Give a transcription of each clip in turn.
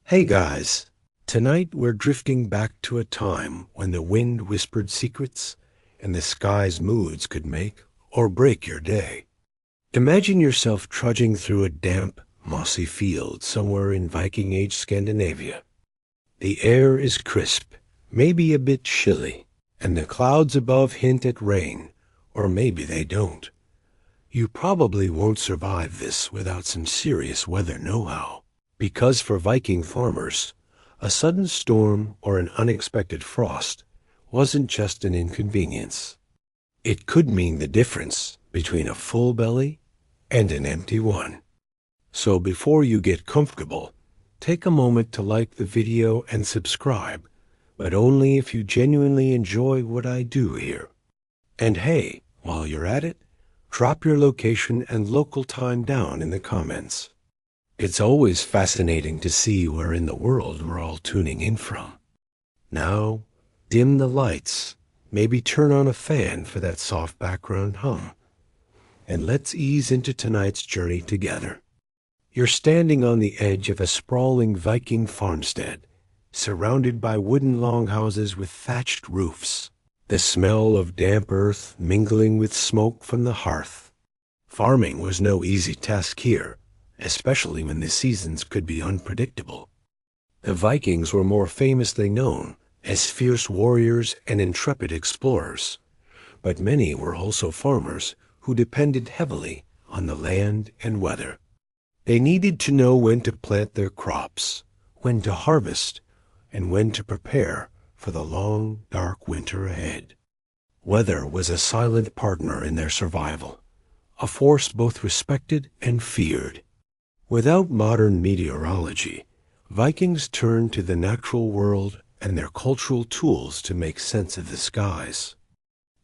Hey guys, tonight we're drifting back to a time when the wind whispered secrets and the sky's moods could make or break your day. Imagine yourself trudging through a damp, mossy field somewhere in Viking Age Scandinavia. The air is crisp, maybe a bit chilly, and the clouds above hint at rain, or maybe they don't. You probably won't survive this without some serious weather know-how. Because for Viking farmers, a sudden storm or an unexpected frost wasn't just an inconvenience. It could mean the difference between a full belly and an empty one. So before you get comfortable, take a moment to like the video and subscribe, but only if you genuinely enjoy what I do here. And hey, while you're at it, drop your location and local time down in the comments. It's always fascinating to see where in the world we're all tuning in from. Now, dim the lights, maybe turn on a fan for that soft background hum, and let's ease into tonight's journey together. You're standing on the edge of a sprawling Viking farmstead, surrounded by wooden longhouses with thatched roofs, the smell of damp earth mingling with smoke from the hearth. Farming was no easy task here, especially when the seasons could be unpredictable. The Vikings were more famously known as fierce warriors and intrepid explorers, but many were also farmers who depended heavily on the land and weather. They needed to know when to plant their crops, when to harvest, and when to prepare for the long, dark winter ahead. Weather was a silent partner in their survival, a force both respected and feared. Without modern meteorology, Vikings turned to the natural world and their cultural tools to make sense of the skies.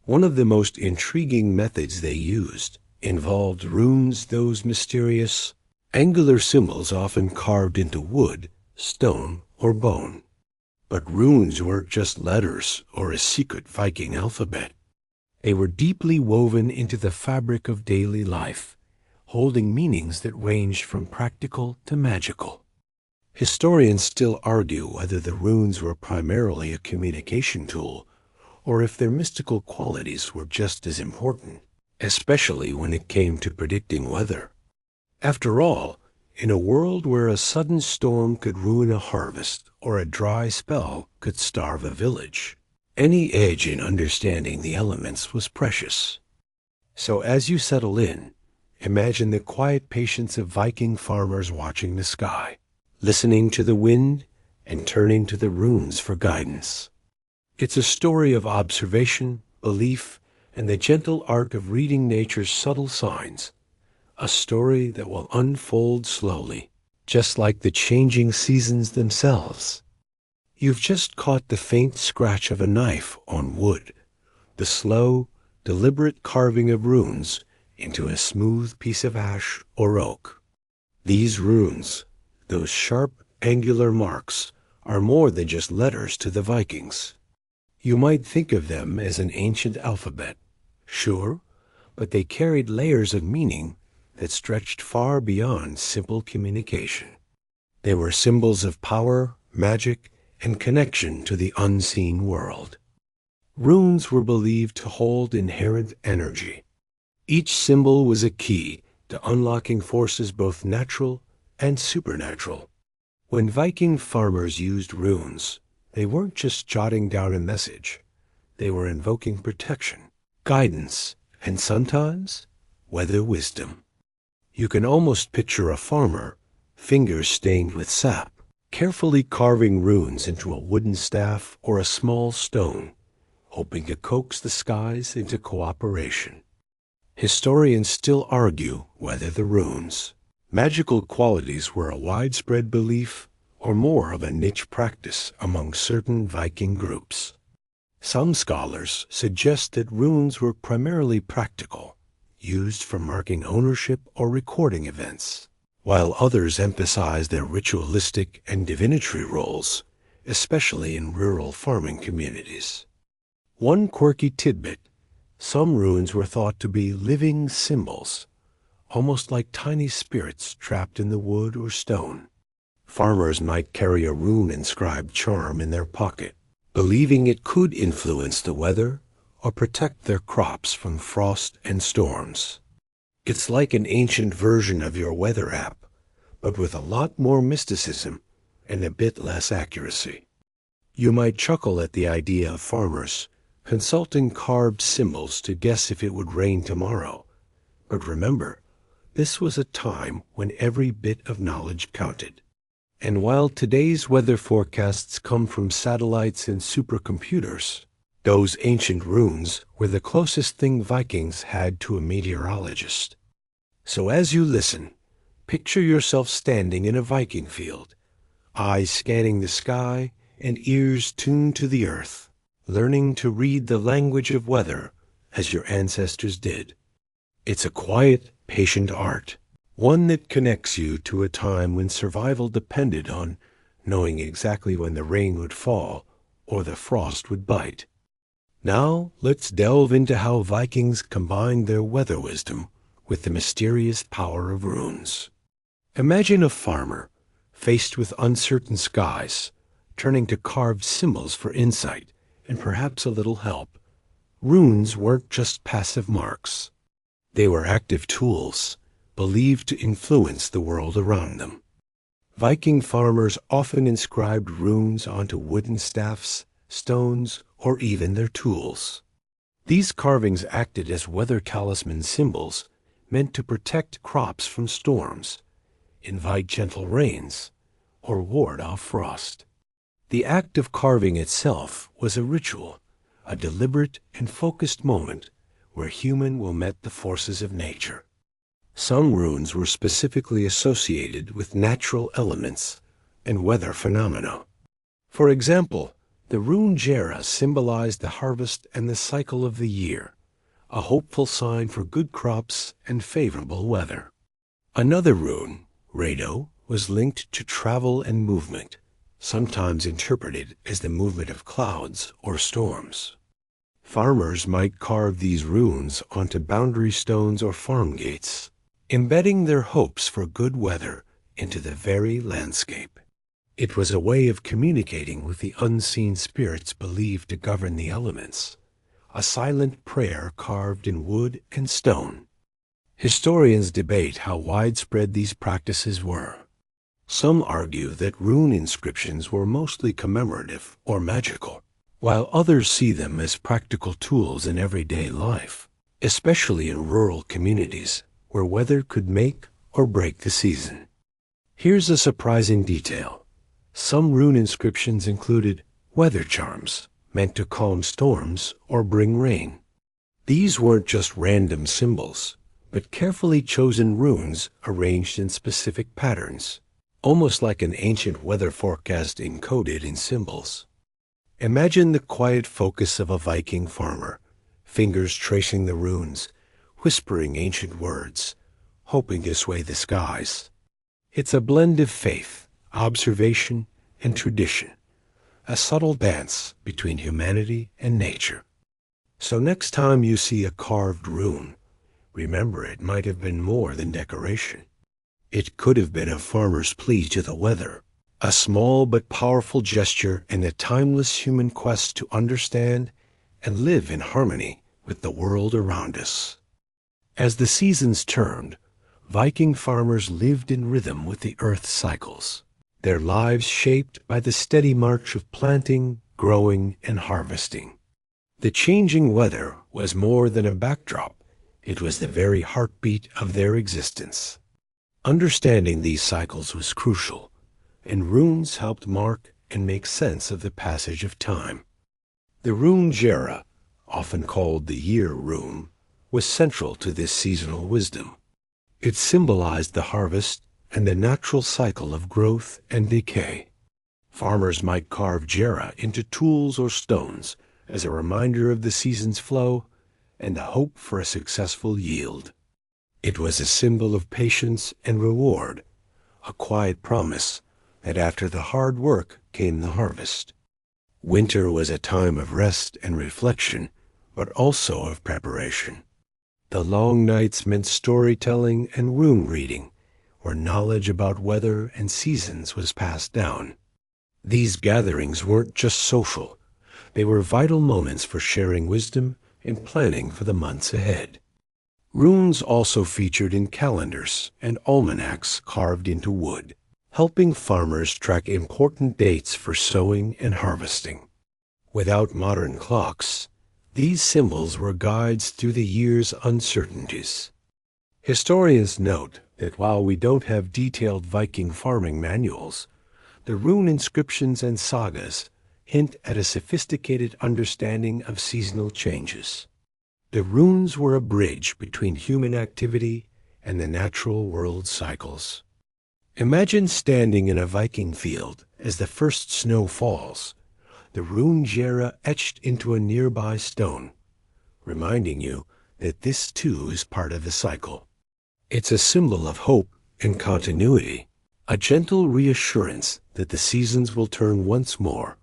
One of the most intriguing methods they used involved runes, those mysterious, angular symbols often carved into wood, stone, or bone. But runes weren't just letters or a secret Viking alphabet. They were deeply woven into the fabric of daily life, holding meanings that ranged from practical to magical. Historians still argue whether the runes were primarily a communication tool or if their mystical qualities were just as important, especially when it came to predicting weather. After all, in a world where a sudden storm could ruin a harvest or a dry spell could starve a village, any edge in understanding the elements was precious. So as you settle in, imagine the quiet patience of Viking farmers watching the sky, listening to the wind and turning to the runes for guidance. It's a story of observation, belief, and the gentle art of reading nature's subtle signs, a story that will unfold slowly, just like the changing seasons themselves. You've just caught the faint scratch of a knife on wood, the slow, deliberate carving of runes into a smooth piece of ash or oak. These runes, those sharp, angular marks, are more than just letters to the Vikings. You might think of them as an ancient alphabet, sure, but they carried layers of meaning that stretched far beyond simple communication. They were symbols of power, magic, and connection to the unseen world. Runes were believed to hold inherent energy. Each symbol was a key to unlocking forces both natural and supernatural. When Viking farmers used runes, they weren't just jotting down a message. They were invoking protection, guidance, and sometimes weather wisdom. You can almost picture a farmer, fingers stained with sap, carefully carving runes into a wooden staff or a small stone, hoping to coax the skies into cooperation. Historians still argue whether the runes' magical qualities were a widespread belief or more of a niche practice among certain Viking groups. Some scholars suggest that runes were primarily practical, used for marking ownership or recording events, while others emphasize their ritualistic and divinatory roles, especially in rural farming communities. One quirky tidbit: some runes were thought to be living symbols, almost like tiny spirits trapped in the wood or stone. Farmers might carry a rune-inscribed charm in their pocket, believing it could influence the weather or protect their crops from frost and storms. It's like an ancient version of your weather app, but with a lot more mysticism and a bit less accuracy. You might chuckle at the idea of farmers consulting carved symbols to guess if it would rain tomorrow. But remember, this was a time when every bit of knowledge counted. And while today's weather forecasts come from satellites and supercomputers, those ancient runes were the closest thing Vikings had to a meteorologist. So as you listen, picture yourself standing in a Viking field, eyes scanning the sky and ears tuned to the earth, learning to read the language of weather as your ancestors did. It's a quiet, patient art, one that connects you to a time when survival depended on knowing exactly when the rain would fall or the frost would bite. Now, let's delve into how Vikings combined their weather wisdom with the mysterious power of runes. Imagine a farmer, faced with uncertain skies, turning to carved symbols for insight and perhaps a little help. Runes weren't just passive marks. They were active tools, believed to influence the world around them. Viking farmers often inscribed runes onto wooden staffs, stones, or even their tools. These carvings acted as weather talisman symbols meant to protect crops from storms, invite gentle rains, or ward off frost. The act of carving itself was a ritual, a deliberate and focused moment where human will met the forces of nature. Some runes were specifically associated with natural elements and weather phenomena. For example, the rune Jera symbolized the harvest and the cycle of the year, a hopeful sign for good crops and favorable weather. Another rune, Rado, was linked to travel and movement, sometimes interpreted as the movement of clouds or storms. Farmers might carve these runes onto boundary stones or farm gates, embedding their hopes for good weather into the very landscape. It was a way of communicating with the unseen spirits believed to govern the elements, a silent prayer carved in wood and stone. Historians debate how widespread these practices were. Some argue that rune inscriptions were mostly commemorative or magical, while others see them as practical tools in everyday life, especially in rural communities where weather could make or break the season. Here's a surprising detail. Some rune inscriptions included weather charms meant to calm storms or bring rain. These weren't just random symbols, but carefully chosen runes arranged in specific patterns, almost like an ancient weather forecast encoded in symbols. Imagine the quiet focus of a Viking farmer, fingers tracing the runes, whispering ancient words, hoping to sway the skies. It's a blend of faith, observation, and tradition, a subtle dance between humanity and nature. So next time you see a carved rune, remember it might have been more than decoration. It could have been a farmer's plea to the weather, a small but powerful gesture in a timeless human quest to understand and live in harmony with the world around us. As the seasons turned, Viking farmers lived in rhythm with the earth's cycles, their lives shaped by the steady march of planting, growing, and harvesting. The changing weather was more than a backdrop. It was the very heartbeat of their existence. Understanding these cycles was crucial, and runes helped mark and make sense of the passage of time. The rune Jera, often called the year rune, was central to this seasonal wisdom. It symbolized the harvest and the natural cycle of growth and decay. Farmers might carve Jera into tools or stones as a reminder of the season's flow and the hope for a successful yield. It was a symbol of patience and reward, a quiet promise that after the hard work came the harvest. Winter was a time of rest and reflection, but also of preparation. The long nights meant storytelling and rune reading, where knowledge about weather and seasons was passed down. These gatherings weren't just social. They were vital moments for sharing wisdom and planning for the months ahead. Runes also featured in calendars and almanacs carved into wood, helping farmers track important dates for sowing and harvesting. Without modern clocks, these symbols were guides through the year's uncertainties. Historians note that while we don't have detailed Viking farming manuals, the rune inscriptions and sagas hint at a sophisticated understanding of seasonal changes. The runes were a bridge between human activity and the natural world cycles. Imagine standing in a Viking field as the first snow falls, the rune gera etched into a nearby stone, reminding you that this too is part of the cycle. It's a symbol of hope and continuity, a gentle reassurance that the seasons will turn once more,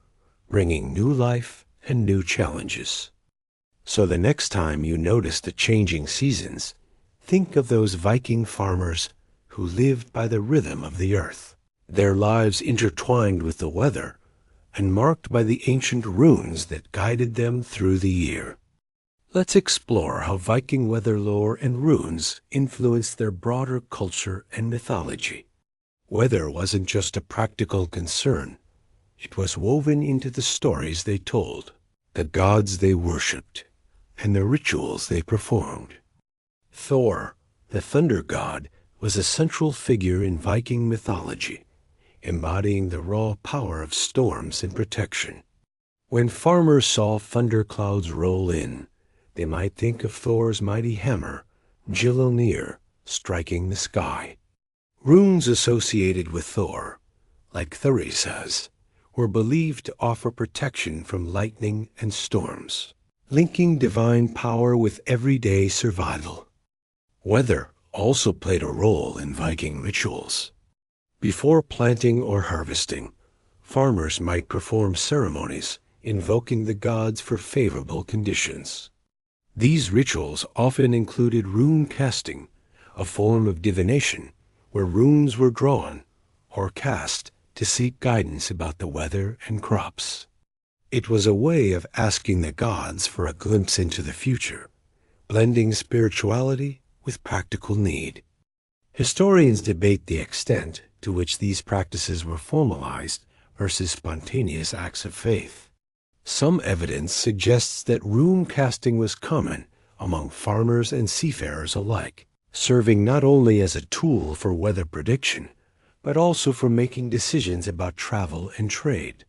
bringing new life and new challenges. So the next time you notice the changing seasons, think of those Viking farmers who lived by the rhythm of the earth, their lives intertwined with the weather and marked by the ancient runes that guided them through the year. Let's explore how Viking weather lore and runes influenced their broader culture and mythology. Weather wasn't just a practical concern. It was woven into the stories they told, the gods they worshipped, and the rituals they performed. Thor, the thunder god, was a central figure in Viking mythology, embodying the raw power of storms and protection. When farmers saw thunderclouds roll in, they might think of Thor's mighty hammer, Gyllenir, striking the sky. Runes associated with Thor, like Thurisaz, were believed to offer protection from lightning and storms, linking divine power with everyday survival. Weather also played a role in Viking rituals. Before planting or harvesting, farmers might perform ceremonies invoking the gods for favorable conditions. These rituals often included rune casting, a form of divination where runes were drawn or cast to seek guidance about the weather and crops. It was a way of asking the gods for a glimpse into the future, blending spirituality with practical need. Historians debate the extent to which these practices were formalized versus spontaneous acts of faith. Some evidence suggests that rune casting was common among farmers and seafarers alike, serving not only as a tool for weather prediction, but also for making decisions about travel and trade.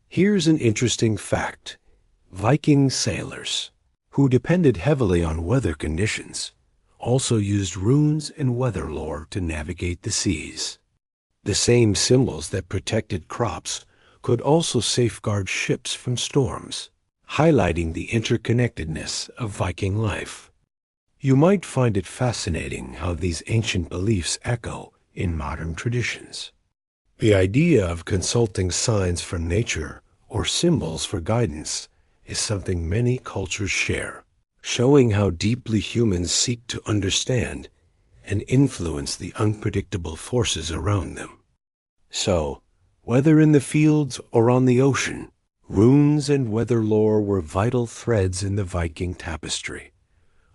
Here's an interesting fact. Viking sailors, who depended heavily on weather conditions, also used runes and weather lore to navigate the seas. The same symbols that protected crops could also safeguard ships from storms, highlighting the interconnectedness of Viking life. You might find it fascinating how these ancient beliefs echo in modern traditions. The idea of consulting signs from nature or symbols for guidance is something many cultures share, showing how deeply humans seek to understand and influence the unpredictable forces around them. So, whether in the fields or on the ocean, runes and weather lore were vital threads in the Viking tapestry,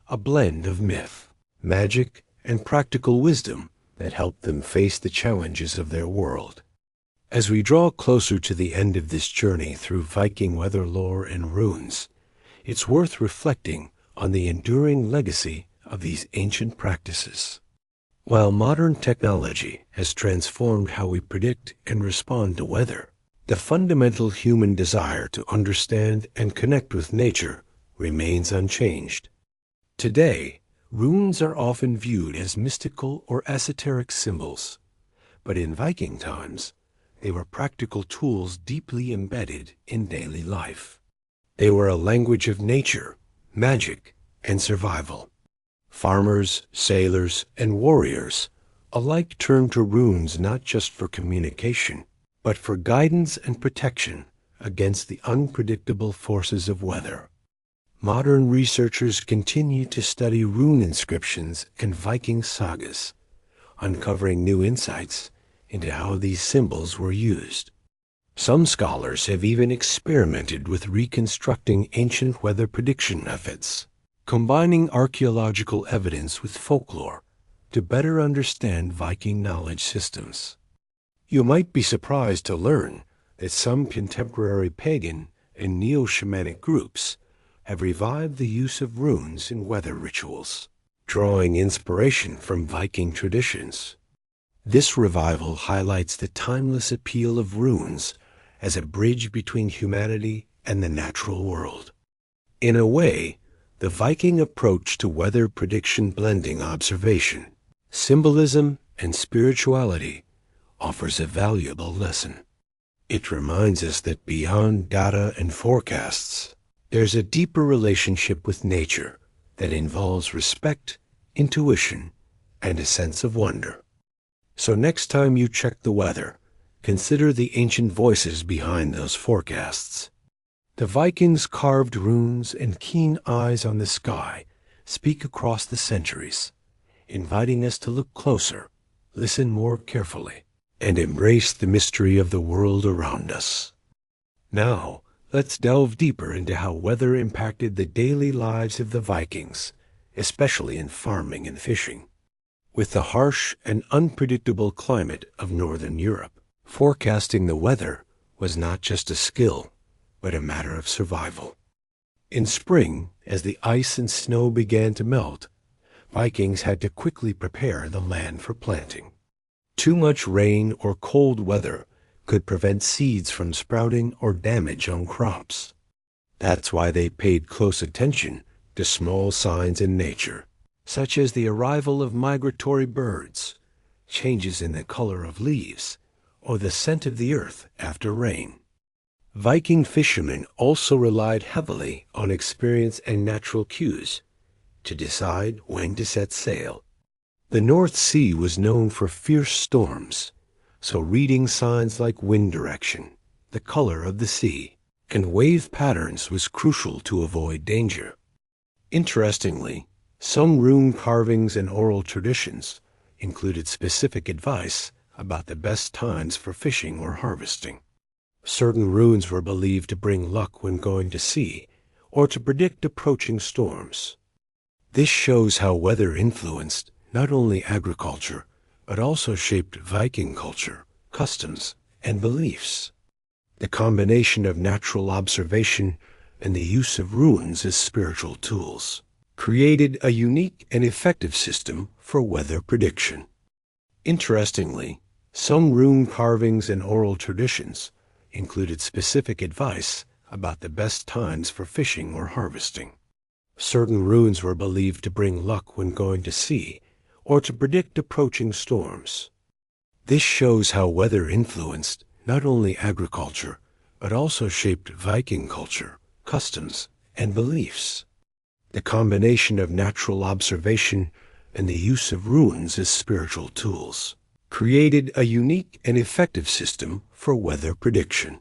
a blend of myth, magic, and practical wisdom that helped them face the challenges of their world. As we draw closer to the end of this journey through Viking weather lore and runes, it's worth reflecting on the enduring legacy of these ancient practices. While modern technology has transformed how we predict and respond to weather, the fundamental human desire to understand and connect with nature remains unchanged. Today, runes are often viewed as mystical or esoteric symbols, but in Viking times, they were practical tools deeply embedded in daily life. They were a language of nature, magic, and survival. Farmers, sailors, and warriors alike turned to runes not just for communication, but for guidance and protection against the unpredictable forces of weather. Modern researchers continue to study rune inscriptions and Viking sagas, uncovering new insights into how these symbols were used. Some scholars have even experimented with reconstructing ancient weather prediction methods, combining archaeological evidence with folklore to better understand Viking knowledge systems. You might be surprised to learn that some contemporary pagan and neo-shamanic groups have revived the use of runes in weather rituals, drawing inspiration from Viking traditions. This revival highlights the timeless appeal of runes as a bridge between humanity and the natural world. In a way, the Viking approach to weather prediction, blending observation, symbolism, and spirituality, offers a valuable lesson. It reminds us that beyond data and forecasts, there's a deeper relationship with nature that involves respect, intuition, and a sense of wonder. So next time you check the weather, consider the ancient voices behind those forecasts. The Vikings' carved runes and keen eyes on the sky speak across the centuries, inviting us to look closer, listen more carefully, and embrace the mystery of the world around us. Now, let's delve deeper into how weather impacted the daily lives of the Vikings, especially in farming and fishing. With the harsh and unpredictable climate of Northern Europe, forecasting the weather was not just a skill, but a matter of survival. In spring, as the ice and snow began to melt, Vikings had to quickly prepare the land for planting. Too much rain or cold weather could prevent seeds from sprouting or damage on crops. That's why they paid close attention to small signs in nature, such as the arrival of migratory birds, changes in the color of leaves, or the scent of the earth after rain. Viking fishermen also relied heavily on experience and natural cues to decide when to set sail. The North Sea was known for fierce storms, so reading signs like wind direction, the color of the sea, and wave patterns was crucial to avoid danger. Interestingly, some rune carvings and oral traditions included specific advice about the best times for fishing or harvesting. Certain runes were believed to bring luck when going to sea or to predict approaching storms. This shows how weather influenced not only agriculture, but also shaped Viking culture, customs, and beliefs. The combination of natural observation and the use of runes as spiritual tools created a unique and effective system for weather prediction. Interestingly, some rune carvings and oral traditions included specific advice about the best times for fishing or harvesting. Certain runes were believed to bring luck when going to sea or to predict approaching storms. This shows how weather influenced not only agriculture, but also shaped Viking culture, customs, and beliefs. The combination of natural observation and the use of runes as spiritual tools created a unique and effective system for weather prediction.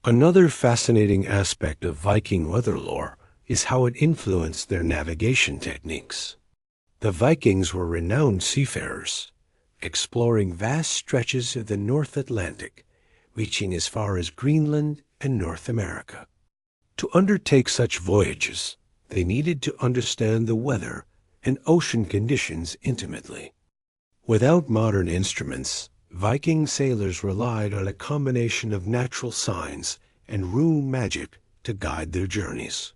Another fascinating aspect of Viking weather lore is how it influenced their navigation techniques. The Vikings were renowned seafarers, exploring vast stretches of the North Atlantic, reaching as far as Greenland and North America. To undertake such voyages, they needed to understand the weather and ocean conditions intimately. Without modern instruments, Viking sailors relied on a combination of natural signs and rune magic to guide their journeys.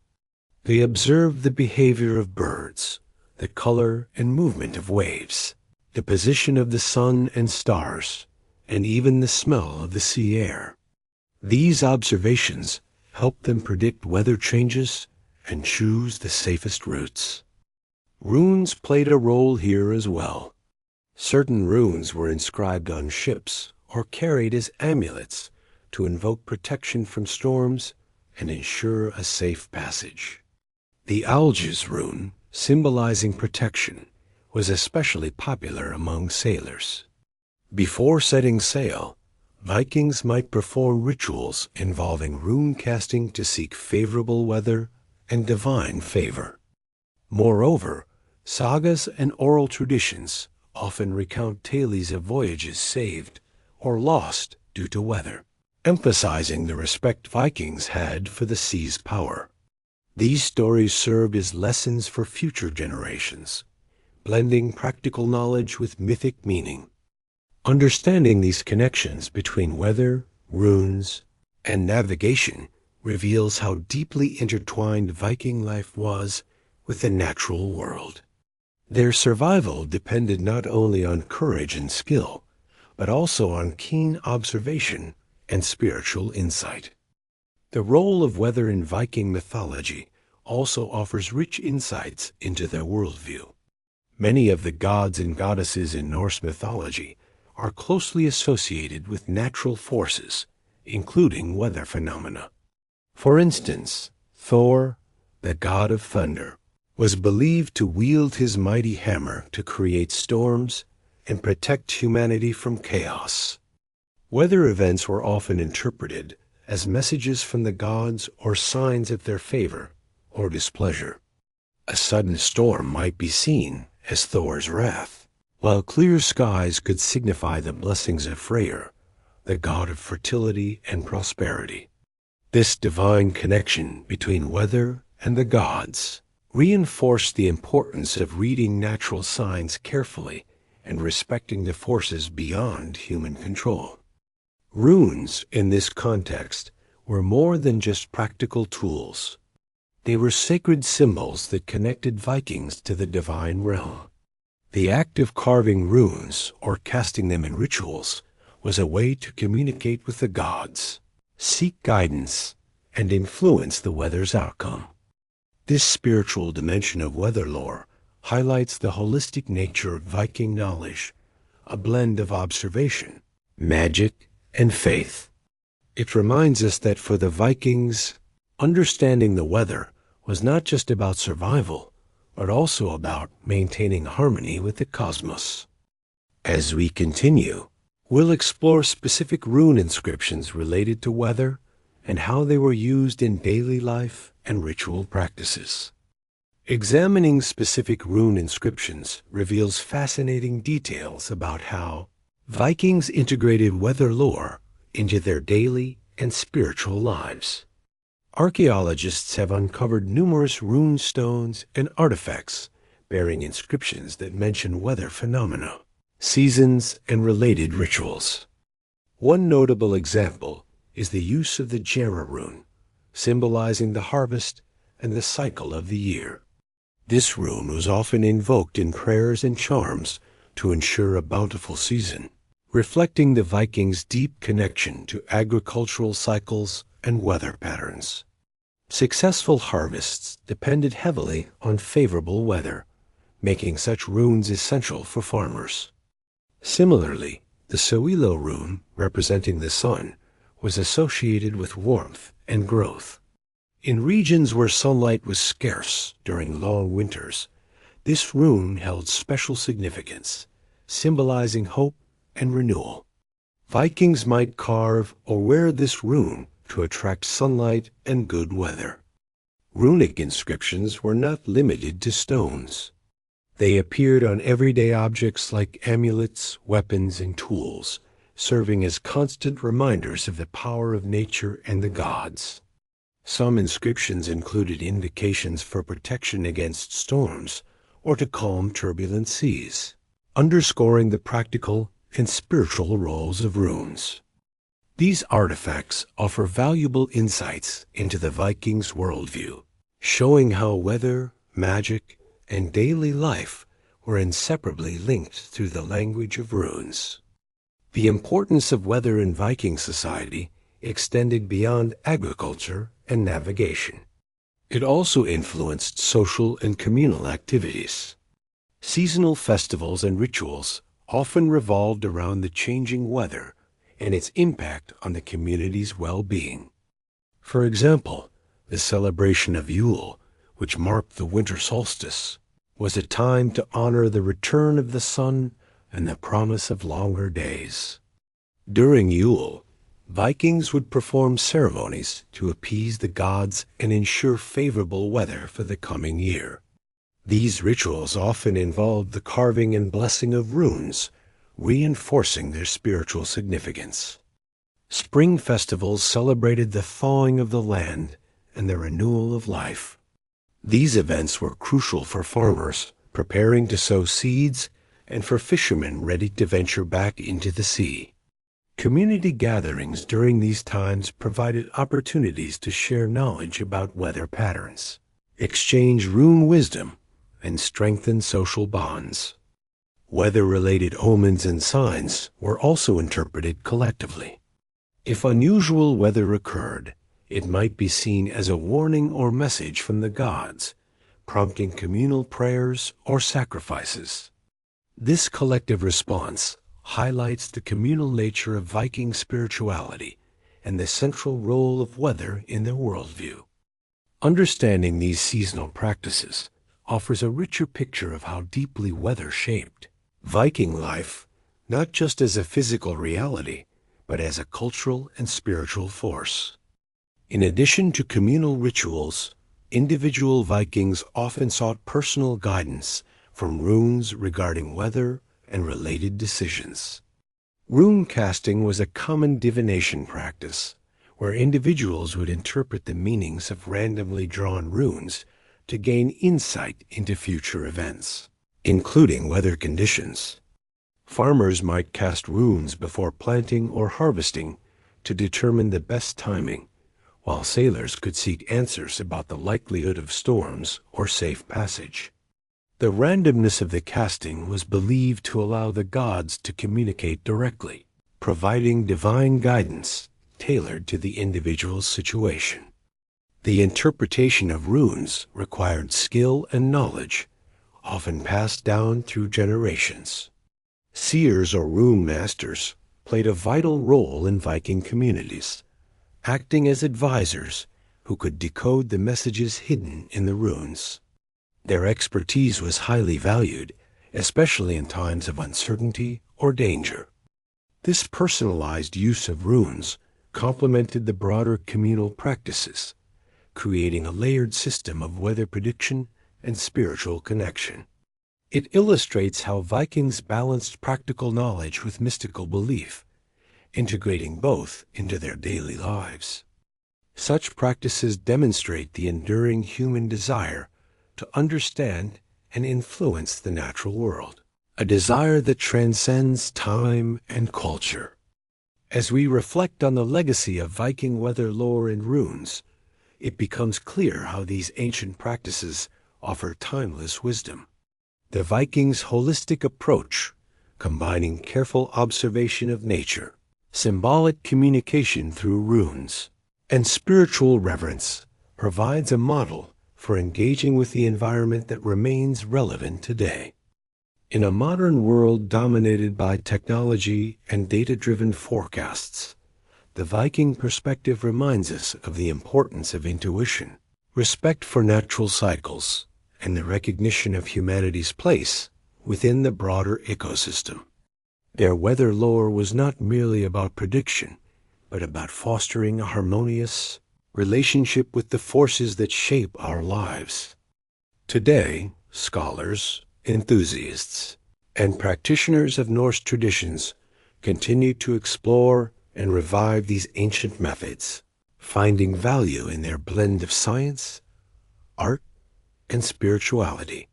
They observed the behavior of birds, the color and movement of waves, the position of the sun and stars, and even the smell of the sea air. These observations helped them predict weather changes and choose the safest routes. Runes played a role here as well. Certain runes were inscribed on ships or carried as amulets to invoke protection from storms and ensure a safe passage. The Alges rune, symbolizing protection, was especially popular among sailors. Before setting sail, Vikings might perform rituals involving rune casting to seek favorable weather and divine favor. Moreover, sagas and oral traditions often recount tales of voyages saved or lost due to weather, emphasizing the respect Vikings had for the sea's power. These stories served as lessons for future generations, blending practical knowledge with mythic meaning. Understanding these connections between weather, runes, and navigation reveals how deeply intertwined Viking life was with the natural world. Their survival depended not only on courage and skill, but also on keen observation and spiritual insight. The role of weather in Viking mythology also offers rich insights into their worldview. Many of the gods and goddesses in Norse mythology are closely associated with natural forces, including weather phenomena. For instance, Thor, the god of thunder, was believed to wield his mighty hammer to create storms and protect humanity from chaos. Weather events were often interpreted as messages from the gods or signs of their favor or displeasure. A sudden storm might be seen as Thor's wrath, while clear skies could signify the blessings of Freyr, the god of fertility and prosperity. This divine connection between weather and the gods reinforced the importance of reading natural signs carefully and respecting the forces beyond human control. Runes, in this context, were more than just practical tools. They were sacred symbols that connected Vikings to the divine realm. The act of carving runes or casting them in rituals was a way to communicate with the gods, seek guidance, and influence the weather's outcome. This spiritual dimension of weather lore highlights the holistic nature of Viking knowledge, a blend of observation, magic, and faith. It reminds us that for the Vikings, understanding the weather was not just about survival, but also about maintaining harmony with the cosmos. As we continue, we'll explore specific rune inscriptions related to weather and how they were used in daily life and ritual practices. Examining specific rune inscriptions reveals fascinating details about how Vikings integrated weather lore into their daily and spiritual lives. Archaeologists have uncovered numerous rune stones and artifacts bearing inscriptions that mention weather phenomena, seasons, and related rituals. One notable example is the use of the Jera rune, symbolizing the harvest and the cycle of the year. This rune was often invoked in prayers and charms to ensure a bountiful season, reflecting the Vikings' deep connection to agricultural cycles and weather patterns. Successful harvests depended heavily on favorable weather, making such runes essential for farmers. Similarly, the Soilo rune, representing the sun, was associated with warmth and growth. In regions where sunlight was scarce during long winters, this rune held special significance, symbolizing hope and renewal. Vikings might carve or wear this rune to attract sunlight and good weather. Runic inscriptions were not limited to stones. They appeared on everyday objects like amulets, weapons, and tools, serving as constant reminders of the power of nature and the gods. Some inscriptions included indications for protection against storms or to calm turbulent seas, underscoring the practical and spiritual roles of runes. These artifacts offer valuable insights into the Vikings' worldview, showing how weather, magic, and daily life were inseparably linked through the language of runes. The importance of weather in Viking society extended beyond agriculture and navigation. It also influenced social and communal activities. Seasonal festivals and rituals often revolved around the changing weather and its impact on the community's well-being. For example, the celebration of Yule, which marked the winter solstice, was a time to honor the return of the sun and the promise of longer days. During Yule, Vikings would perform ceremonies to appease the gods and ensure favorable weather for the coming year. These rituals often involved the carving and blessing of runes, reinforcing their spiritual significance. Spring festivals celebrated the thawing of the land and the renewal of life. These events were crucial for farmers preparing to sow seeds and for fishermen ready to venture back into the sea. Community gatherings during these times provided opportunities to share knowledge about weather patterns, exchange rune wisdom, and strengthen social bonds. Weather-related omens and signs were also interpreted collectively. If unusual weather occurred, it might be seen as a warning or message from the gods, prompting communal prayers or sacrifices. This collective response highlights the communal nature of Viking spirituality and the central role of weather in their worldview. Understanding these seasonal practices offers a richer picture of how deeply weather shaped Viking life, not just as a physical reality, but as a cultural and spiritual force. In addition to communal rituals, individual Vikings often sought personal guidance from runes regarding weather and related decisions. Rune casting was a common divination practice, where individuals would interpret the meanings of randomly drawn runes to gain insight into future events, including weather conditions. Farmers might cast runes before planting or harvesting to determine the best timing, while sailors could seek answers about the likelihood of storms or safe passage. The randomness of the casting was believed to allow the gods to communicate directly, providing divine guidance tailored to the individual's situation. The interpretation of runes required skill and knowledge, often passed down through generations. Seers or rune masters played a vital role in Viking communities, acting as advisors who could decode the messages hidden in the runes. Their expertise was highly valued, especially in times of uncertainty or danger. This personalized use of runes complemented the broader communal practices, creating a layered system of weather prediction and spiritual connection. It illustrates how Vikings balanced practical knowledge with mystical belief, integrating both into their daily lives. Such practices demonstrate the enduring human desire to understand and influence the natural world, a desire that transcends time and culture. As we reflect on the legacy of Viking weather lore and runes, it becomes clear how these ancient practices offer timeless wisdom. The Vikings' holistic approach, combining careful observation of nature, symbolic communication through runes, and spiritual reverence, provides a model for engaging with the environment that remains relevant today. In a modern world dominated by technology and data-driven forecasts, the Viking perspective reminds us of the importance of intuition, respect for natural cycles, and the recognition of humanity's place within the broader ecosystem. Their weather lore was not merely about prediction, but about fostering a harmonious relationship with the forces that shape our lives. Today, scholars, enthusiasts, and practitioners of Norse traditions continue to explore and revive these ancient methods, finding value in their blend of science, art, and spirituality.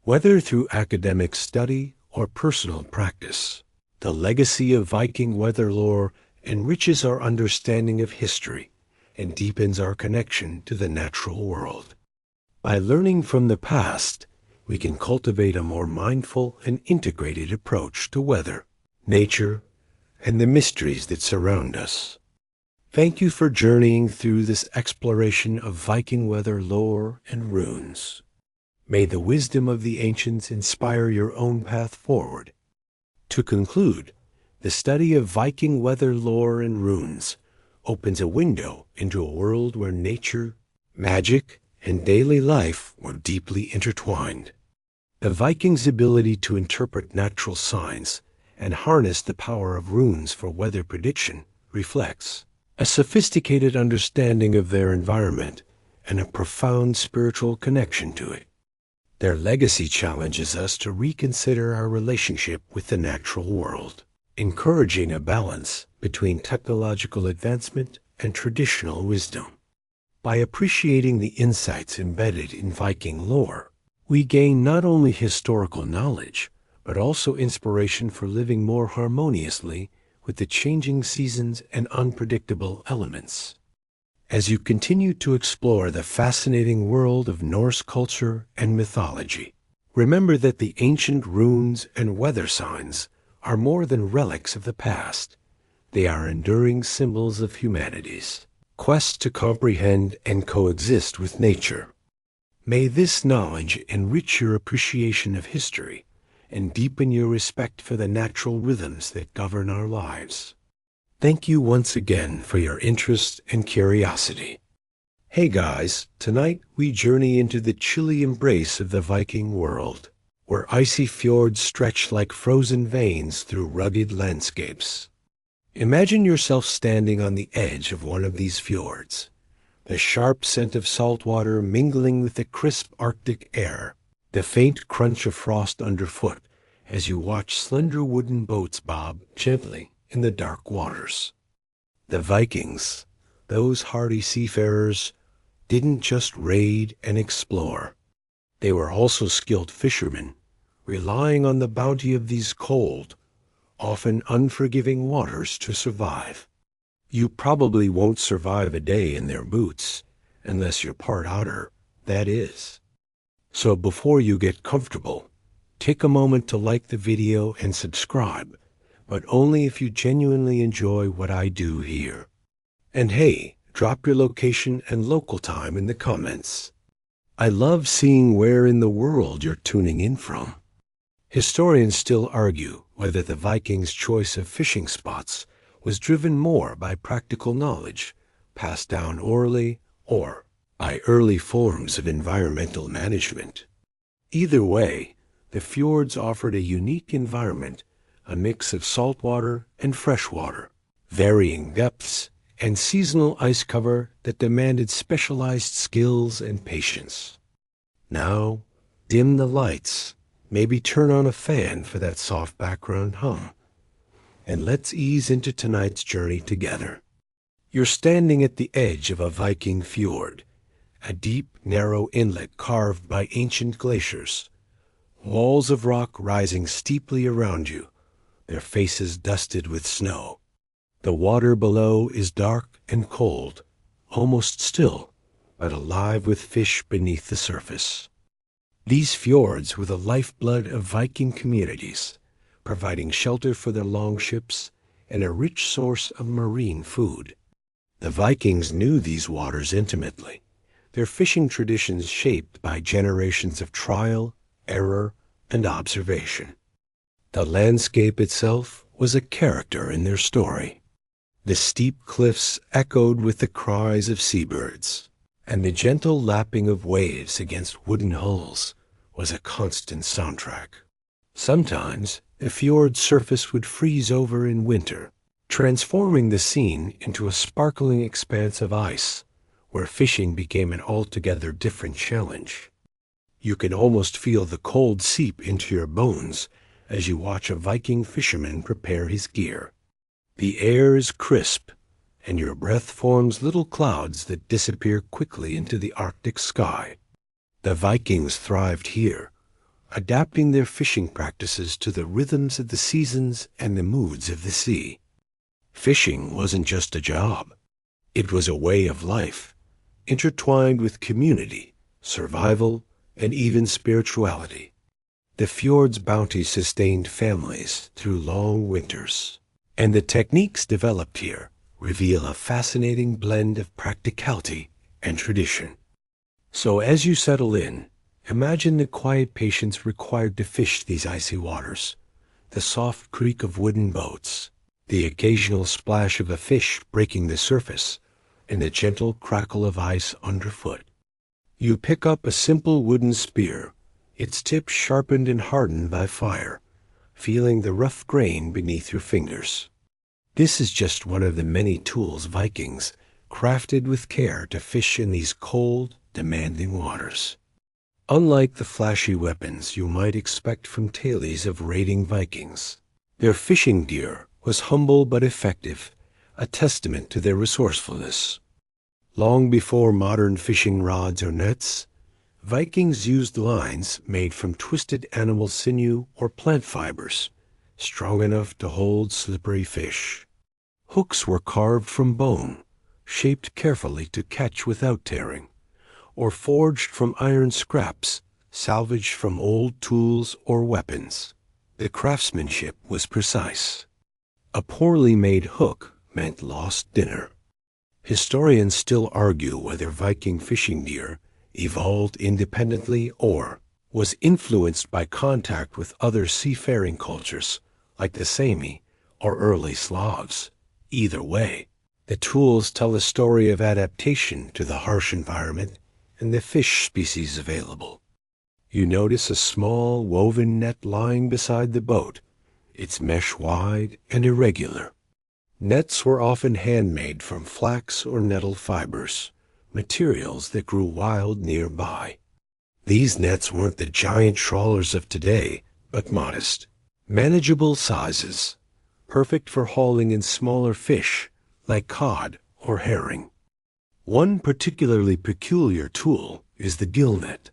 Whether through academic study or personal practice, the legacy of Viking weather lore enriches our understanding of history and deepens our connection to the natural world. By learning from the past, we can cultivate a more mindful and integrated approach to weather, nature, and the mysteries that surround us. Thank you for journeying through this exploration of Viking weather lore and runes. May the wisdom of the ancients inspire your own path forward. To conclude, the study of Viking weather lore and runes opens a window into a world where nature, magic, and daily life were deeply intertwined. The Vikings' ability to interpret natural signs and harness the power of runes for weather prediction reflects a sophisticated understanding of their environment and a profound spiritual connection to it. Their legacy challenges us to reconsider our relationship with the natural world, encouraging a balance between technological advancement and traditional wisdom. By appreciating the insights embedded in Viking lore, we gain not only historical knowledge, but also inspiration for living more harmoniously with the changing seasons and unpredictable elements. As you continue to explore the fascinating world of Norse culture and mythology, remember that the ancient runes and weather signs are more than relics of the past. They are enduring symbols of humanity's quest to comprehend and coexist with nature. May this knowledge enrich your appreciation of history and deepen your respect for the natural rhythms that govern our lives. Thank you once again for your interest and curiosity. Hey guys, tonight we journey into the chilly embrace of the Viking world, where icy fjords stretch like frozen veins through rugged landscapes. Imagine yourself standing on the edge of one of these fjords, the sharp scent of salt water mingling with the crisp Arctic air, the faint crunch of frost underfoot as you watch slender wooden boats bob gently in the dark waters. The Vikings, those hardy seafarers, didn't just raid and explore. They were also skilled fishermen, relying on the bounty of these cold, often unforgiving waters to survive. You probably won't survive a day in their boots, unless you're part otter, that is. So before you get comfortable, take a moment to like the video and subscribe, but only if you genuinely enjoy what I do here. And hey, drop your location and local time in the comments. I love seeing where in the world you're tuning in from. Historians still argue whether the Vikings' choice of fishing spots was driven more by practical knowledge passed down orally or by early forms of environmental management. Either way, the fjords offered a unique environment, a mix of saltwater and freshwater, varying depths, and seasonal ice cover that demanded specialized skills and patience. Now, dim the lights, maybe turn on a fan for that soft background hum, and let's ease into tonight's journey together. You're standing at the edge of a Viking fjord, a deep, narrow inlet carved by ancient glaciers, walls of rock rising steeply around you, their faces dusted with snow. The water below is dark and cold, almost still, but alive with fish beneath the surface. These fjords were the lifeblood of Viking communities, providing shelter for their longships and a rich source of marine food. The Vikings knew these waters intimately, their fishing traditions shaped by generations of trial, error, and observation. The landscape itself was a character in their story. The steep cliffs echoed with the cries of seabirds, and the gentle lapping of waves against wooden hulls was a constant soundtrack. Sometimes the fjord's surface would freeze over in winter, transforming the scene into a sparkling expanse of ice, where fishing became an altogether different challenge. You could almost feel the cold seep into your bones as you watch a Viking fisherman prepare his gear. The air is crisp, and your breath forms little clouds that disappear quickly into the Arctic sky. The Vikings thrived here, adapting their fishing practices to the rhythms of the seasons and the moods of the sea. Fishing wasn't just a job. It was a way of life, intertwined with community, survival, and even spirituality. The fjord's bounty sustained families through long winters, and the techniques developed here reveal a fascinating blend of practicality and tradition. So as you settle in, imagine the quiet patience required to fish these icy waters, the soft creak of wooden boats, the occasional splash of a fish breaking the surface, and the gentle crackle of ice underfoot. You pick up a simple wooden spear, its tip sharpened and hardened by fire, feeling the rough grain beneath your fingers. This is just one of the many tools Vikings crafted with care to fish in these cold, demanding waters. Unlike the flashy weapons you might expect from tales of raiding Vikings, their fishing gear was humble but effective, a testament to their resourcefulness. Long before modern fishing rods or nets, Vikings used lines made from twisted animal sinew or plant fibers, strong enough to hold slippery fish. Hooks were carved from bone, shaped carefully to catch without tearing, or forged from iron scraps, salvaged from old tools or weapons. The craftsmanship was precise. A poorly made hook meant lost dinner. Historians still argue whether Viking fishing gear evolved independently or was influenced by contact with other seafaring cultures like the Sami or early Slavs. Either way, the tools tell a story of adaptation to the harsh environment and the fish species available. You notice a small woven net lying beside the boat. It's mesh wide and irregular. Nets were often handmade from flax or nettle fibers, materials that grew wild nearby. These nets weren't the giant trawlers of today, but modest, manageable sizes, perfect for hauling in smaller fish like cod or herring. One particularly peculiar tool is the gill net,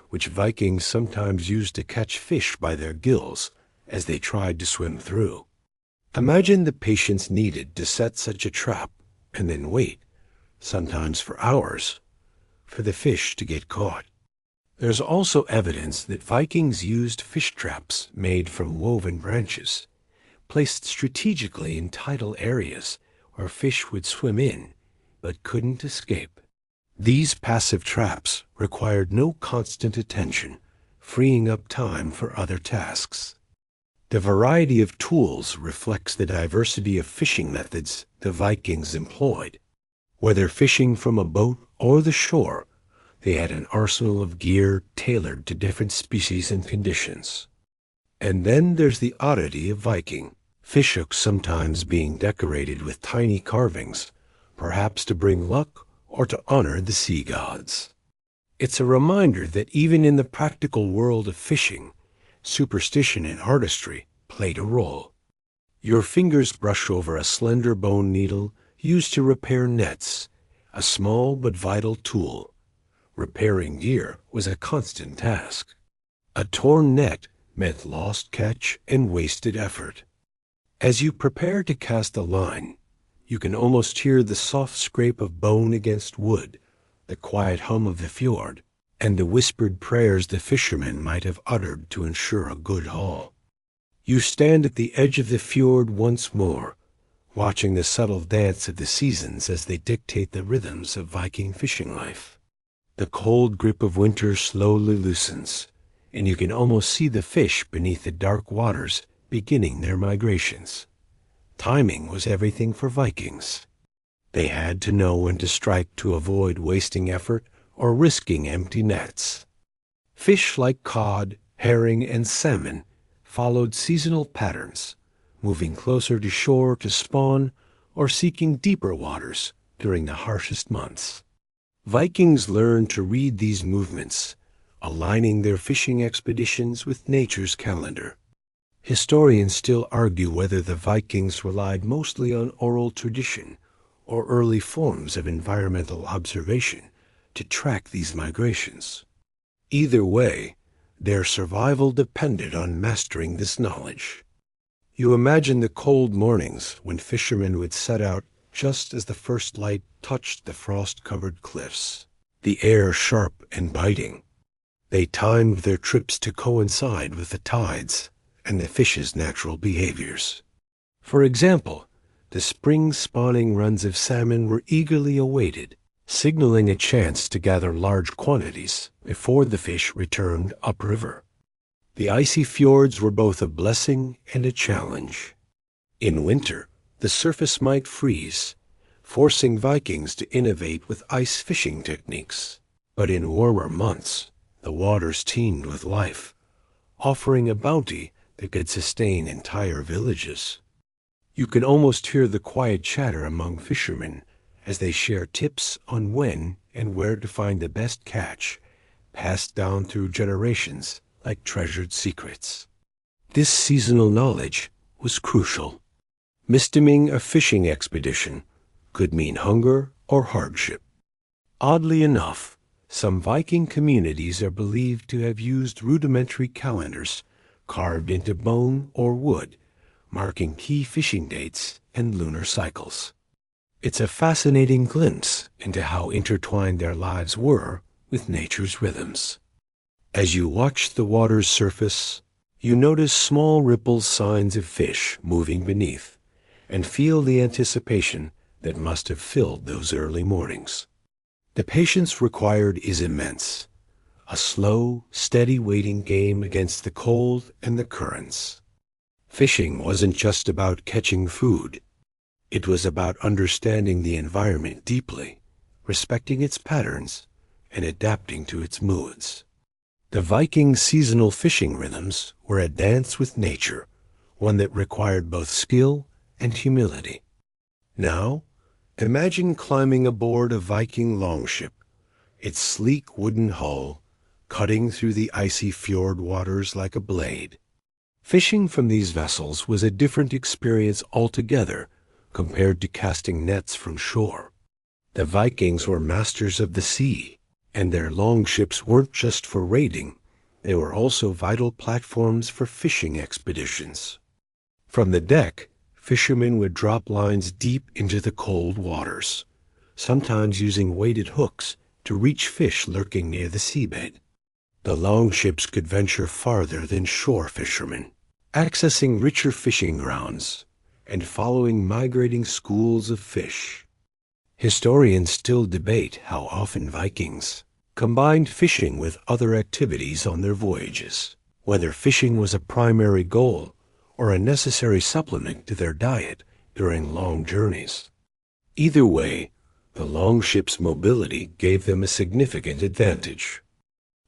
which Vikings sometimes used to catch fish by their gills as they tried to swim through. Imagine the patience needed to set such a trap and then wait, sometimes for hours, for the fish to get caught. There's also evidence that Vikings used fish traps made from woven branches, placed strategically in tidal areas where fish would swim in but couldn't escape. These passive traps required no constant attention, freeing up time for other tasks. The variety of tools reflects the diversity of fishing methods the Vikings employed. Whether fishing from a boat or the shore, they had an arsenal of gear tailored to different species and conditions. And then there's the oddity of Viking, fish hooks sometimes being decorated with tiny carvings, perhaps to bring luck or to honor the sea gods. It's a reminder that even in the practical world of fishing, superstition and artistry played a role. Your fingers brush over a slender bone needle used to repair nets, a small but vital tool. Repairing gear was a constant task. A torn net meant lost catch and wasted effort. As you prepare to cast a line, you can almost hear the soft scrape of bone against wood, the quiet hum of the fjord, and the whispered prayers the fishermen might have uttered to ensure a good haul. You stand at the edge of the fjord once more, watching the subtle dance of the seasons as they dictate the rhythms of Viking fishing life. The cold grip of winter slowly loosens, and you can almost see the fish beneath the dark waters beginning their migrations. Timing was everything for Vikings. They had to know when to strike to avoid wasting effort or risking empty nets. Fish like cod, herring, and salmon followed seasonal patterns, moving closer to shore to spawn or seeking deeper waters during the harshest months. Vikings learned to read these movements, aligning their fishing expeditions with nature's calendar. Historians still argue whether the Vikings relied mostly on oral tradition or early forms of environmental observation to track these migrations. Either way, their survival depended on mastering this knowledge. You imagine the cold mornings when fishermen would set out just as the first light touched the frost-covered cliffs, the air sharp and biting. They timed their trips to coincide with the tides and the fish's natural behaviors. For example, the spring spawning runs of salmon were eagerly awaited, signaling a chance to gather large quantities before the fish returned upriver. The icy fjords were both a blessing and a challenge. In winter, the surface might freeze, forcing Vikings to innovate with ice fishing techniques. But in warmer months, the waters teemed with life, offering a bounty that could sustain entire villages. You can almost hear the quiet chatter among fishermen as they share tips on when and where to find the best catch, passed down through generations like treasured secrets. This seasonal knowledge was crucial. Missing a fishing expedition could mean hunger or hardship. Oddly enough, some Viking communities are believed to have used rudimentary calendars carved into bone or wood, marking key fishing dates and lunar cycles. It's a fascinating glimpse into how intertwined their lives were with nature's rhythms. As you watch the water's surface, you notice small ripples, signs of fish moving beneath, and feel the anticipation that must have filled those early mornings. The patience required is immense, a slow, steady waiting game against the cold and the currents. Fishing wasn't just about catching food. It was about understanding the environment deeply, respecting its patterns, and adapting to its moods. The Viking seasonal fishing rhythms were a dance with nature, one that required both skill and humility. Now, imagine climbing aboard a Viking longship, its sleek wooden hull cutting through the icy fjord waters like a blade. Fishing from these vessels was a different experience altogether compared to casting nets from shore. The Vikings were masters of the sea, and their longships weren't just for raiding, they were also vital platforms for fishing expeditions. From the deck, fishermen would drop lines deep into the cold waters, sometimes using weighted hooks to reach fish lurking near the seabed. The longships could venture farther than shore fishermen, accessing richer fishing grounds and following migrating schools of fish. Historians still debate how often Vikings combined fishing with other activities on their voyages, whether fishing was a primary goal or a necessary supplement to their diet during long journeys. Either way, the longship's mobility gave them a significant advantage.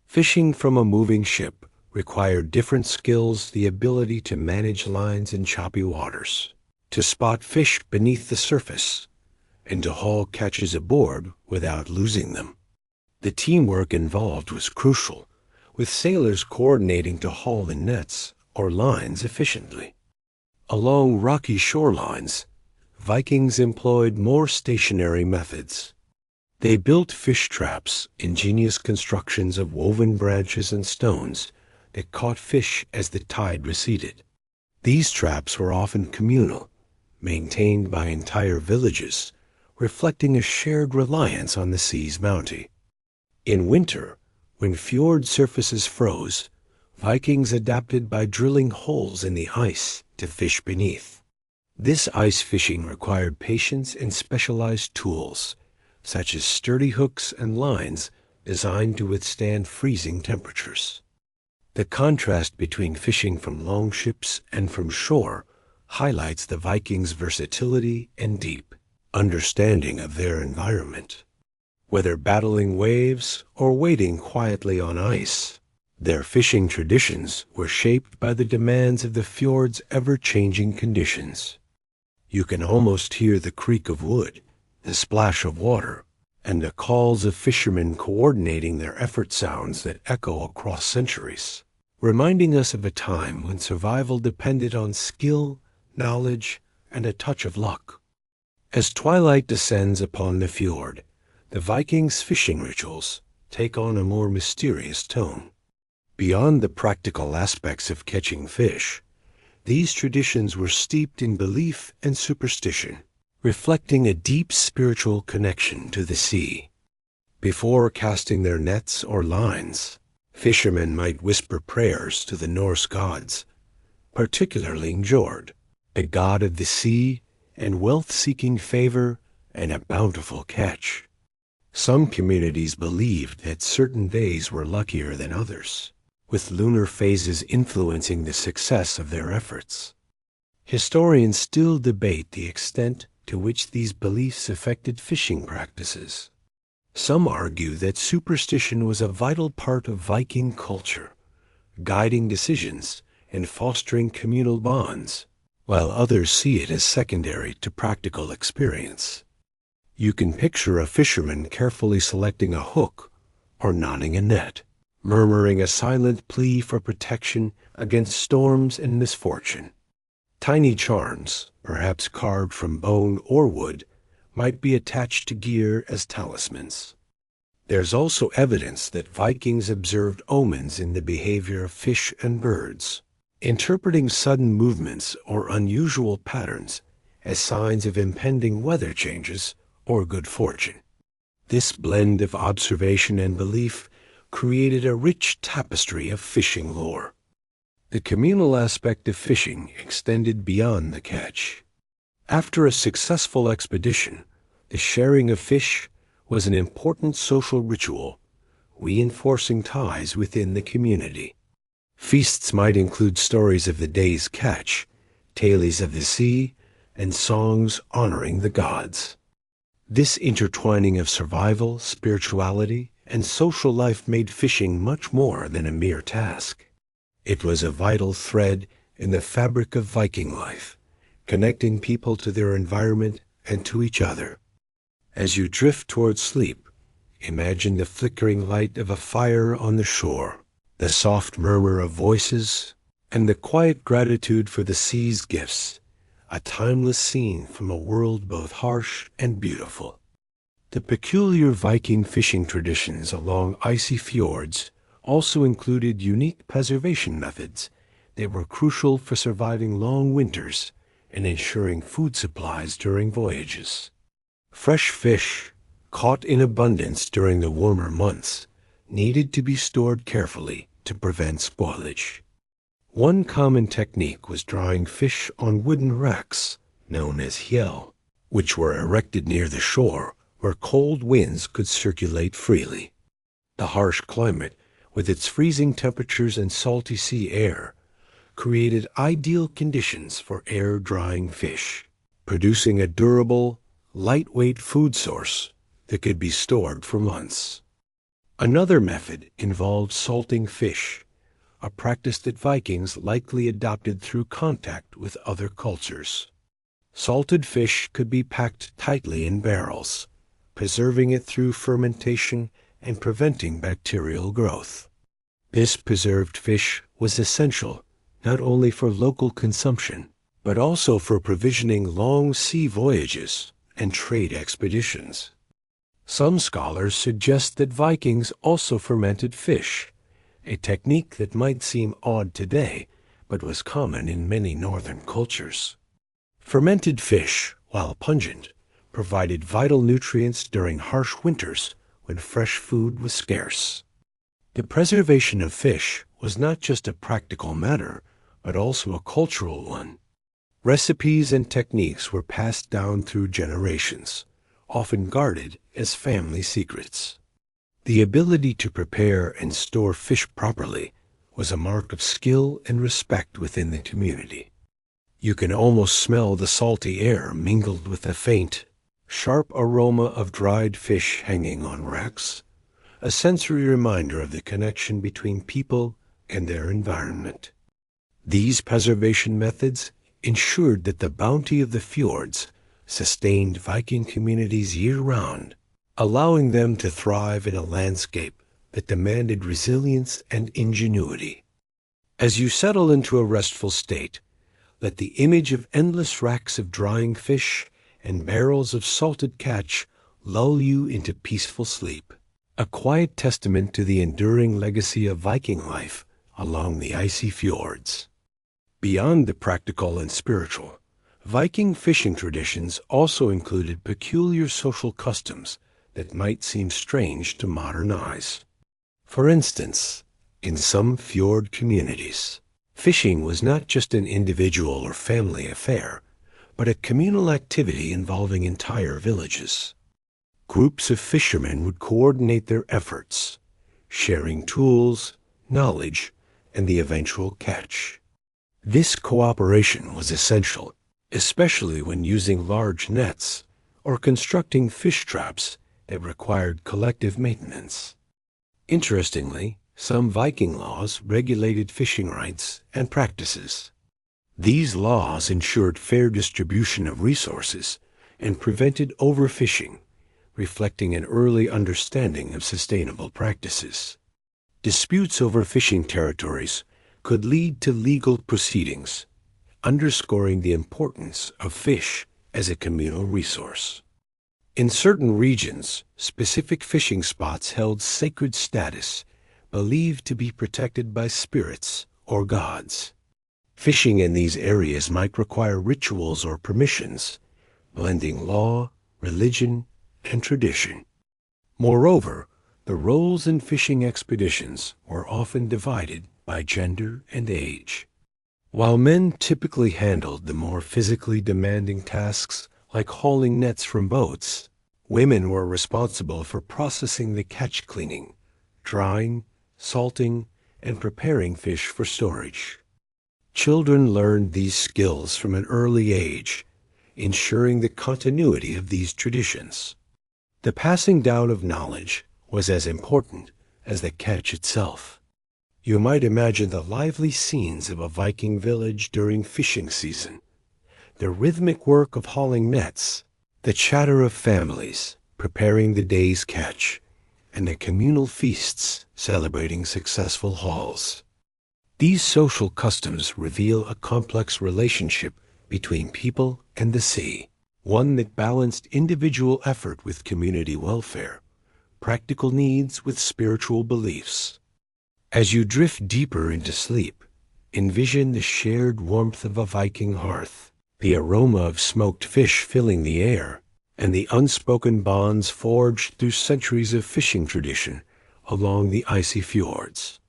Fishing from a moving ship required different skills, the ability to manage lines in choppy waters, to spot fish beneath the surface, and to haul catches aboard without losing them. The teamwork involved was crucial, with sailors coordinating to haul in nets or lines efficiently. Along rocky shorelines, Vikings employed more stationary methods. They built fish traps, ingenious constructions of woven branches and stones that caught fish as the tide receded. These traps were often communal, maintained by entire villages, reflecting a shared reliance on the sea's bounty. In winter, when fjord surfaces froze, Vikings adapted by drilling holes in the ice to fish beneath. This ice fishing required patience and specialized tools, such as sturdy hooks and lines designed to withstand freezing temperatures. The contrast between fishing from longships and from shore highlights the Vikings' versatility and deep understanding of their environment. Whether battling waves or waiting quietly on ice, their fishing traditions were shaped by the demands of the fjord's ever-changing conditions. You can almost hear the creak of wood, the splash of water, and the calls of fishermen coordinating their effort, sounds that echo across centuries, reminding us of a time when survival depended on skill, knowledge, and a touch of luck. As twilight descends upon the fjord, the Vikings' fishing rituals take on a more mysterious tone. Beyond the practical aspects of catching fish, these traditions were steeped in belief and superstition, reflecting a deep spiritual connection to the sea. Before casting their nets or lines, fishermen might whisper prayers to the Norse gods, particularly Njord, the god of the sea and wealth-seeking favor and a bountiful catch. Some communities believed that certain days were luckier than others, with lunar phases influencing the success of their efforts. Historians still debate the extent to which these beliefs affected fishing practices. Some argue that superstition was a vital part of Viking culture, guiding decisions and fostering communal bonds, while others see it as secondary to practical experience. You can picture a fisherman carefully selecting a hook or knotting a net, murmuring a silent plea for protection against storms and misfortune. Tiny charms, perhaps carved from bone or wood, might be attached to gear as talismans. There's also evidence that Vikings observed omens in the behavior of fish and birds, interpreting sudden movements or unusual patterns as signs of impending weather changes or good fortune. This blend of observation and belief created a rich tapestry of fishing lore. The communal aspect of fishing extended beyond the catch. After a successful expedition, the sharing of fish was an important social ritual, reinforcing ties within the community. Feasts might include stories of the day's catch, tales of the sea, and songs honoring the gods. This intertwining of survival, spirituality, and social life made fishing much more than a mere task. It was a vital thread in the fabric of Viking life, connecting people to their environment and to each other. As you drift towards sleep, imagine the flickering light of a fire on the shore, the soft murmur of voices, and the quiet gratitude for the sea's gifts, a timeless scene from a world both harsh and beautiful. The peculiar Viking fishing traditions along icy fjords also included unique preservation methods that were crucial for surviving long winters and ensuring food supplies during voyages. Fresh fish, caught in abundance during the warmer months, needed to be stored carefully to prevent spoilage. One common technique was drying fish on wooden racks, known as hjell, which were erected near the shore where cold winds could circulate freely. The harsh climate, with its freezing temperatures and salty sea air, created ideal conditions for air-drying fish, producing a durable, lightweight food source that could be stored for months. Another method involved salting fish, a practice that Vikings likely adopted through contact with other cultures. Salted fish could be packed tightly in barrels, preserving it through fermentation and preventing bacterial growth. This preserved fish was essential not only for local consumption, but also for provisioning long sea voyages and trade expeditions. Some scholars suggest that Vikings also fermented fish, a technique that might seem odd today, but was common in many northern cultures. Fermented fish, while pungent, provided vital nutrients during harsh winters when fresh food was scarce. The preservation of fish was not just a practical matter, but also a cultural one. Recipes and techniques were passed down through generations, often guarded as family secrets. The ability to prepare and store fish properly was a mark of skill and respect within the community. You can almost smell the salty air mingled with the faint, sharp aroma of dried fish hanging on racks, a sensory reminder of the connection between people and their environment. These preservation methods ensured that the bounty of the fjords sustained Viking communities year-round, allowing them to thrive in a landscape that demanded resilience and ingenuity. As you settle into a restful state, let the image of endless racks of drying fish and barrels of salted catch lull you into peaceful sleep, a quiet testament to the enduring legacy of Viking life along the icy fjords. Beyond the practical and spiritual, Viking fishing traditions also included peculiar social customs that might seem strange to modern eyes. For instance, in some fjord communities, fishing was not just an individual or family affair, but a communal activity involving entire villages. Groups of fishermen would coordinate their efforts, sharing tools, knowledge, and the eventual catch. This cooperation was essential, especially when using large nets or constructing fish traps that required collective maintenance. Interestingly, some Viking laws regulated fishing rights and practices. These laws ensured fair distribution of resources and prevented overfishing, reflecting an early understanding of sustainable practices. Disputes over fishing territories could lead to legal proceedings, underscoring the importance of fish as a communal resource. In certain regions, specific fishing spots held sacred status, believed to be protected by spirits or gods. Fishing in these areas might require rituals or permissions, blending law, religion, and tradition. Moreover, the roles in fishing expeditions were often divided by gender and age. While men typically handled the more physically demanding tasks like hauling nets from boats, women were responsible for processing the catch, cleaning, drying, salting, and preparing fish for storage. Children learned these skills from an early age, ensuring the continuity of these traditions. The passing down of knowledge was as important as the catch itself. You might imagine the lively scenes of a Viking village during fishing season, the rhythmic work of hauling nets, the chatter of families preparing the day's catch, and the communal feasts celebrating successful hauls. These social customs reveal a complex relationship between people and the sea, one that balanced individual effort with community welfare, practical needs with spiritual beliefs. As you drift deeper into sleep, envision the shared warmth of a Viking hearth, the aroma of smoked fish filling the air, and the unspoken bonds forged through centuries of fishing tradition along the icy fjords.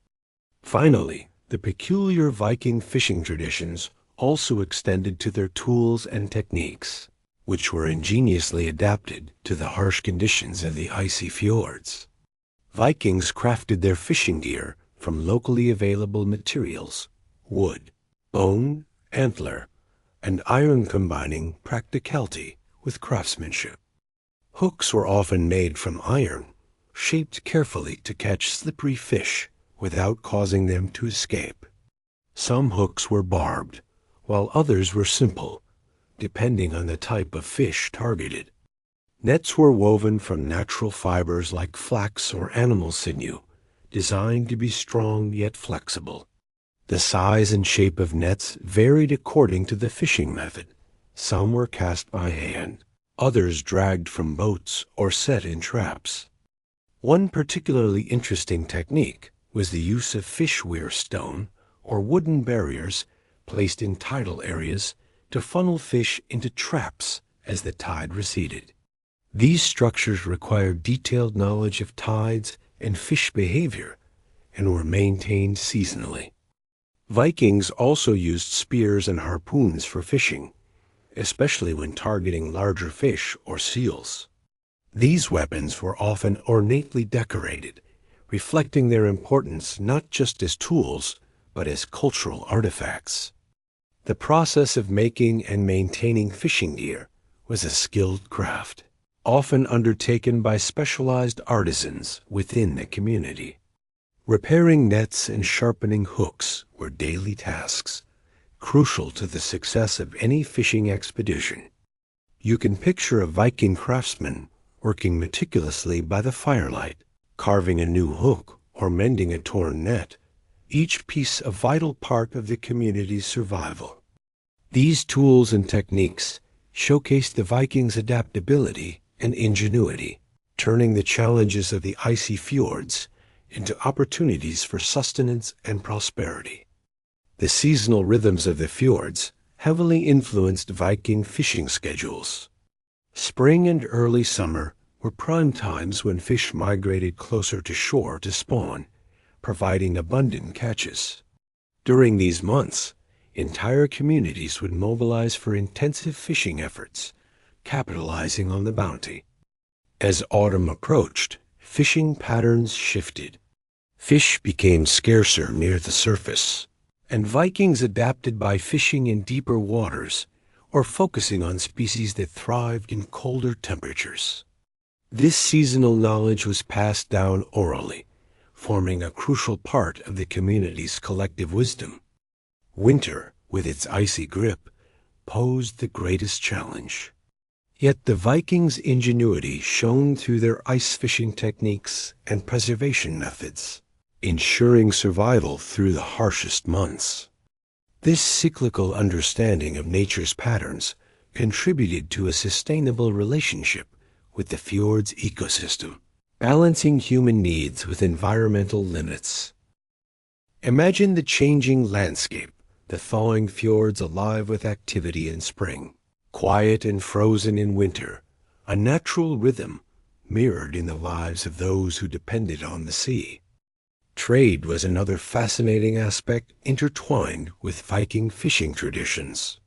Finally, the peculiar Viking fishing traditions also extended to their tools and techniques, which were ingeniously adapted to the harsh conditions of the icy fjords. Vikings crafted their fishing gear from locally available materials, wood, bone, antler, and iron, combining practicality with craftsmanship. Hooks were often made from iron, shaped carefully to catch slippery fish without causing them to escape. Some hooks were barbed, while others were simple, depending on the type of fish targeted. Nets were woven from natural fibers like flax or animal sinew, designed to be strong yet flexible. The size and shape of nets varied according to the fishing method. Some were cast by hand, others dragged from boats or set in traps. One particularly interesting technique was the use of fish weir stone or wooden barriers placed in tidal areas to funnel fish into traps as the tide receded. These structures required detailed knowledge of tides and fish behavior and were maintained seasonally. Vikings also used spears and harpoons for fishing, especially when targeting larger fish or seals. These weapons were often ornately decorated, reflecting their importance not just as tools, but as cultural artifacts. The process of making and maintaining fishing gear was a skilled craft, often undertaken by specialized artisans within the community. Repairing nets and sharpening hooks were daily tasks, crucial to the success of any fishing expedition. You can picture a Viking craftsman working meticulously by the firelight, carving a new hook or mending a torn net, each piece a vital part of the community's survival. These tools and techniques showcased the Vikings' adaptability and ingenuity, turning the challenges of the icy fjords into opportunities for sustenance and prosperity. The seasonal rhythms of the fjords heavily influenced Viking fishing schedules. Spring and early summer were prime times when fish migrated closer to shore to spawn, providing abundant catches. During these months, entire communities would mobilize for intensive fishing efforts, capitalizing on the bounty. As autumn approached, fishing patterns shifted. Fish became scarcer near the surface, and Vikings adapted by fishing in deeper waters or focusing on species that thrived in colder temperatures. This seasonal knowledge was passed down orally, forming a crucial part of the community's collective wisdom. Winter, with its icy grip, posed the greatest challenge. Yet the Vikings' ingenuity shone through their ice fishing techniques and preservation methods. ensuring survival through the harshest months. This cyclical understanding of nature's patterns contributed to a sustainable relationship with the fjord's ecosystem, balancing human needs with environmental limits. Imagine the changing landscape, the thawing fjords alive with activity in spring, quiet and frozen in winter, a natural rhythm mirrored in the lives of those who depended on the sea. Trade was another fascinating aspect intertwined with Viking fishing traditions.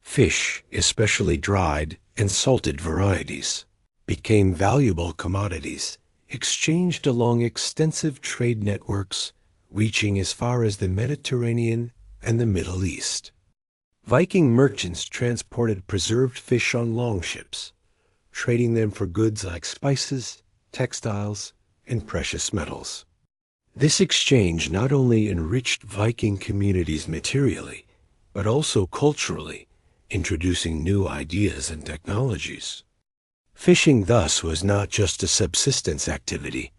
Fish, especially dried and salted varieties, became valuable commodities, exchanged along extensive trade networks reaching as far as the Mediterranean and the Middle East. Viking merchants transported preserved fish on longships, trading them for goods like spices, textiles, and precious metals. This exchange not only enriched Viking communities materially, but also culturally, introducing new ideas and technologies. Fishing thus was not just a subsistence activity,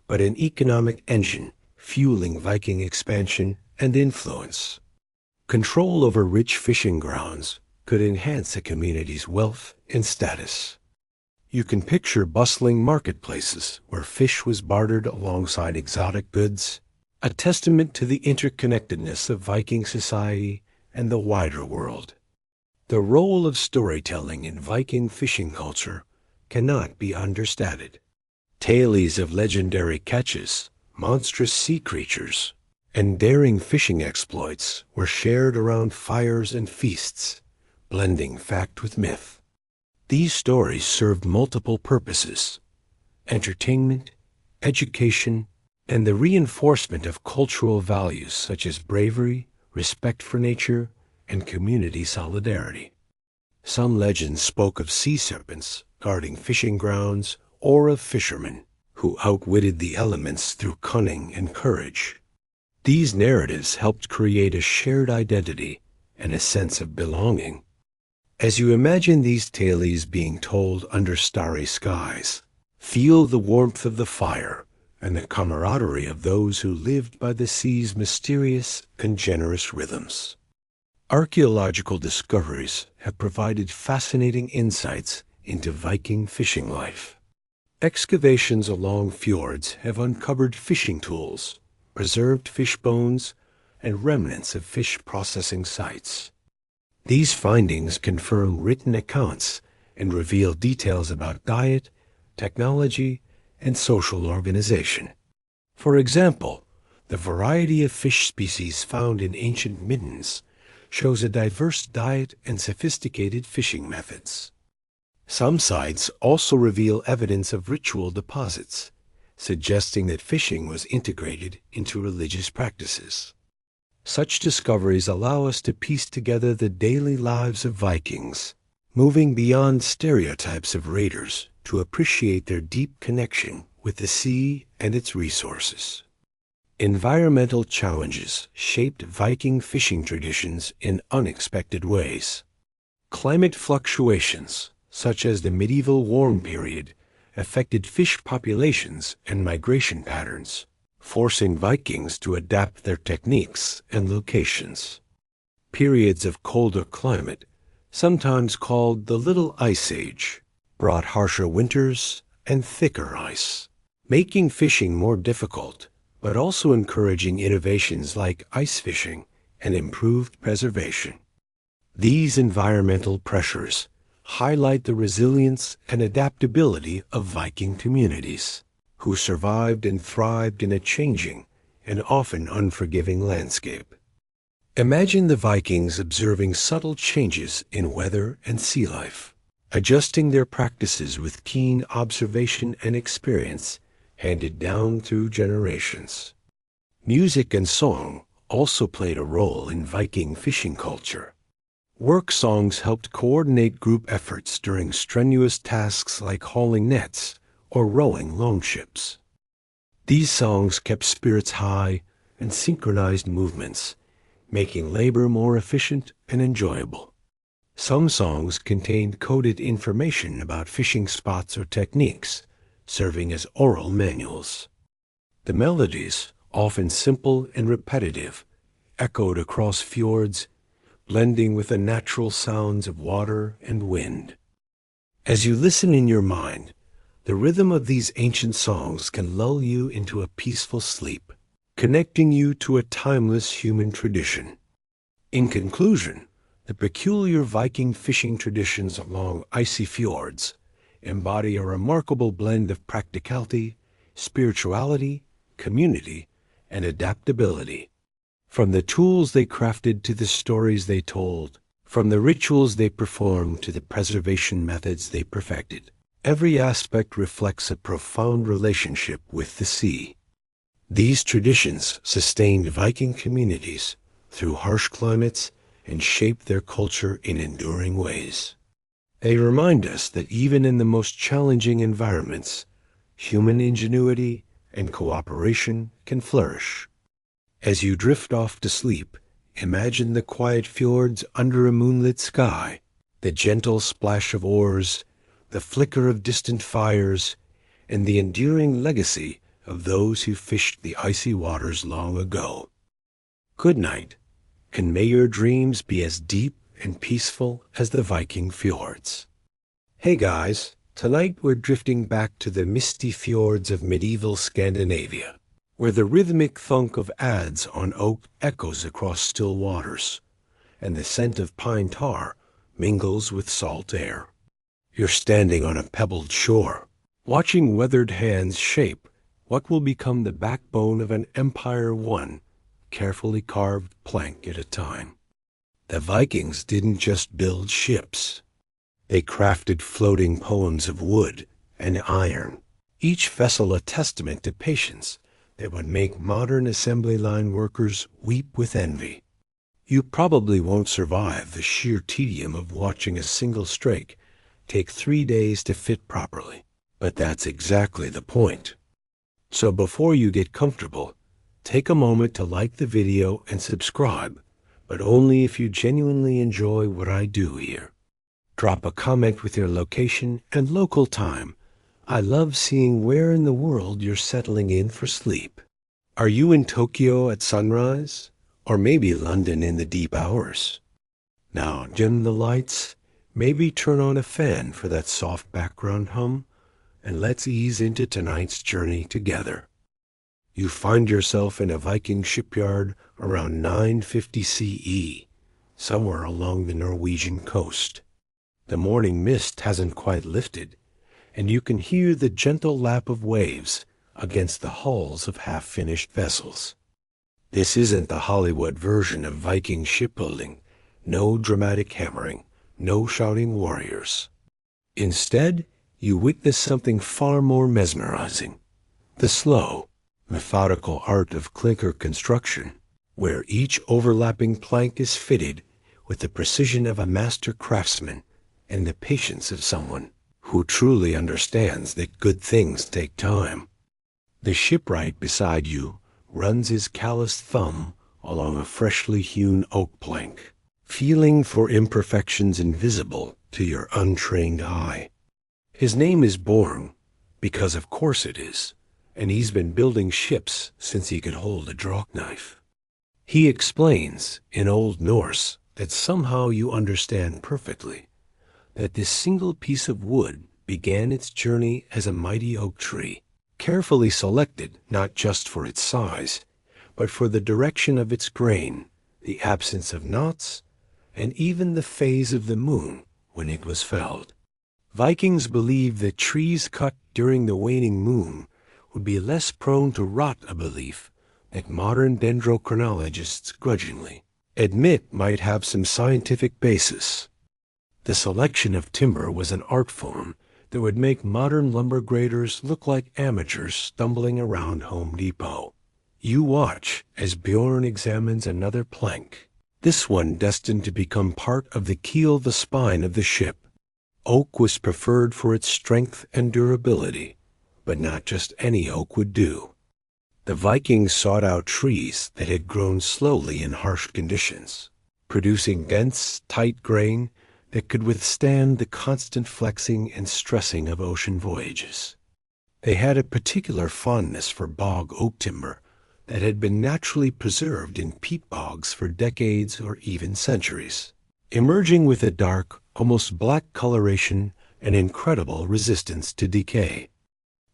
but an economic engine fueling Viking expansion and influence. Control over rich fishing grounds could enhance a community's wealth and status. You can picture bustling marketplaces where fish was bartered alongside exotic goods, a testament to the interconnectedness of Viking society and the wider world. The role of storytelling in Viking fishing culture cannot be understated. Tales of legendary catches, monstrous sea creatures, and daring fishing exploits were shared around fires and feasts, blending fact with myth. These stories served multiple purposes: entertainment, education, and the reinforcement of cultural values such as bravery, respect for nature, and community solidarity. Some legends spoke of sea serpents guarding fishing grounds or of fishermen who outwitted the elements through cunning and courage. These narratives helped create a shared identity and a sense of belonging. As you imagine these tales being told under starry skies, feel the warmth of the fire and the camaraderie of those who lived by the sea's mysterious and generous rhythms. Archaeological discoveries have provided fascinating insights into Viking fishing life. Excavations along fjords have uncovered fishing tools, preserved fish bones, and remnants of fish processing sites. These findings confirm written accounts and reveal details about diet, technology, and social organization. For example, the variety of fish species found in ancient middens shows a diverse diet and sophisticated fishing methods. Some sites also reveal evidence of ritual deposits, suggesting that fishing was integrated into religious practices. Such discoveries allow us to piece together the daily lives of Vikings, moving beyond stereotypes of raiders to appreciate their deep connection with the sea and its resources. Environmental challenges shaped Viking fishing traditions in unexpected ways. Climate fluctuations, such as the medieval warm period, affected fish populations and migration patterns, forcing Vikings to adapt their techniques and locations. Periods of colder climate, sometimes called the Little Ice Age, brought harsher winters and thicker ice, making fishing more difficult, but also encouraging innovations like ice fishing and improved preservation. These environmental pressures highlight the resilience and adaptability of Viking communities, who survived and thrived in a changing and often unforgiving landscape. Imagine the Vikings observing subtle changes in weather and sea life, adjusting their practices with keen observation and experience handed down through generations. Music and song also played a role in Viking fishing culture. Work songs helped coordinate group efforts during strenuous tasks like hauling nets or rowing longships. These songs kept spirits high and synchronized movements, making labor more efficient and enjoyable. Some songs contained coded information about fishing spots or techniques, serving as oral manuals. The melodies, often simple and repetitive, echoed across fjords, blending with the natural sounds of water and wind. As you listen in your mind, the rhythm of these ancient songs can lull you into a peaceful sleep, connecting you to a timeless human tradition. In conclusion, the peculiar Viking fishing traditions along icy fjords embody a remarkable blend of practicality, spirituality, community, and adaptability. From the tools they crafted to the stories they told, from the rituals they performed to the preservation methods they perfected, every aspect reflects a profound relationship with the sea. These traditions sustained Viking communities through harsh climates and shaped their culture in enduring ways. They remind us that even in the most challenging environments, human ingenuity and cooperation can flourish. As you drift off to sleep, imagine the quiet fjords under a moonlit sky, the gentle splash of oars, the flicker of distant fires, and the enduring legacy of those who fished the icy waters long ago. Good night, and may your dreams be as deep and peaceful as the Viking fjords. Hey guys, tonight we're drifting back to the misty fjords of medieval Scandinavia, where the rhythmic thunk of adze on oak echoes across still waters, and the scent of pine tar mingles with salt air. You're standing on a pebbled shore, watching weathered hands shape what will become the backbone of an empire, one carefully carved plank at a time. The Vikings didn't just build ships. They crafted floating poems of wood and iron, each vessel a testament to patience that would make modern assembly line workers weep with envy. You probably won't survive the sheer tedium of watching a single strake take 3 days to fit properly, but that's exactly the point. So before you get comfortable, take a moment to like the video and subscribe, but only if you genuinely enjoy what I do here. Drop a comment with your location and local time. I love seeing where in the world you're settling in for sleep. Are you in Tokyo at sunrise? Or maybe London in the deep hours? Now dim the lights, maybe turn on a fan for that soft background hum, and let's ease into tonight's journey together. You find yourself in a Viking shipyard around 950 CE, somewhere along the Norwegian coast. The morning mist hasn't quite lifted, and you can hear the gentle lap of waves against the hulls of half-finished vessels. This isn't the Hollywood version of Viking shipbuilding. No dramatic hammering, no shouting warriors. Instead, you witness something far more mesmerizing. The slow, methodical art of clinker construction, where each overlapping plank is fitted with the precision of a master craftsman and the patience of someone who truly understands that good things take time. The shipwright beside you runs his calloused thumb along a freshly hewn oak plank, feeling for imperfections invisible to your untrained eye. His name is Borg, because of course it is, and he's been building ships since he could hold a draw knife. He explains, in Old Norse, that somehow you understand perfectly, that this single piece of wood began its journey as a mighty oak tree, carefully selected not just for its size, but for the direction of its grain, the absence of knots, and even the phase of the moon when it was felled. Vikings believed that trees cut during the waning moon would be less prone to rot, a belief that modern dendrochronologists grudgingly admit might have some scientific basis. The selection of timber was an art form that would make modern lumber graders look like amateurs stumbling around Home Depot. You watch as Bjorn examines another plank, this one destined to become part of the keel, the spine of the ship. Oak was preferred for its strength and durability, but not just any oak would do. The Vikings sought out trees that had grown slowly in harsh conditions, producing dense, tight grain that could withstand the constant flexing and stressing of ocean voyages. They had a particular fondness for bog oak timber that had been naturally preserved in peat bogs for decades or even centuries, emerging with a dark, almost black coloration and incredible resistance to decay.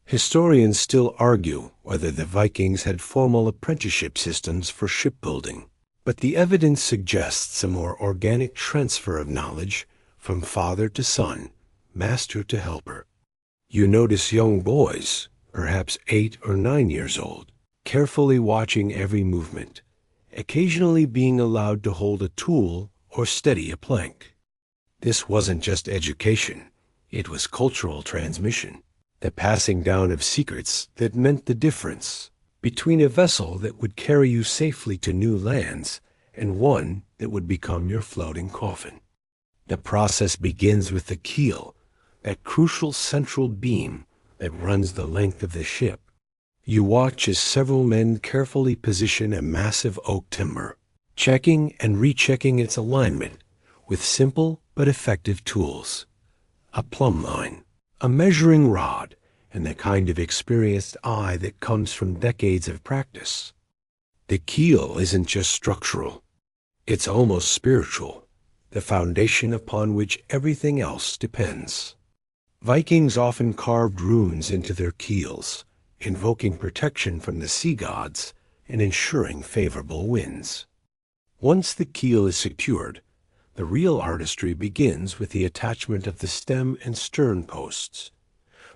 Historians still argue whether the Vikings had formal apprenticeship systems for shipbuilding, but the evidence suggests a more organic transfer of knowledge from father to son, master to helper. You notice young boys, perhaps 8 or 9 years old, carefully watching every movement, occasionally being allowed to hold a tool or steady a plank. This wasn't just education, it was cultural transmission, the passing down of secrets that meant the difference between a vessel that would carry you safely to new lands and one that would become your floating coffin. The process begins with the keel, that crucial central beam that runs the length of the ship. You watch as several men carefully position a massive oak timber, checking and rechecking its alignment with simple but effective tools. A plumb line, a measuring rod, and the kind of experienced eye that comes from decades of practice. The keel isn't just structural, it's almost spiritual, the foundation upon which everything else depends. Vikings often carved runes into their keels, invoking protection from the sea gods and ensuring favorable winds. Once the keel is secured, the real artistry begins with the attachment of the stem and stern posts,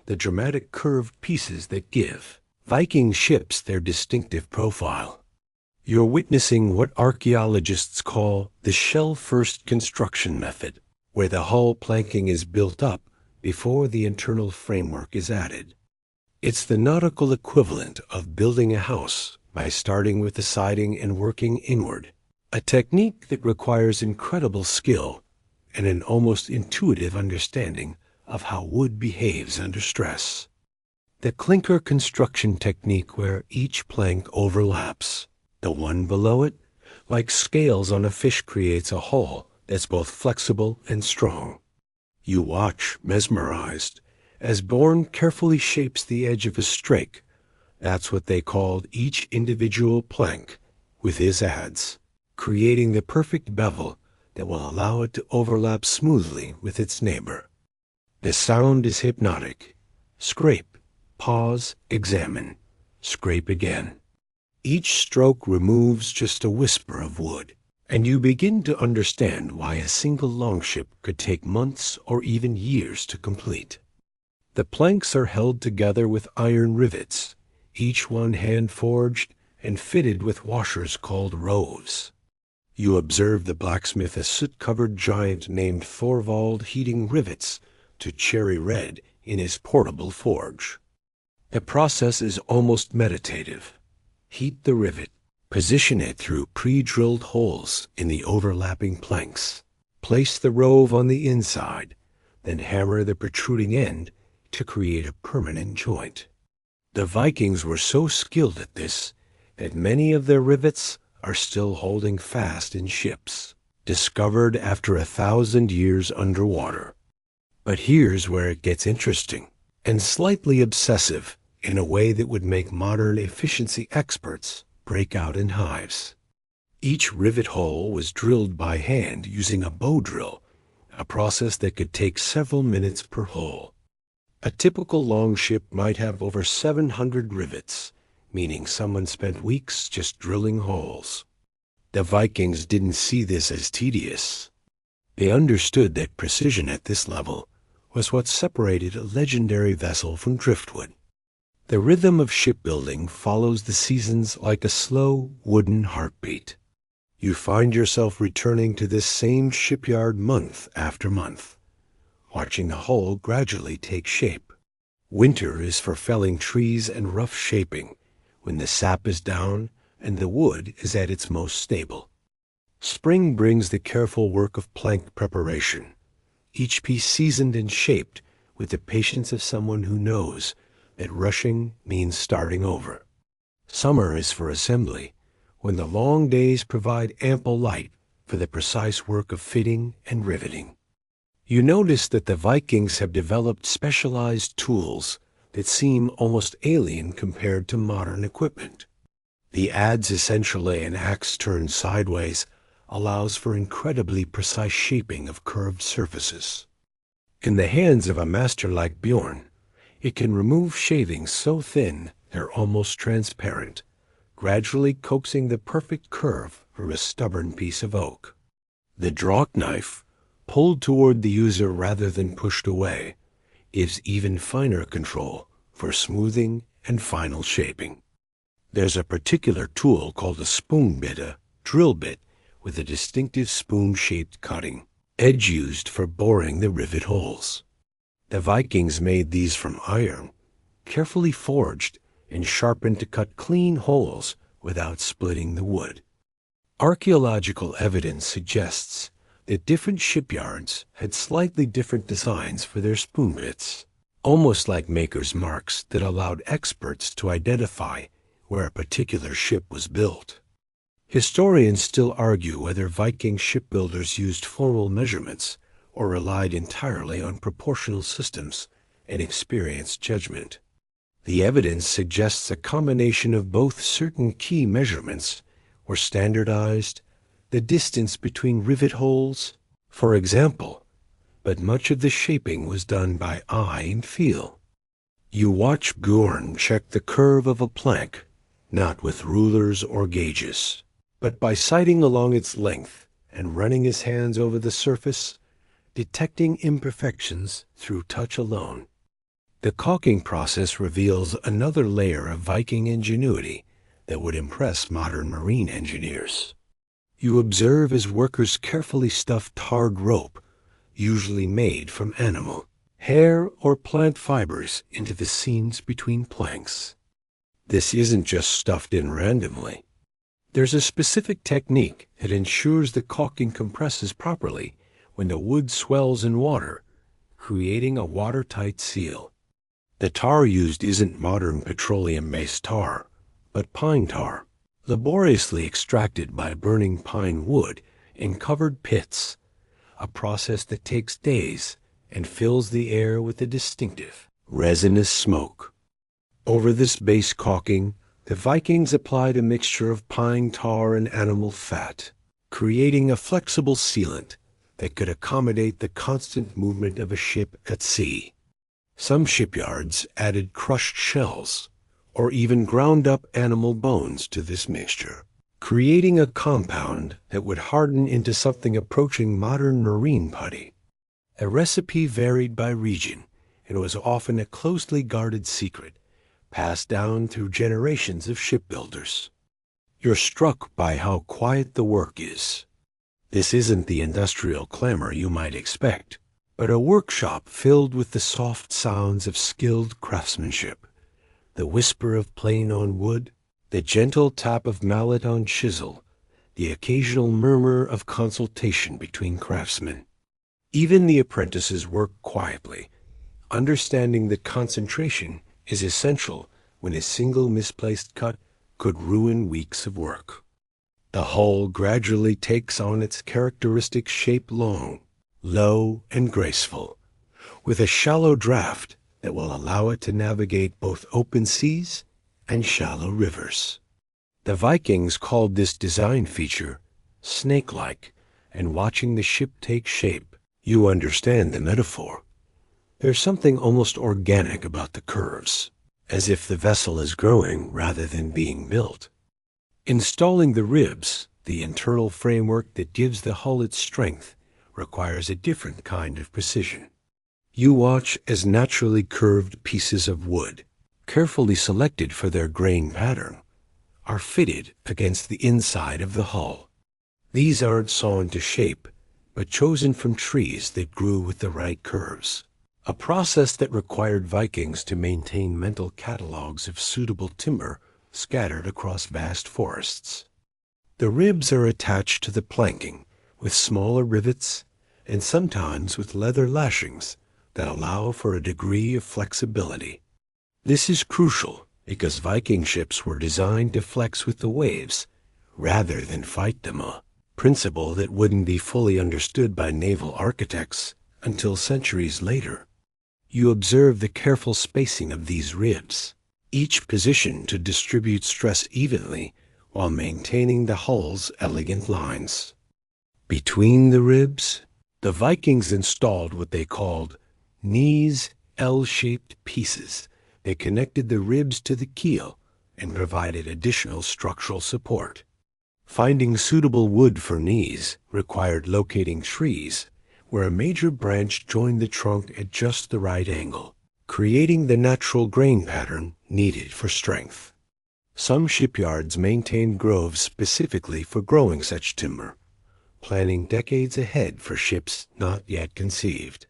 the dramatic curved pieces that give Viking ships their distinctive profile. You're witnessing what archaeologists call the shell-first construction method, where the hull planking is built up before the internal framework is added. It's the nautical equivalent of building a house by starting with the siding and working inward, a technique that requires incredible skill and an almost intuitive understanding of how wood behaves under stress. The clinker construction technique, where each plank overlaps the one below it, like scales on a fish, creates a hull that's both flexible and strong. You watch, mesmerized, as Bourne carefully shapes the edge of a strake. That's what they called each individual plank, with his adze, creating the perfect bevel that will allow it to overlap smoothly with its neighbor. The sound is hypnotic. Scrape, pause, examine, scrape again. Each stroke removes just a whisper of wood, and you begin to understand why a single longship could take months or even years to complete. The planks are held together with iron rivets, each one hand-forged and fitted with washers called roves. You observe the blacksmith, a soot-covered giant named Thorvald, heating rivets to cherry red in his portable forge. The process is almost meditative. Heat the rivet, position it through pre-drilled holes in the overlapping planks, place the rove on the inside, then hammer the protruding end to create a permanent joint. The Vikings were so skilled at this that many of their rivets are still holding fast in ships, discovered after 1,000 years underwater. But here's where it gets interesting, and slightly obsessive in a way that would make modern efficiency experts break out in hives. Each rivet hole was drilled by hand using a bow drill, a process that could take several minutes per hole. A typical longship might have over 700 rivets, meaning someone spent weeks just drilling holes. The Vikings didn't see this as tedious. They understood that precision at this level was what separated a legendary vessel from driftwood. The rhythm of shipbuilding follows the seasons like a slow, wooden heartbeat. You find yourself returning to this same shipyard month after month, watching the hull gradually take shape. Winter is for felling trees and rough shaping, when the sap is down and the wood is at its most stable. Spring brings the careful work of plank preparation, each piece seasoned and shaped with the patience of someone who knows that rushing means starting over. Summer is for assembly, when the long days provide ample light for the precise work of fitting and riveting. You notice that the Vikings have developed specialized tools that seem almost alien compared to modern equipment. The adze essentially an axe turned sideways allows for incredibly precise shaping of curved surfaces. In the hands of a master like Bjorn, it can remove shavings so thin they're almost transparent, gradually coaxing the perfect curve from a stubborn piece of oak. The draw knife, pulled toward the user rather than pushed away, gives even finer control for smoothing and final shaping. There's a particular tool called a spoon bit, a drill bit, with a distinctive spoon-shaped cutting, edge used for boring the rivet holes. The Vikings made these from iron, carefully forged and sharpened to cut clean holes without splitting the wood. Archaeological evidence suggests that different shipyards had slightly different designs for their spoon bits, almost like maker's marks that allowed experts to identify where a particular ship was built. Historians still argue whether Viking shipbuilders used formal measurements or relied entirely on proportional systems and experienced judgment. The evidence suggests a combination of both. Certain key measurements were standardized, the distance between rivet holes, for example, but much of the shaping was done by eye and feel. You watch Bjorn check the curve of a plank, not with rulers or gauges, but by sighting along its length and running his hands over the surface, detecting imperfections through touch alone. The caulking process reveals another layer of Viking ingenuity that would impress modern marine engineers. You observe as workers carefully stuff tarred rope, usually made from animal, hair, or plant fibers, into the seams between planks. This isn't just stuffed in randomly. There's a specific technique that ensures the caulking compresses properly when the wood swells in water, creating a watertight seal. The tar used isn't modern petroleum-based tar, but pine tar, laboriously extracted by burning pine wood in covered pits, a process that takes days and fills the air with a distinctive, resinous smoke. Over this base caulking, the Vikings applied a mixture of pine tar and animal fat, creating a flexible sealant that could accommodate the constant movement of a ship at sea. Some shipyards added crushed shells or even ground up animal bones to this mixture, creating a compound that would harden into something approaching modern marine putty. A recipe varied by region and was often a closely guarded secret, passed down through generations of shipbuilders. You're struck by how quiet the work is. This isn't the industrial clamor you might expect, but a workshop filled with the soft sounds of skilled craftsmanship, the whisper of plane on wood, the gentle tap of mallet on chisel, the occasional murmur of consultation between craftsmen. Even the apprentices work quietly, understanding that concentration is essential when a single misplaced cut could ruin weeks of work. The hull gradually takes on its characteristic shape, long, low, and graceful, with a shallow draft that will allow it to navigate both open seas and shallow rivers. The Vikings called this design feature snake-like, and watching the ship take shape, you understand the metaphor. There's something almost organic about the curves, as if the vessel is growing rather than being built. Installing the ribs, the internal framework that gives the hull its strength, requires a different kind of precision. You watch as naturally curved pieces of wood, carefully selected for their grain pattern, are fitted against the inside of the hull. These aren't sawn to shape, but chosen from trees that grew with the right curves, a process that required Vikings to maintain mental catalogs of suitable timber scattered across vast forests. The ribs are attached to the planking with smaller rivets and sometimes with leather lashings that allow for a degree of flexibility. This is crucial because Viking ships were designed to flex with the waves rather than fight them, a principle that wouldn't be fully understood by naval architects until centuries later. You observe the careful spacing of these ribs, each positioned to distribute stress evenly while maintaining the hull's elegant lines. Between the ribs, the Vikings installed what they called knees, L-shaped pieces. They connected the ribs to the keel and provided additional structural support. Finding suitable wood for knees required locating trees where a major branch joined the trunk at just the right angle, creating the natural grain pattern needed for strength. Some shipyards maintained groves specifically for growing such timber, planning decades ahead for ships not yet conceived.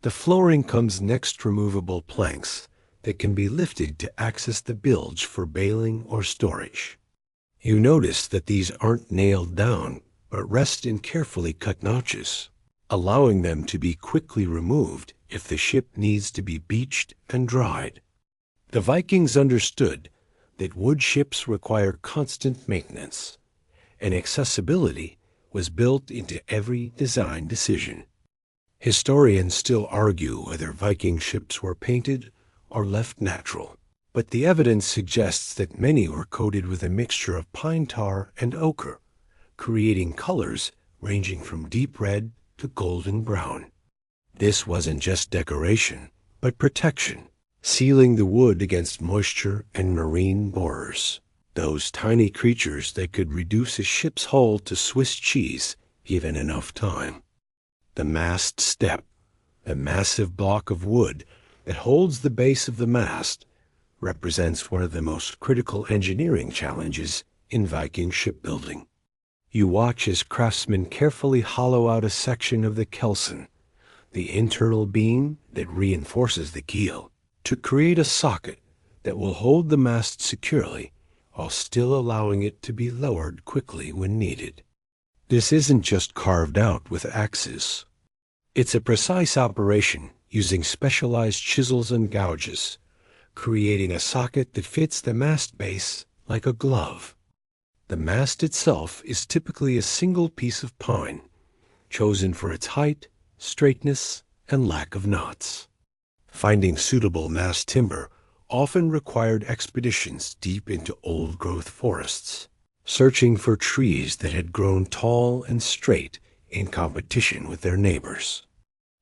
The flooring comes next removable planks that can be lifted to access the bilge for bailing or storage. You notice that these aren't nailed down, but rest in carefully cut notches, allowing them to be quickly removed if the ship needs to be beached and dried. The Vikings understood that wood ships require constant maintenance, and accessibility was built into every design decision. Historians still argue whether Viking ships were painted or left natural, but the evidence suggests that many were coated with a mixture of pine tar and ochre, creating colors ranging from deep red to golden brown. This wasn't just decoration, but protection, sealing the wood against moisture and marine borers, those tiny creatures that could reduce a ship's hull to Swiss cheese given enough time. The mast step, a massive block of wood that holds the base of the mast, represents one of the most critical engineering challenges in Viking shipbuilding. You watch as craftsmen carefully hollow out a section of the kelson, the internal beam that reinforces the keel, to create a socket that will hold the mast securely while still allowing it to be lowered quickly when needed. This isn't just carved out with axes. It's a precise operation using specialized chisels and gouges, creating a socket that fits the mast base like a glove. The mast itself is typically a single piece of pine, chosen for its height, straightness, and lack of knots. Finding suitable mast timber often required expeditions deep into old-growth forests, searching for trees that had grown tall and straight in competition with their neighbors.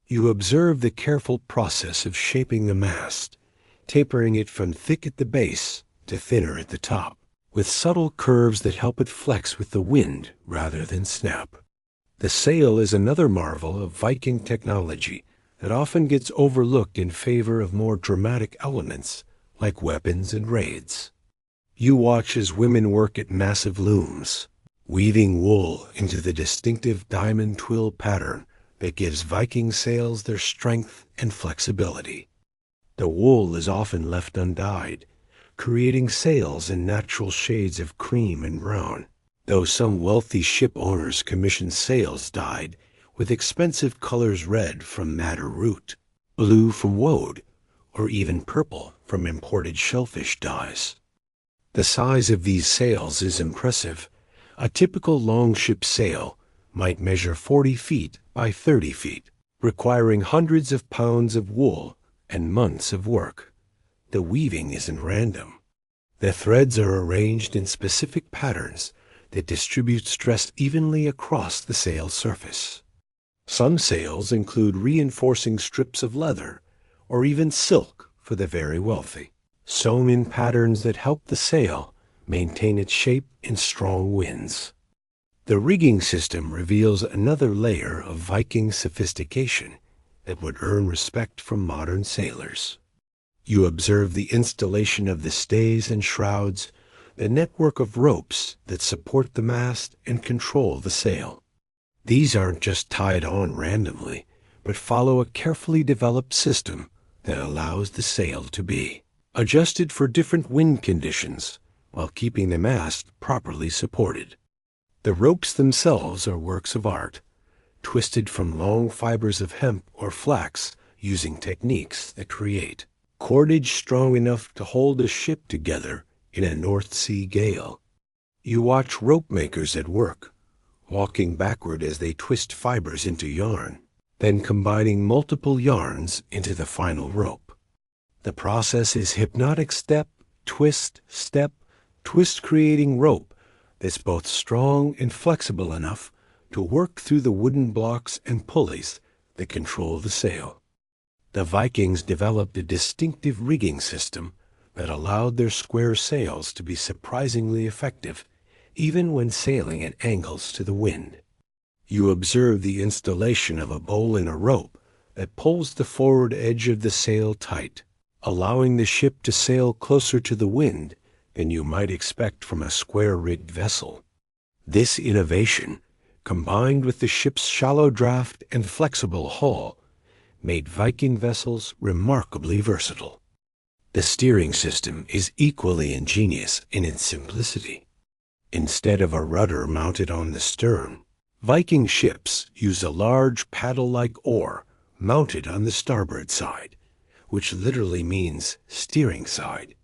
You observe the careful process of shaping the mast, tapering it from thick at the base to thinner at the top, with subtle curves that help it flex with the wind rather than snap. The sail is another marvel of Viking technology that often gets overlooked in favor of more dramatic elements like weapons and raids. You watch as women work at massive looms, weaving wool into the distinctive diamond twill pattern that gives Viking sails their strength and flexibility. The wool is often left undyed, creating sails in natural shades of cream and brown, though some wealthy ship owners commission sails dyed with expensive colors red from madder root, blue from woad, or even purple from imported shellfish dyes. The size of these sails is impressive. A typical longship sail might measure 40 feet by 30 feet, requiring hundreds of pounds of wool and months of work. The weaving isn't random. The threads are arranged in specific patterns that distribute stress evenly across the sail surface. Some sails include reinforcing strips of leather or even silk for the very wealthy, sewn in patterns that help the sail maintain its shape in strong winds. The rigging system reveals another layer of Viking sophistication that would earn respect from modern sailors. You observe the installation of the stays and shrouds, the network of ropes that support the mast and control the sail. These aren't just tied on randomly, but follow a carefully developed system that allows the sail to be adjusted for different wind conditions while keeping the mast properly supported. The ropes themselves are works of art, twisted from long fibers of hemp or flax using techniques that create cordage strong enough to hold a ship together in a North Sea gale. You watch rope makers at work, walking backward as they twist fibers into yarn, then combining multiple yarns into the final rope. The process is hypnotic step twist, step, twist, creating rope that's both strong and flexible enough to work through the wooden blocks and pulleys that control the sail. The Vikings developed a distinctive rigging system that allowed their square sails to be surprisingly effective, even when sailing at angles to the wind. You observe the installation of a bowl in a rope that pulls the forward edge of the sail tight, allowing the ship to sail closer to the wind than you might expect from a square-rigged vessel. This innovation, combined with the ship's shallow draft and flexible hull, made Viking vessels remarkably versatile. The steering system is equally ingenious in its simplicity. Instead of a rudder mounted on the stern, Viking ships use a large paddle-like oar mounted on the starboard side, which literally means steering side.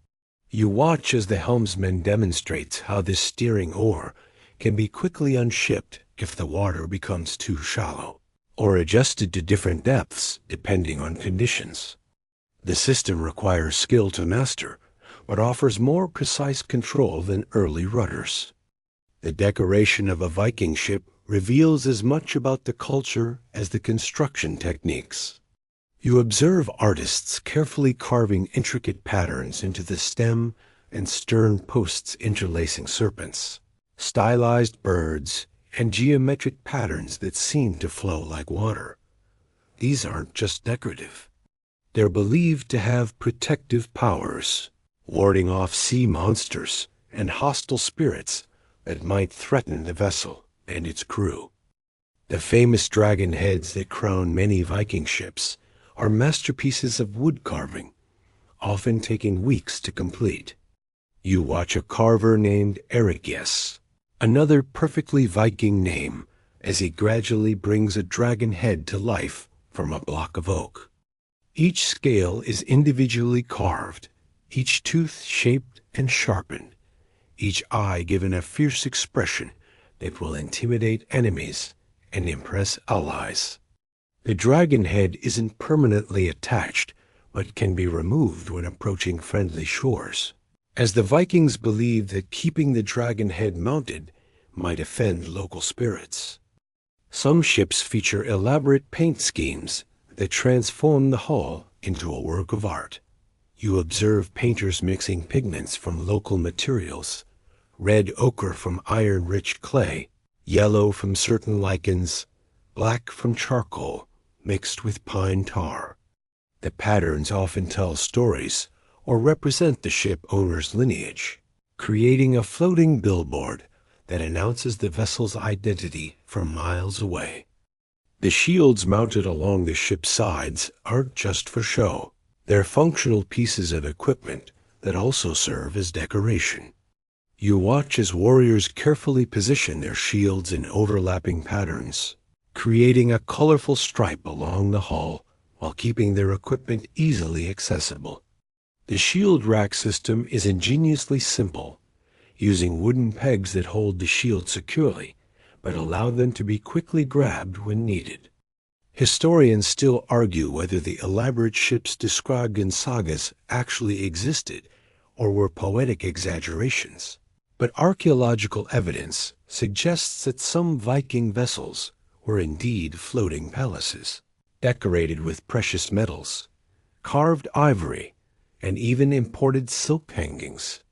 You watch as the helmsman demonstrates how this steering oar can be quickly unshipped if the water becomes too shallow, or adjusted to different depths depending on conditions. The system requires skill to master, but offers more precise control than early rudders. The decoration of a Viking ship reveals as much about the culture as the construction techniques. You observe artists carefully carving intricate patterns into the stem and stern posts, interlacing serpents, stylized birds, and geometric patterns that seem to flow like water. These aren't just decorative. They're believed to have protective powers, warding off sea monsters and hostile spirits that might threaten the vessel and its crew. The famous dragon heads that crown many Viking ships are masterpieces of wood carving, often taking weeks to complete. You watch a carver named Erigies, another perfectly Viking name, as he gradually brings a dragon head to life from a block of oak. Each scale is individually carved, each tooth shaped and sharpened, each eye given a fierce expression that will intimidate enemies and impress allies. The dragon head isn't permanently attached, but can be removed when approaching friendly shores, as the Vikings believed that keeping the dragon head mounted might offend local spirits. Some ships feature elaborate paint schemes that transform the hull into a work of art. You observe painters mixing pigments from local materials, red ochre from iron-rich clay, yellow from certain lichens, black from charcoal, mixed with pine tar. The patterns often tell stories or represent the ship owner's lineage, creating a floating billboard that announces the vessel's identity from miles away. The shields mounted along the ship's sides aren't just for show. They're functional pieces of equipment that also serve as decoration. You watch as warriors carefully position their shields in overlapping patterns, creating a colorful stripe along the hull while keeping their equipment easily accessible. The shield rack system is ingeniously simple, using wooden pegs that hold the shield securely, but allow them to be quickly grabbed when needed. Historians still argue whether the elaborate ships described in sagas actually existed or were poetic exaggerations, but archaeological evidence suggests that some Viking vessels were indeed floating palaces, decorated with precious metals, carved ivory, and even imported silk hangings.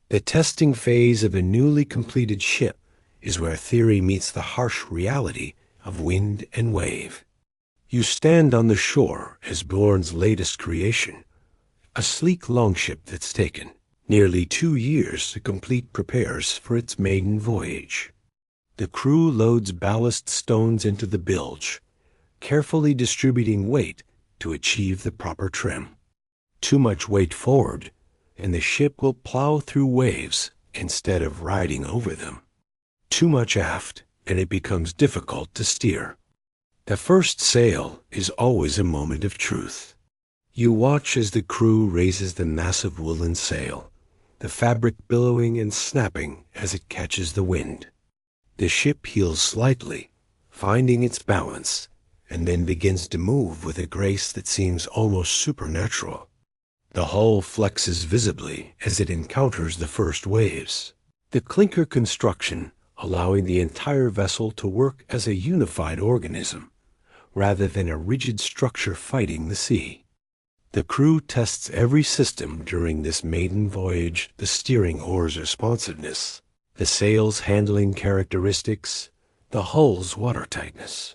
The testing phase of a newly completed ship is where theory meets the harsh reality of wind and wave. You stand on the shore as Bjorn's latest creation, a sleek longship that's taken nearly 2 years to complete, prepares for its maiden voyage. The crew loads ballast stones into the bilge, carefully distributing weight to achieve the proper trim. Too much weight forward, and the ship will plow through waves instead of riding over them. Too much aft, and it becomes difficult to steer. The first sail is always a moment of truth. You watch as the crew raises the massive woolen sail, the fabric billowing and snapping as it catches the wind. The ship heels slightly, finding its balance, and then begins to move with a grace that seems almost supernatural. The hull flexes visibly as it encounters the first waves. The clinker construction allowing the entire vessel to work as a unified organism, rather than a rigid structure fighting the sea. The crew tests every system during this maiden voyage: the steering oar's responsiveness, the sail's handling characteristics, the hull's watertightness.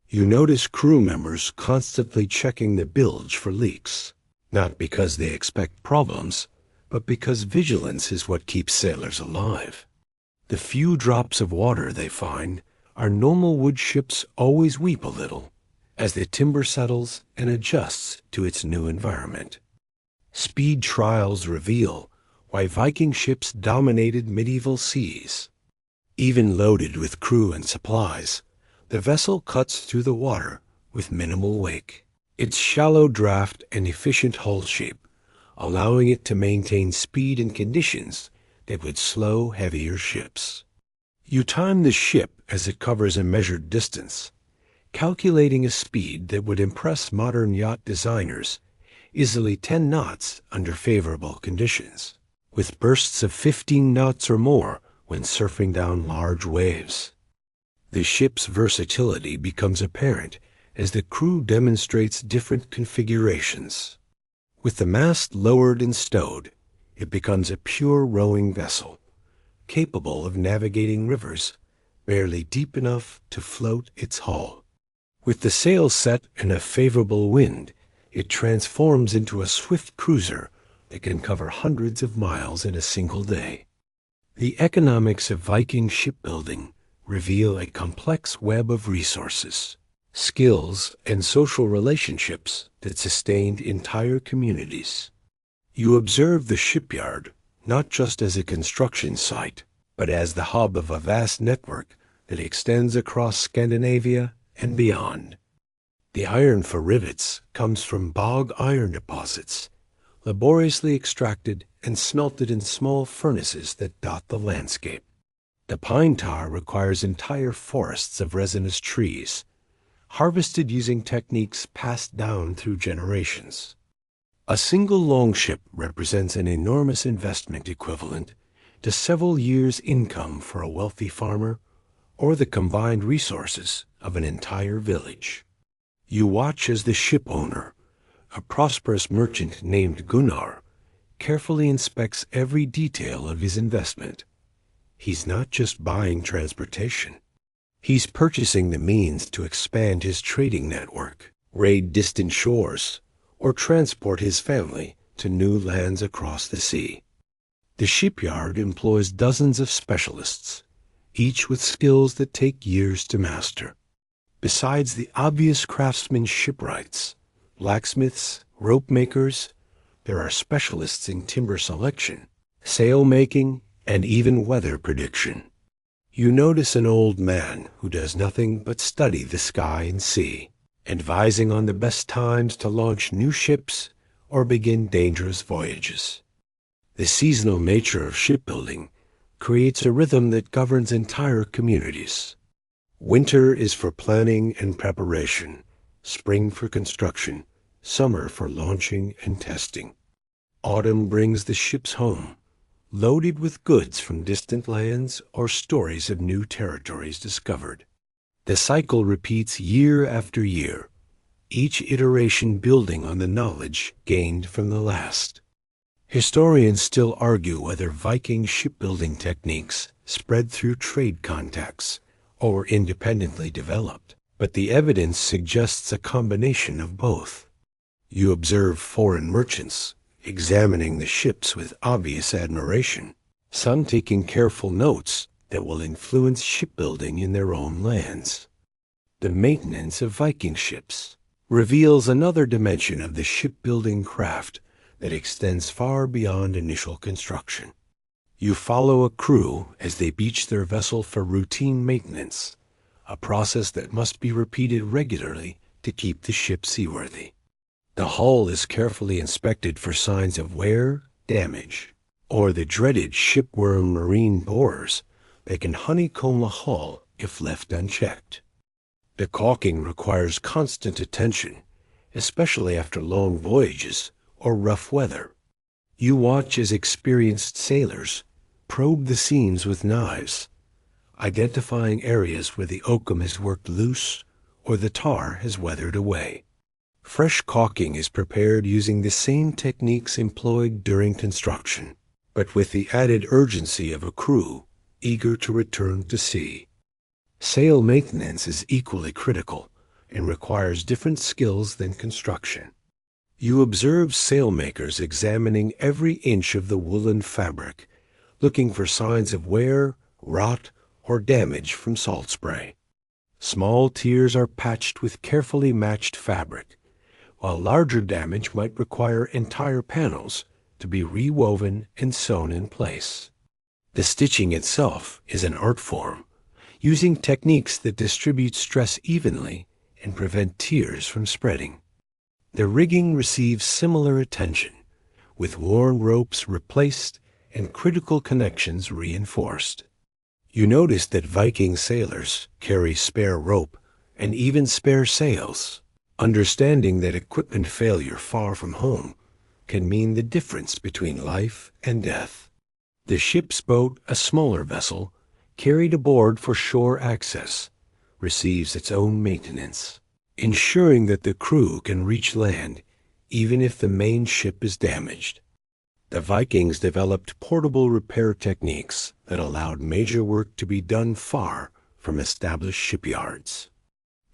You notice crew members constantly checking the bilge for leaks, not because they expect problems, but because vigilance is what keeps sailors alive. The few drops of water they find are normal wood ships always weep a little as the timber settles and adjusts to its new environment. Speed trials reveal why Viking ships dominated medieval seas. Even loaded with crew and supplies, the vessel cuts through the water with minimal wake. Its shallow draft and efficient hull shape, allowing it to maintain speed in conditions that would slow heavier ships. You time the ship as it covers a measured distance, calculating a speed that would impress modern yacht designers, easily 10 knots under favorable conditions, with bursts of 15 knots or more when surfing down large waves. The ship's versatility becomes apparent as the crew demonstrates different configurations. With the mast lowered and stowed, it becomes a pure rowing vessel, capable of navigating rivers barely deep enough to float its hull. With the sails set and a favorable wind, it transforms into a swift cruiser that can cover hundreds of miles in a single day. The economics of Viking shipbuilding reveal a complex web of resources, skills, and social relationships that sustained entire communities. You observe the shipyard not just as a construction site, but as the hub of a vast network that extends across Scandinavia and beyond. The iron for rivets comes from bog iron deposits, laboriously extracted and smelted in small furnaces that dot the landscape. The pine tar requires entire forests of resinous trees, harvested using techniques passed down through generations. A single longship represents an enormous investment equivalent to several years' income for a wealthy farmer, or the combined resources of an entire village. You watch as the ship owner, a prosperous merchant named Gunnar, carefully inspects every detail of his investment. He's not just buying transportation. He's purchasing the means to expand his trading network, raid distant shores, or transport his family to new lands across the sea. The shipyard employs dozens of specialists, each with skills that take years to master. Besides the obvious craftsman shipwrights, blacksmiths, rope makers, there are specialists in timber selection, sail making, and even weather prediction. You notice an old man who does nothing but study the sky and sea, advising on the best times to launch new ships or begin dangerous voyages. The seasonal nature of shipbuilding creates a rhythm that governs entire communities. Winter is for planning and preparation, spring for construction, summer for launching and testing. Autumn brings the ships home, loaded with goods from distant lands or stories of new territories discovered. The cycle repeats year after year, each iteration building on the knowledge gained from the last. Historians still argue whether Viking shipbuilding techniques spread through trade contacts or were independently developed, but the evidence suggests a combination of both. You observe foreign merchants examining the ships with obvious admiration, some taking careful notes that will influence shipbuilding in their own lands. The maintenance of Viking ships reveals another dimension of the shipbuilding craft that extends far beyond initial construction. You follow a crew as they beach their vessel for routine maintenance, a process that must be repeated regularly to keep the ship seaworthy. The hull is carefully inspected for signs of wear, damage, or the dreaded shipworm marine borers that can honeycomb a hull if left unchecked. The caulking requires constant attention, especially after long voyages or rough weather. You watch as experienced sailors probe the seams with knives, identifying areas where the oakum has worked loose or the tar has weathered away. Fresh caulking is prepared using the same techniques employed during construction, but with the added urgency of a crew eager to return to sea. Sail maintenance is equally critical and requires different skills than construction. You observe sailmakers examining every inch of the woolen fabric, looking for signs of wear, rot, or damage from salt spray. Small tiers are patched with carefully matched fabric, while larger damage might require entire panels to be rewoven and sewn in place. The stitching itself is an art form, using techniques that distribute stress evenly and prevent tears from spreading. The rigging receives similar attention, with worn ropes replaced and critical connections reinforced. You notice that Viking sailors carry spare rope and even spare sails, understanding that equipment failure far from home can mean the difference between life and death. The ship's boat, a smaller vessel, carried aboard for shore access, receives its own maintenance, ensuring that the crew can reach land even if the main ship is damaged. The Vikings developed portable repair techniques that allowed major work to be done far from established shipyards.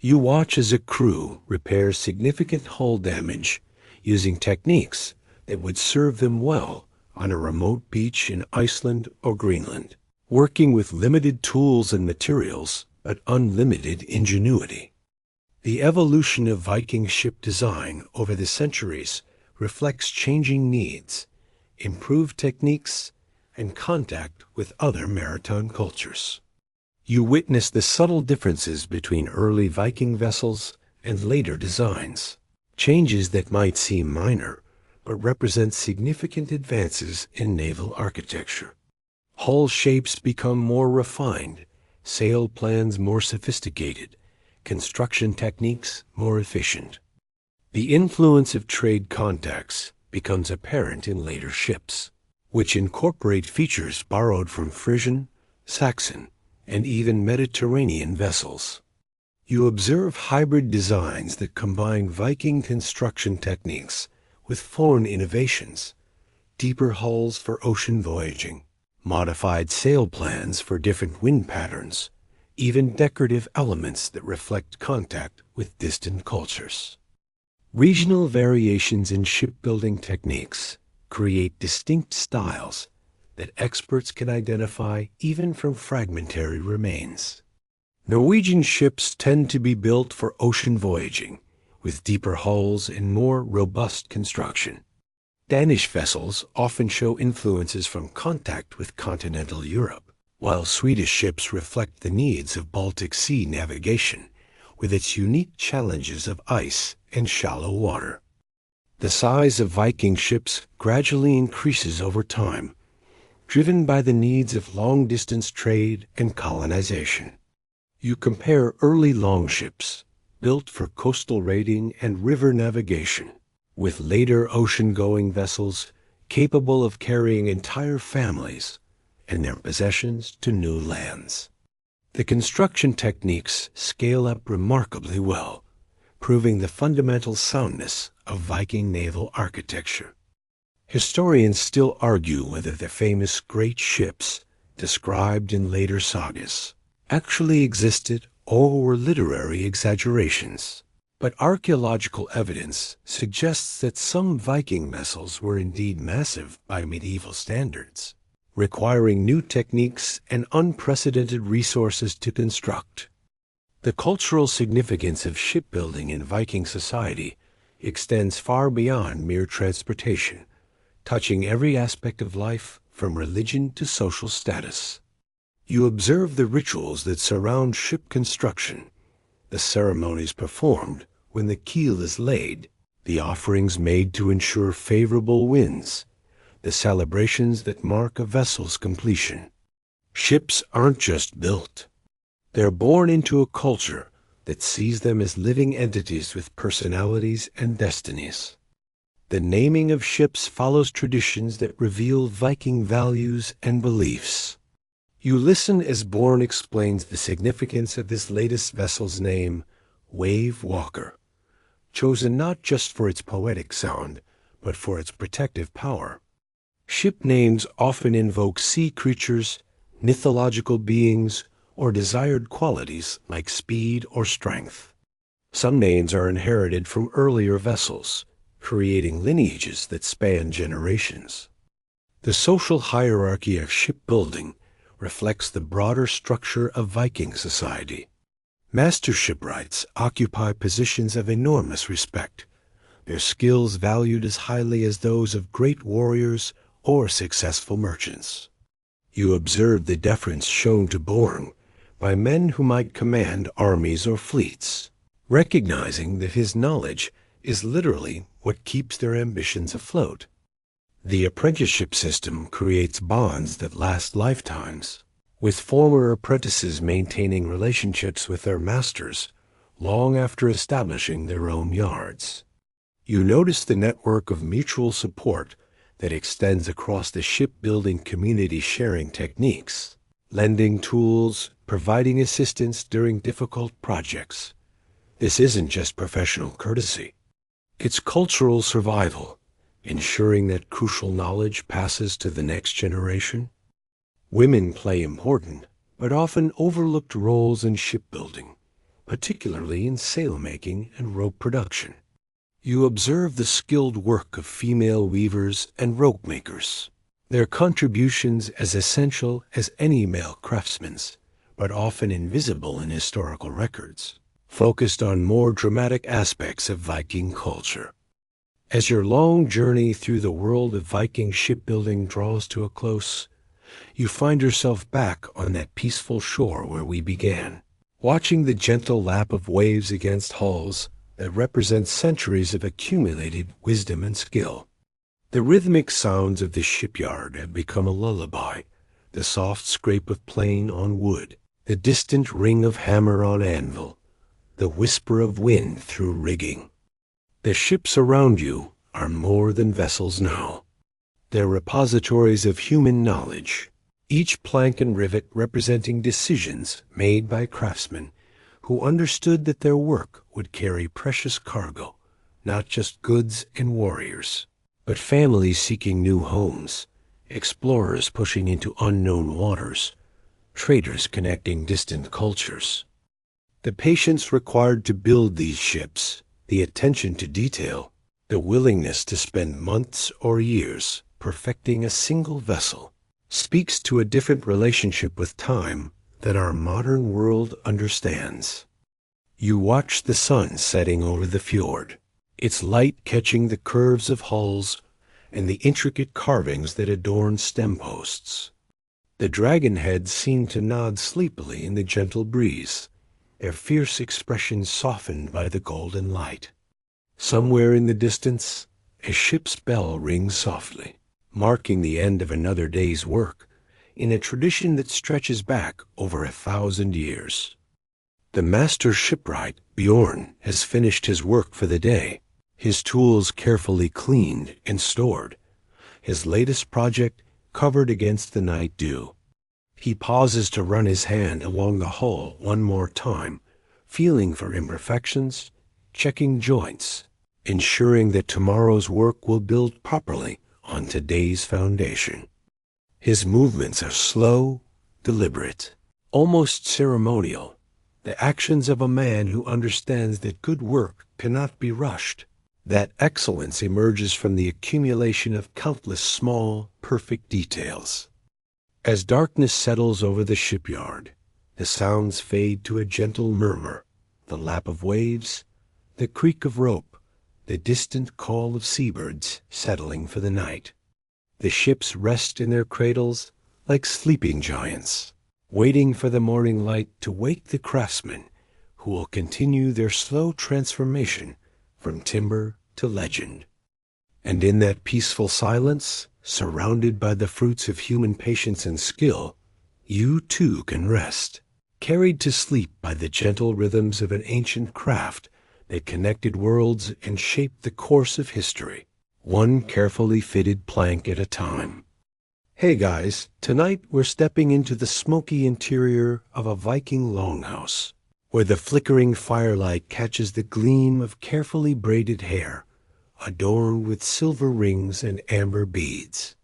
You watch as a crew repairs significant hull damage using techniques that would serve them well on a remote beach in Iceland or Greenland, working with limited tools and materials but unlimited ingenuity. The evolution of Viking ship design over the centuries reflects changing needs, improved techniques, and contact with other maritime cultures. You witness the subtle differences between early Viking vessels and later designs, changes that might seem minor but represent significant advances in naval architecture. Hull shapes become more refined, sail plans more sophisticated, construction techniques more efficient. The influence of trade contacts becomes apparent in later ships, which incorporate features borrowed from Frisian, Saxon, and even Mediterranean vessels. You observe hybrid designs that combine Viking construction techniques with foreign innovations, deeper hulls for ocean voyaging, modified sail plans for different wind patterns, even decorative elements that reflect contact with distant cultures. Regional variations in shipbuilding techniques create distinct styles that experts can identify even from fragmentary remains. Norwegian ships tend to be built for ocean voyaging, with deeper hulls and more robust construction. Danish vessels often show influences from contact with continental Europe, while Swedish ships reflect the needs of Baltic Sea navigation, with its unique challenges of ice and shallow water. The size of Viking ships gradually increases over time, driven by the needs of long-distance trade and colonization. You compare early longships, built for coastal raiding and river navigation, with later ocean-going vessels capable of carrying entire families and their possessions to new lands. The construction techniques scale up remarkably well, proving the fundamental soundness of Viking naval architecture. Historians still argue whether the famous great ships described in later sagas actually existed or were literary exaggerations. But archaeological evidence suggests that some Viking vessels were indeed massive by medieval standards, requiring new techniques and unprecedented resources to construct. The cultural significance of shipbuilding in Viking society extends far beyond mere transportation, touching every aspect of life from religion to social status. You observe the rituals that surround ship construction, the ceremonies performed when the keel is laid, the offerings made to ensure favorable winds, the celebrations that mark a vessel's completion. Ships aren't just built. They're born into a culture that sees them as living entities with personalities and destinies. The naming of ships follows traditions that reveal Viking values and beliefs. You listen as Bourne explains the significance of this latest vessel's name, Wave Walker, chosen not just for its poetic sound, but for its protective power. Ship names often invoke sea creatures, mythological beings, or desired qualities like speed or strength. Some names are inherited from earlier vessels, creating lineages that span generations. The social hierarchy of shipbuilding reflects the broader structure of Viking society. Master shipwrights occupy positions of enormous respect, their skills valued as highly as those of great warriors or successful merchants. You observe the deference shown to Bourne by men who might command armies or fleets, recognizing that his knowledge is literally what keeps their ambitions afloat. The apprenticeship system creates bonds that last lifetimes, with former apprentices maintaining relationships with their masters long after establishing their own yards. You notice the network of mutual support that extends across the shipbuilding community, sharing techniques, lending tools, providing assistance during difficult projects. This isn't just professional courtesy. It's cultural survival, ensuring that crucial knowledge passes to the next generation. Women play important, but often overlooked roles in shipbuilding, particularly in sailmaking and rope production. You observe the skilled work of female weavers and rope makers, their contributions as essential as any male craftsman's, but often invisible in historical records, focused on more dramatic aspects of Viking culture. As your long journey through the world of Viking shipbuilding draws to a close, you find yourself back on that peaceful shore where we began, watching the gentle lap of waves against hulls that represent centuries of accumulated wisdom and skill. The rhythmic sounds of the shipyard have become a lullaby, the soft scrape of plane on wood, the distant ring of hammer on anvil, the whisper of wind through rigging. The ships around you are more than vessels now. They're repositories of human knowledge, each plank and rivet representing decisions made by craftsmen who understood that their work would carry precious cargo, not just goods and warriors, but families seeking new homes, explorers pushing into unknown waters, traders connecting distant cultures. The patience required to build these ships, the attention to detail, the willingness to spend months or years perfecting a single vessel, speaks to a different relationship with time that our modern world understands. You watch the sun setting over the fjord, its light catching the curves of hulls and the intricate carvings that adorn stem posts. The dragon heads seem to nod sleepily in the gentle breeze, their fierce expressions softened by the golden light. Somewhere in the distance, a ship's bell rings softly, marking the end of another day's work, in a tradition that stretches back over 1,000 years. The master shipwright, Bjorn, has finished his work for the day, his tools carefully cleaned and stored, his latest project covered against the night dew. He pauses to run his hand along the hull one more time, feeling for imperfections, checking joints, ensuring that tomorrow's work will build properly on today's foundation. His movements are slow, deliberate, almost ceremonial, the actions of a man who understands that good work cannot be rushed. That excellence emerges from the accumulation of countless small, perfect details. As darkness settles over the shipyard, the sounds fade to a gentle murmur, the lap of waves, the creak of rope, the distant call of seabirds settling for the night. The ships rest in their cradles like sleeping giants, waiting for the morning light to wake the craftsmen who will continue their slow transformation from timber to legend. And in that peaceful silence, surrounded by the fruits of human patience and skill, you too can rest, carried to sleep by the gentle rhythms of an ancient craft that connected worlds and shaped the course of history. one carefully fitted plank at a time. Hey guys, tonight we're stepping into the smoky interior of a Viking longhouse, where the flickering firelight catches the gleam of carefully braided hair, adorned with silver rings and amber beads.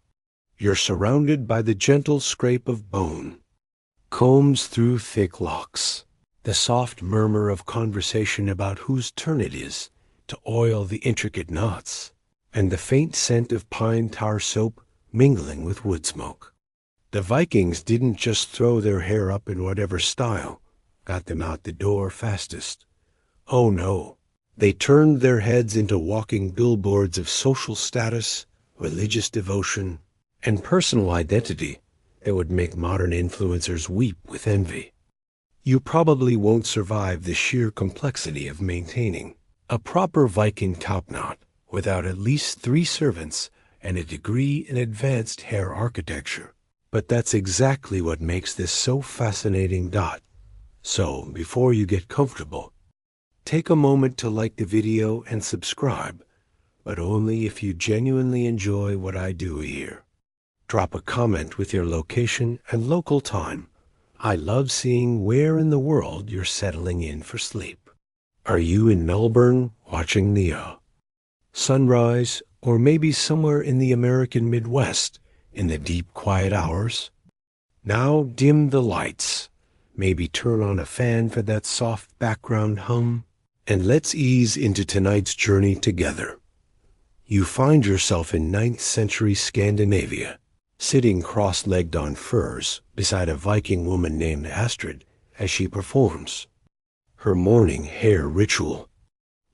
You're surrounded by the gentle scrape of bone, combs through thick locks, the soft murmur of conversation about whose turn it is to oil the intricate knots, and the faint scent of pine tar soap mingling with wood smoke. The Vikings didn't just throw their hair up in whatever style got them out the door fastest. Oh no, they turned their heads into walking billboards of social status, religious devotion, and personal identity that would make modern influencers weep with envy. You probably won't survive the sheer complexity of maintaining a proper Viking topknot without at least 3 servants and a degree in advanced hair architecture. But that's exactly what makes this so fascinating. So, before you get comfortable, take a moment to like the video and subscribe, but only if you genuinely enjoy what I do here. Drop a comment with your location and local time. I love seeing where in the world you're settling in for sleep. Are you in Melbourne watching the sunrise, or maybe somewhere in the American Midwest in the deep quiet hours? Now dim the lights, maybe turn on a fan for that soft background hum, and let's ease into tonight's journey together. You find yourself in 9th century Scandinavia, sitting cross-legged on furs beside a Viking woman named Astrid as she performs her morning hair ritual.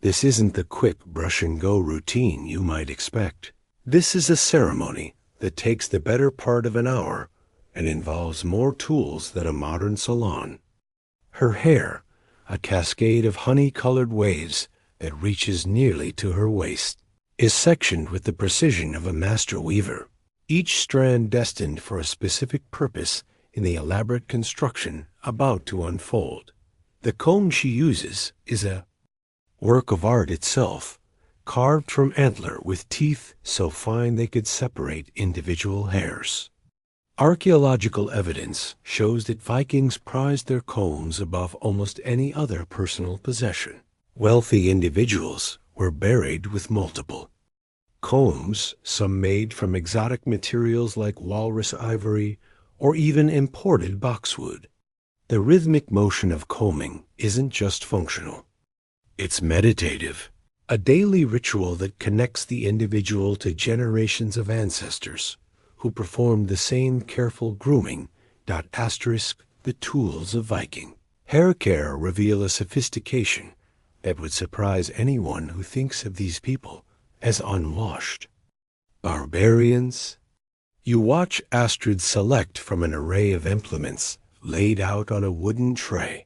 This isn't the quick brush-and-go routine you might expect. This is a ceremony that takes the better part of an hour and involves more tools than a modern salon. Her hair, a cascade of honey-colored waves that reaches nearly to her waist, is sectioned with the precision of a master weaver, each strand destined for a specific purpose in the elaborate construction about to unfold. The comb she uses is a work of art itself, carved from antler with teeth so fine they could separate individual hairs. Archaeological evidence shows that Vikings prized their combs above almost any other personal possession. Wealthy individuals were buried with multiple combs, some made from exotic materials like walrus ivory or even imported boxwood. The rhythmic motion of combing isn't just functional. It's meditative, a daily ritual that connects the individual to generations of ancestors who performed the same careful grooming. The tools of Viking hair care reveal a sophistication that would surprise anyone who thinks of these people as unwashed barbarians. You watch Astrid select from an array of implements laid out on a wooden tray,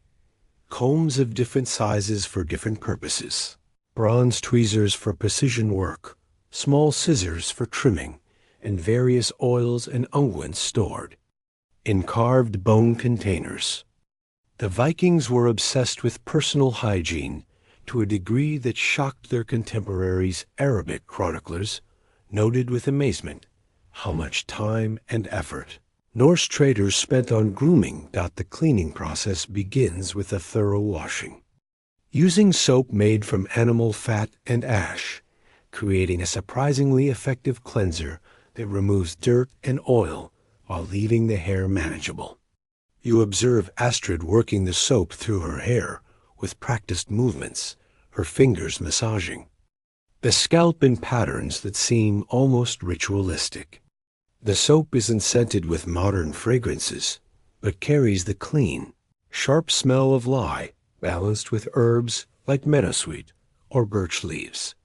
combs of different sizes for different purposes, bronze tweezers for precision work, small scissors for trimming, and various oils and unguents stored in carved bone containers. The Vikings were obsessed with personal hygiene to a degree that shocked their contemporaries. Arabic chroniclers noted with amazement how much time and effort Norse traders spent on grooming. The cleaning process begins with a thorough washing, using soap made from animal fat and ash, creating a surprisingly effective cleanser that removes dirt and oil while leaving the hair manageable. You observe Astrid working the soap through her hair with practiced movements, her fingers massaging the scalp in patterns that seem almost ritualistic. The soap isn't scented with modern fragrances, but carries the clean, sharp smell of lye, balanced with herbs like meadowsweet or birch leaves.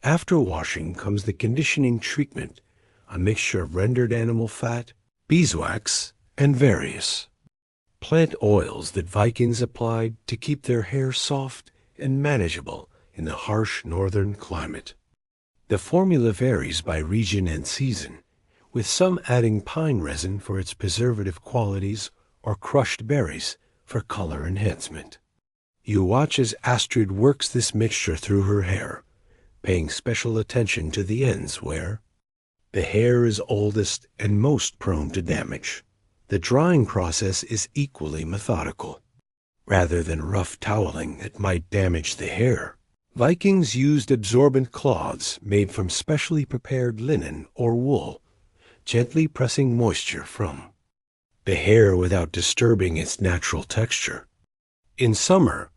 After washing comes the conditioning treatment, a mixture of rendered animal fat, beeswax, and various plant oils that Vikings applied to keep their hair soft and manageable in the harsh northern climate. The formula varies by region and season, with some adding pine resin for its preservative qualities or crushed berries for color enhancement. You watch as Astrid works this mixture through her hair, paying special attention to the ends where the hair is oldest and most prone to damage. The drying process is equally methodical. Rather than rough toweling that might damage the hair, Vikings used absorbent cloths made from specially prepared linen or wool, gently pressing moisture from the hair without disturbing its natural texture. In summer,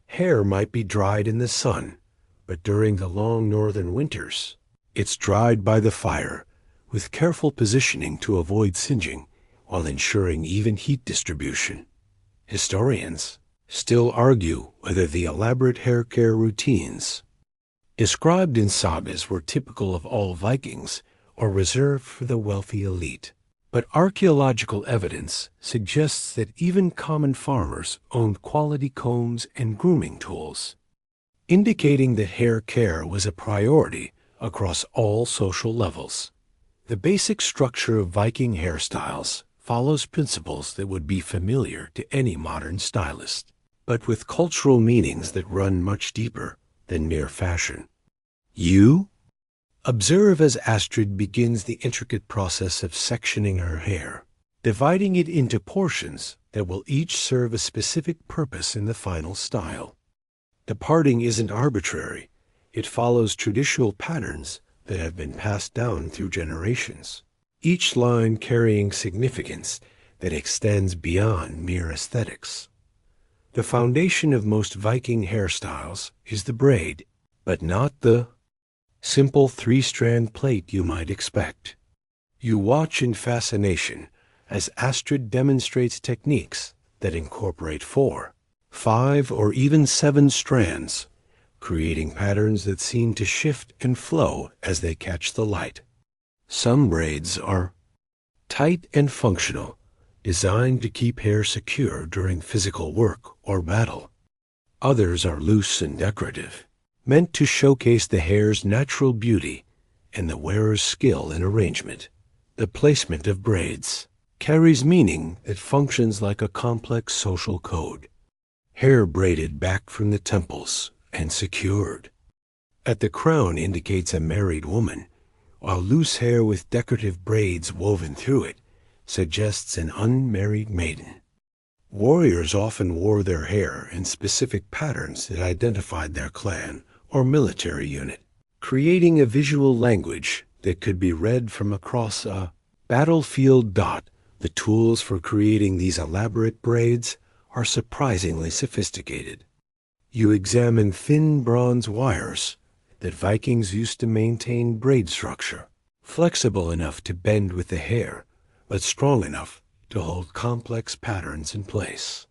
hair might be dried in the sun, but during the long northern winters, it's dried by the fire with careful positioning to avoid singeing while ensuring even heat distribution. Historians still argue whether the elaborate hair care routines described in sagas were typical of all Vikings or reserved for the wealthy elite. But archaeological evidence suggests that even common farmers owned quality combs and grooming tools, indicating that hair care was a priority across all social levels. The basic structure of Viking hairstyles follows principles that would be familiar to any modern stylist, but with cultural meanings that run much deeper than mere fashion. You observe as Astrid begins the intricate process of sectioning her hair, dividing it into portions that will each serve a specific purpose in the final style. The parting isn't arbitrary. It follows traditional patterns that have been passed down through generations, each line carrying significance that extends beyond mere aesthetics. The foundation of most Viking hairstyles is the braid, but not the simple three-strand plait you might expect. You watch in fascination as Astrid demonstrates techniques that incorporate 4, 5, or even 7 strands, creating patterns that seem to shift and flow as they catch the light. Some braids are tight and functional, designed to keep hair secure during physical work or battle. Others are loose and decorative, meant to showcase the hair's natural beauty and the wearer's skill in arrangement. The placement of braids carries meaning that functions like a complex social code. Hair braided back from the temples and secured at the crown indicates a married woman, while loose hair with decorative braids woven through it suggests an unmarried maiden. Warriors often wore their hair in specific patterns that identified their clan or military unit, creating a visual language that could be read from across a battlefield. The tools for creating these elaborate braids are surprisingly sophisticated. You examine thin bronze wires that Vikings used to maintain braid structure, flexible enough to bend with the hair, but strong enough to hold complex patterns in place.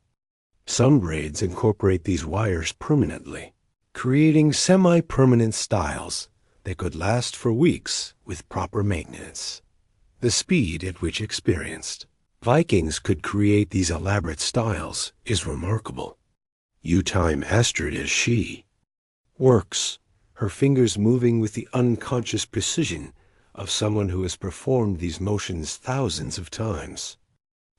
Some braids incorporate these wires permanently, creating semi-permanent styles that could last for weeks with proper maintenance. The speed at which experienced Vikings could create these elaborate styles is remarkable. You time Astrid as she works, her fingers moving with the unconscious precision of someone who has performed these motions thousands of times.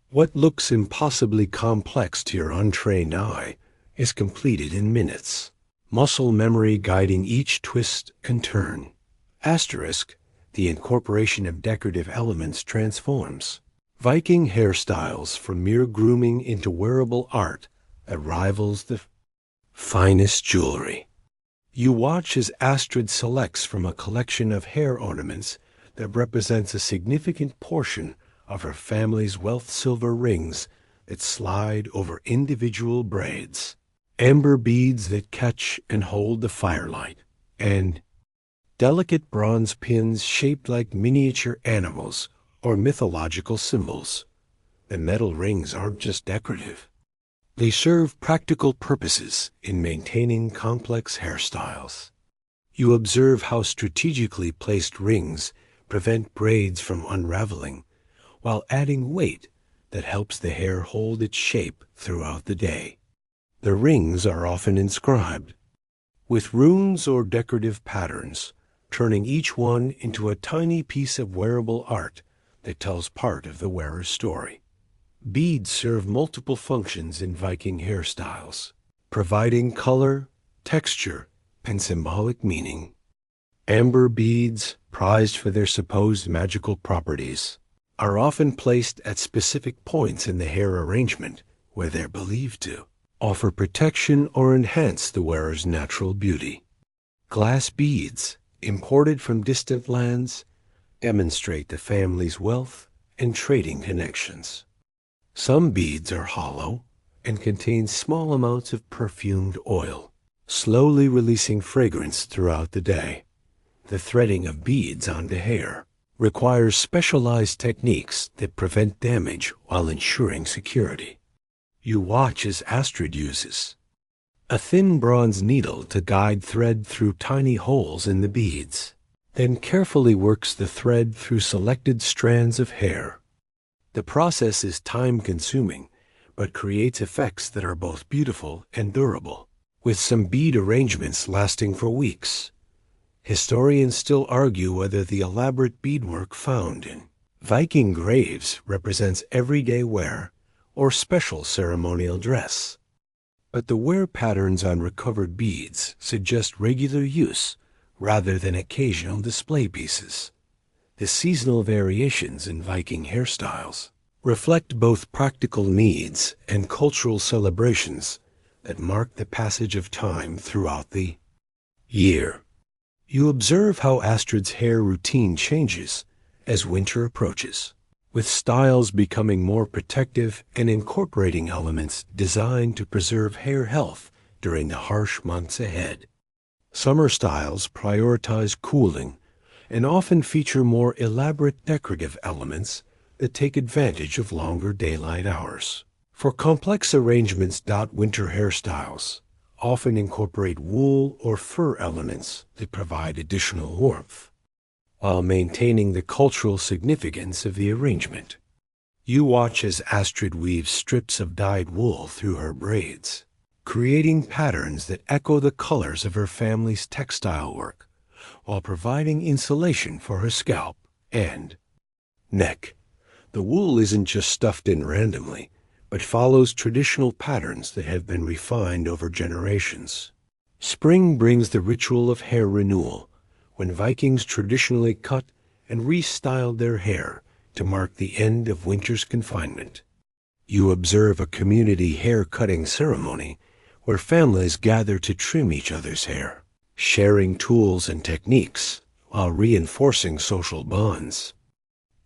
What looks impossibly complex to your untrained eye is completed in minutes, muscle memory guiding each twist and turn. Asterisk, the incorporation of decorative elements transforms Viking hairstyles from mere grooming into wearable art that rivals the finest jewelry. You watch as Astrid selects from a collection of hair ornaments that represents a significant portion of her family's wealth. Silver rings that slide over individual braids, amber beads that catch and hold the firelight, and delicate bronze pins shaped like miniature animals or mythological symbols. The metal rings aren't just decorative. They serve practical purposes in maintaining complex hairstyles. You observe how strategically placed rings prevent braids from unraveling, while adding weight that helps the hair hold its shape throughout the day. The rings are often inscribed with runes or decorative patterns, turning each one into a tiny piece of wearable art that tells part of the wearer's story. Beads serve multiple functions in Viking hairstyles, providing color, texture, and symbolic meaning. Amber beads, prized for their supposed magical properties, are often placed at specific points in the hair arrangement where they're believed to offer protection or enhance the wearer's natural beauty. Glass beads, imported from distant lands, demonstrate the family's wealth and trading connections. Some beads are hollow and contain small amounts of perfumed oil, slowly releasing fragrance throughout the day. The threading of beads onto hair requires specialized techniques that prevent damage while ensuring security. You watch as Astrid uses a thin bronze needle to guide thread through tiny holes in the beads, then carefully works the thread through selected strands of hair. The process is time-consuming, but creates effects that are both beautiful and durable, with some bead arrangements lasting for weeks. Historians still argue whether the elaborate beadwork found in Viking graves represents everyday wear or special ceremonial dress. But the wear patterns on recovered beads suggest regular use rather than occasional display pieces. The seasonal variations in Viking hairstyles reflect both practical needs and cultural celebrations that mark the passage of time throughout the year. You observe how Astrid's hair routine changes as winter approaches, with styles becoming more protective and incorporating elements designed to preserve hair health during the harsh months ahead. Summer styles prioritize cooling and often feature more elaborate decorative elements that take advantage of longer daylight hours. For complex arrangements, winter hairstyles often incorporate wool or fur elements that provide additional warmth, while maintaining the cultural significance of the arrangement. You watch as Astrid weaves strips of dyed wool through her braids, creating patterns that echo the colors of her family's textile work, while providing insulation for her scalp and neck. The wool isn't just stuffed in randomly, but follows traditional patterns that have been refined over generations. Spring brings the ritual of hair renewal, when Vikings traditionally cut and restyled their hair to mark the end of winter's confinement. You observe a community hair-cutting ceremony where families gather to trim each other's hair, sharing tools and techniques while reinforcing social bonds.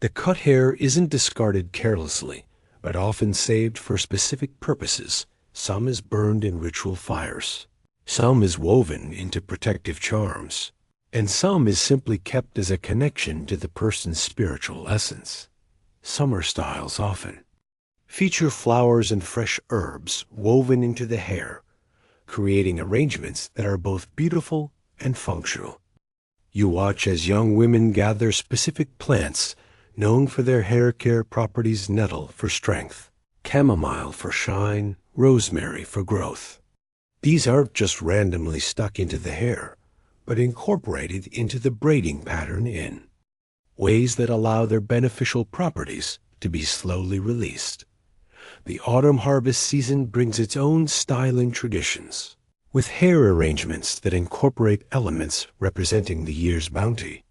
The cut hair isn't discarded carelessly, but often saved for specific purposes. Some is burned in ritual fires, some is woven into protective charms, and some is simply kept as a connection to the person's spiritual essence. Summer styles often feature flowers and fresh herbs woven into the hair, creating arrangements that are both beautiful and functional. You watch as young women gather specific plants known for their hair care properties: nettle for strength, chamomile for shine, rosemary for growth. These aren't just randomly stuck into the hair, but incorporated into the braiding pattern in ways that allow their beneficial properties to be slowly released. The autumn harvest season brings its own styling traditions, with hair arrangements that incorporate elements representing the year's bounty.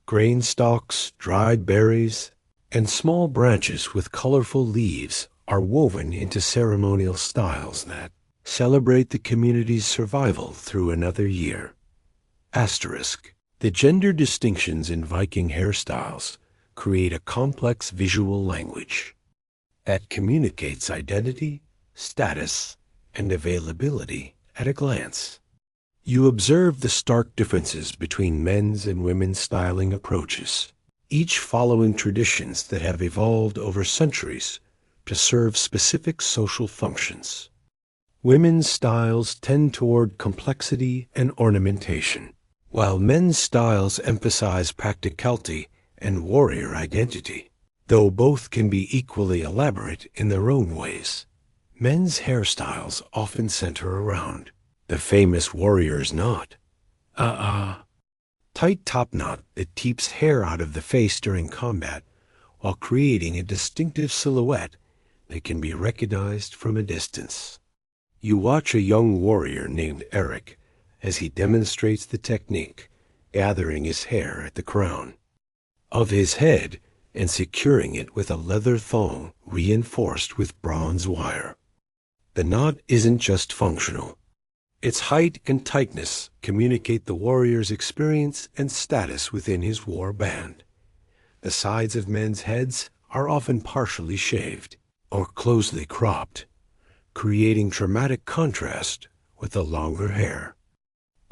Grain stalks, dried berries, and small branches with colorful leaves are woven into ceremonial styles that celebrate the community's survival through another year. Asterisk. The gender distinctions in Viking hairstyles create a complex visual language that communicates identity, status, and availability at a glance. You observe the stark differences between men's and women's styling approaches, each following traditions that have evolved over centuries to serve specific social functions. Women's styles tend toward complexity and ornamentation, while men's styles emphasize practicality and warrior identity. Though both can be equally elaborate in their own ways, men's hairstyles often center around the famous warrior's knot, tight top knot that keeps hair out of the face during combat while creating a distinctive silhouette that can be recognized from a distance. You watch a young warrior named Eric as he demonstrates the technique, gathering his hair at the crown of his head and securing it with a leather thong reinforced with bronze wire. The knot isn't just functional. Its height and tightness communicate the warrior's experience and status within his war band. The sides of men's heads are often partially shaved or closely cropped, creating dramatic contrast with the longer hair.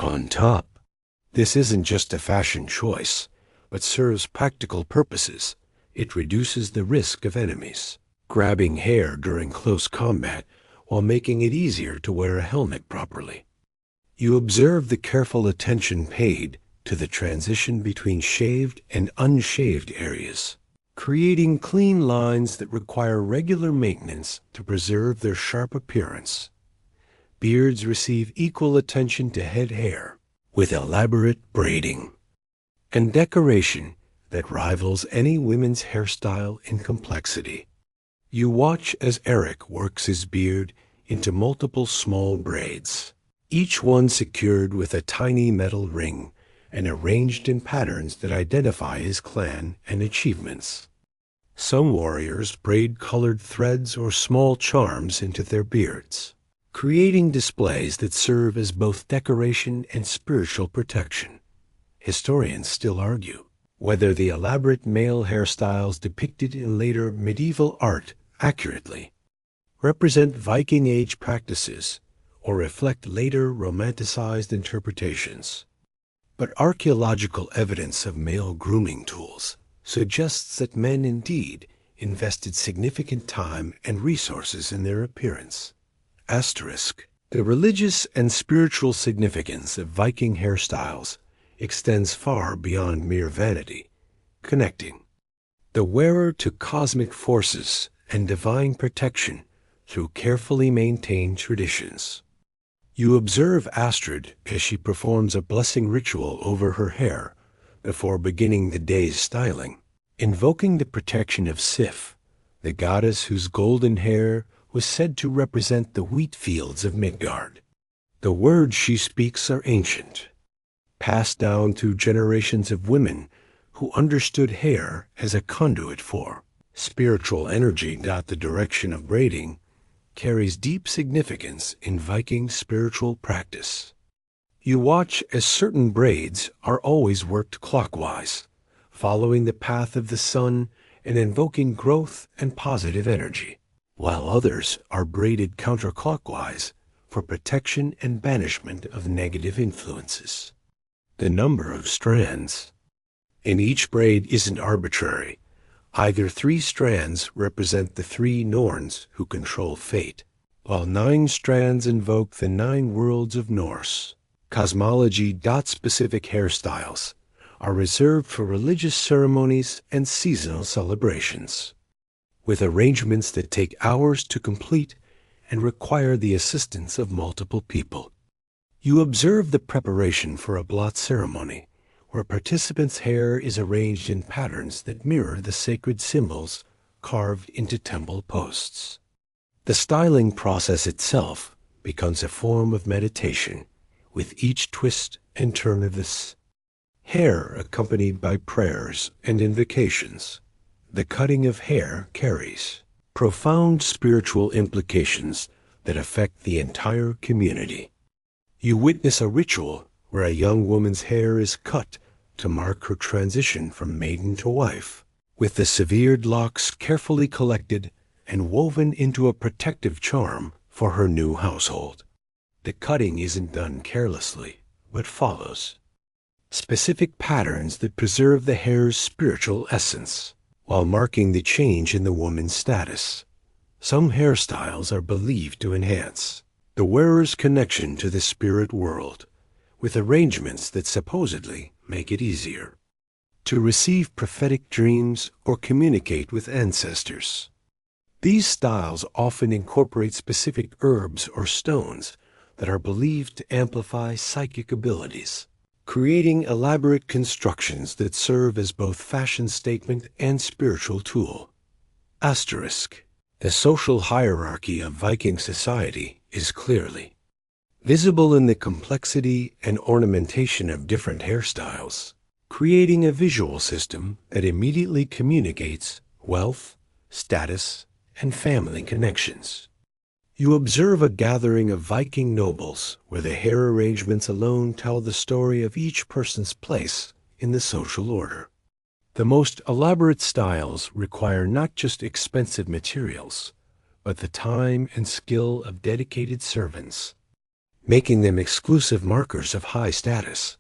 On top, this isn't just a fashion choice, but serves practical purposes. It reduces the risk of enemies grabbing hair during close combat while making it easier to wear a helmet properly. You observe the careful attention paid to the transition between shaved and unshaved areas, creating clean lines that require regular maintenance to preserve their sharp appearance. Beards receive equal attention to head hair, with elaborate braiding and decoration that rivals any women's hairstyle in complexity. You watch as Eric works his beard into multiple small braids, each one secured with a tiny metal ring and arranged in patterns that identify his clan and achievements. Some warriors braid colored threads or small charms into their beards, creating displays that serve as both decoration and spiritual protection. Historians still argue whether the elaborate male hairstyles depicted in later medieval art accurately represent Viking Age practices or reflect later romanticized interpretations. But archaeological evidence of male grooming tools suggests that men indeed invested significant time and resources in their appearance. Asterisk. The religious and spiritual significance of Viking hairstyles extends far beyond mere vanity, connecting the wearer to cosmic forces and divine protection through carefully maintained traditions. You observe Astrid as she performs a blessing ritual over her hair before beginning the day's styling, invoking the protection of Sif, the goddess whose golden hair was said to represent the wheat fields of Midgard. The words she speaks are ancient, passed down through generations of women who understood hair as a conduit for spiritual energy. The direction of braiding carries deep significance in Viking spiritual practice. You watch as certain braids are always worked clockwise, following the path of the sun and invoking growth and positive energy, while others are braided counterclockwise for protection and banishment of negative influences. The number of strands in each braid isn't arbitrary. Either 3 strands represent the 3 Norns who control fate, while 9 strands invoke the 9 worlds of Norse cosmology. Specific hairstyles are reserved for religious ceremonies and seasonal celebrations, with arrangements that take hours to complete and require the assistance of multiple people. You observe the preparation for a blot ceremony, where participants' hair is arranged in patterns that mirror the sacred symbols carved into temple posts. The styling process itself becomes a form of meditation, with each twist and turn of this hair accompanied by prayers and invocations. The cutting of hair carries profound spiritual implications that affect the entire community. You witness a ritual where a young woman's hair is cut to mark her transition from maiden to wife, with the severed locks carefully collected and woven into a protective charm for her new household. The cutting isn't done carelessly, but follows specific patterns that preserve the hair's spiritual essence, while marking the change in the woman's status. Some hairstyles are believed to enhance the wearer's connection to the spirit world, with arrangements that supposedly make it easier to receive prophetic dreams or communicate with ancestors. These styles often incorporate specific herbs or stones that are believed to amplify psychic abilities, creating elaborate constructions that serve as both fashion statement and spiritual tool. Asterisk. The social hierarchy of Viking society is clearly visible in the complexity and ornamentation of different hairstyles, creating a visual system that immediately communicates wealth, status, and family connections. You observe a gathering of Viking nobles where the hair arrangements alone tell the story of each person's place in the social order. The most elaborate styles require not just expensive materials, but the time and skill of dedicated servants, making them exclusive markers of high status.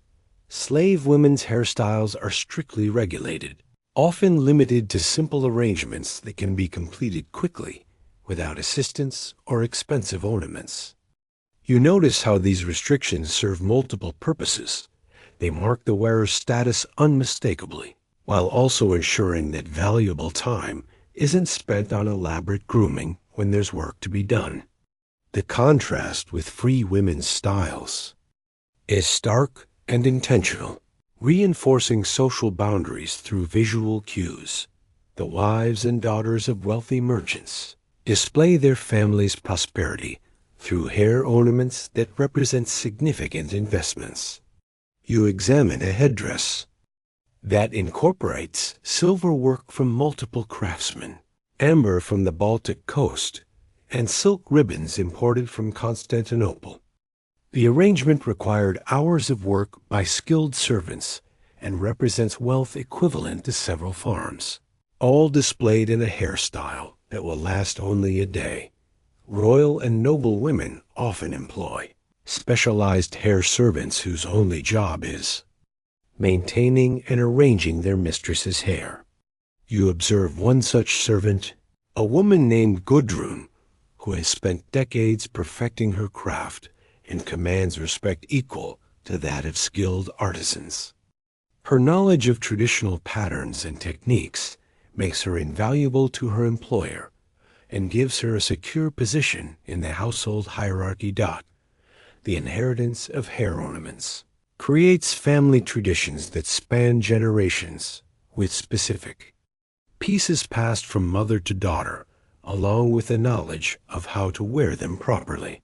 Slave women's hairstyles are strictly regulated, often limited to simple arrangements that can be completed quickly without assistance or expensive ornaments. You notice how these restrictions serve multiple purposes. They mark the wearer's status unmistakably, while also ensuring that valuable time isn't spent on elaborate grooming when there's work to be done. The contrast with free women's styles is stark and intentional, reinforcing social boundaries through visual cues. The wives and daughters of wealthy merchants display their family's prosperity through hair ornaments that represent significant investments. You examine a headdress that incorporates silver work from multiple craftsmen, amber from the Baltic coast, and silk ribbons imported from Constantinople. The arrangement required hours of work by skilled servants and represents wealth equivalent to several farms, all displayed in a hairstyle that will last only a day. Royal and noble women often employ specialized hair servants whose only job is maintaining and arranging their mistress's hair. You observe one such servant, a woman named Gudrun, who has spent decades perfecting her craft and commands respect equal to that of skilled artisans. Her knowledge of traditional patterns and techniques makes her invaluable to her employer and gives her a secure position in the household hierarchy. The inheritance of hair ornaments creates family traditions that span generations, with specific pieces passed from mother to daughter, along with the knowledge of how to wear them properly.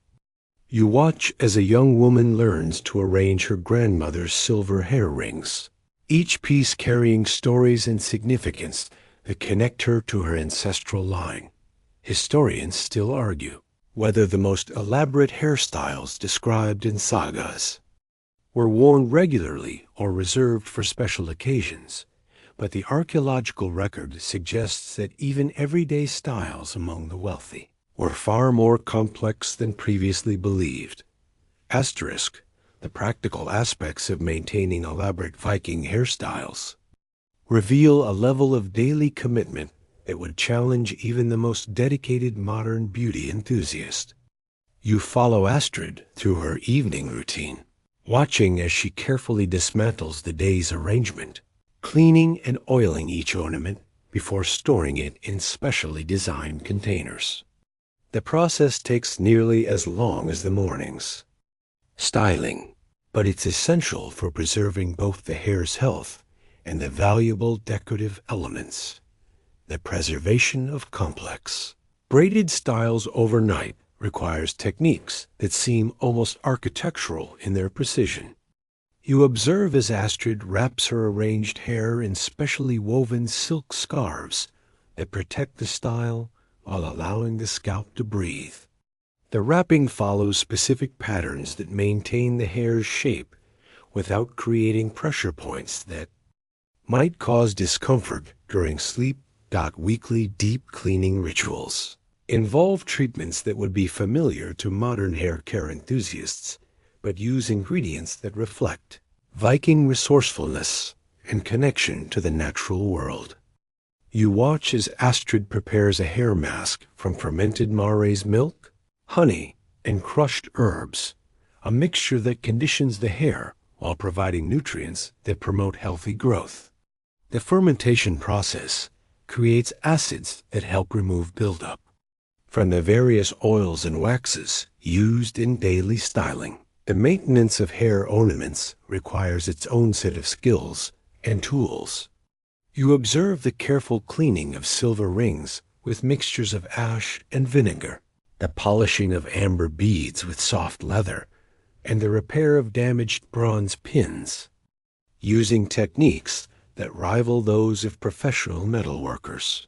You watch as a young woman learns to arrange her grandmother's silver hair rings, each piece carrying stories and significance that connect her to her ancestral line. Historians still argue whether the most elaborate hairstyles described in sagas were worn regularly or reserved for special occasions, but the archaeological record suggests that even everyday styles among the wealthy were far more complex than previously believed. Asterisk, the practical aspects of maintaining elaborate Viking hairstyles reveal a level of daily commitment that would challenge even the most dedicated modern beauty enthusiast. You follow Astrid through her evening routine, watching as she carefully dismantles the day's arrangement, cleaning and oiling each ornament before storing it in specially designed containers. The process takes nearly as long as the morning's styling, but it's essential for preserving both the hair's health and the valuable decorative elements. The preservation of complex braided styles overnight requires techniques that seem almost architectural in their precision. You observe as Astrid wraps her arranged hair in specially woven silk scarves that protect the style while allowing the scalp to breathe. The wrapping follows specific patterns that maintain the hair's shape without creating pressure points that might cause discomfort during sleep. Weekly deep cleaning rituals involve treatments that would be familiar to modern hair care enthusiasts, but use ingredients that reflect Viking resourcefulness and connection to the natural world. You watch as Astrid prepares a hair mask from fermented mare's milk, honey, and crushed herbs, a mixture that conditions the hair while providing nutrients that promote healthy growth. The fermentation process creates acids that help remove buildup from the various oils and waxes used in daily styling. The maintenance of hair ornaments requires its own set of skills and tools. You observe the careful cleaning of silver rings with mixtures of ash and vinegar, the polishing of amber beads with soft leather, and the repair of damaged bronze pins, using techniques that rival those of professional metalworkers.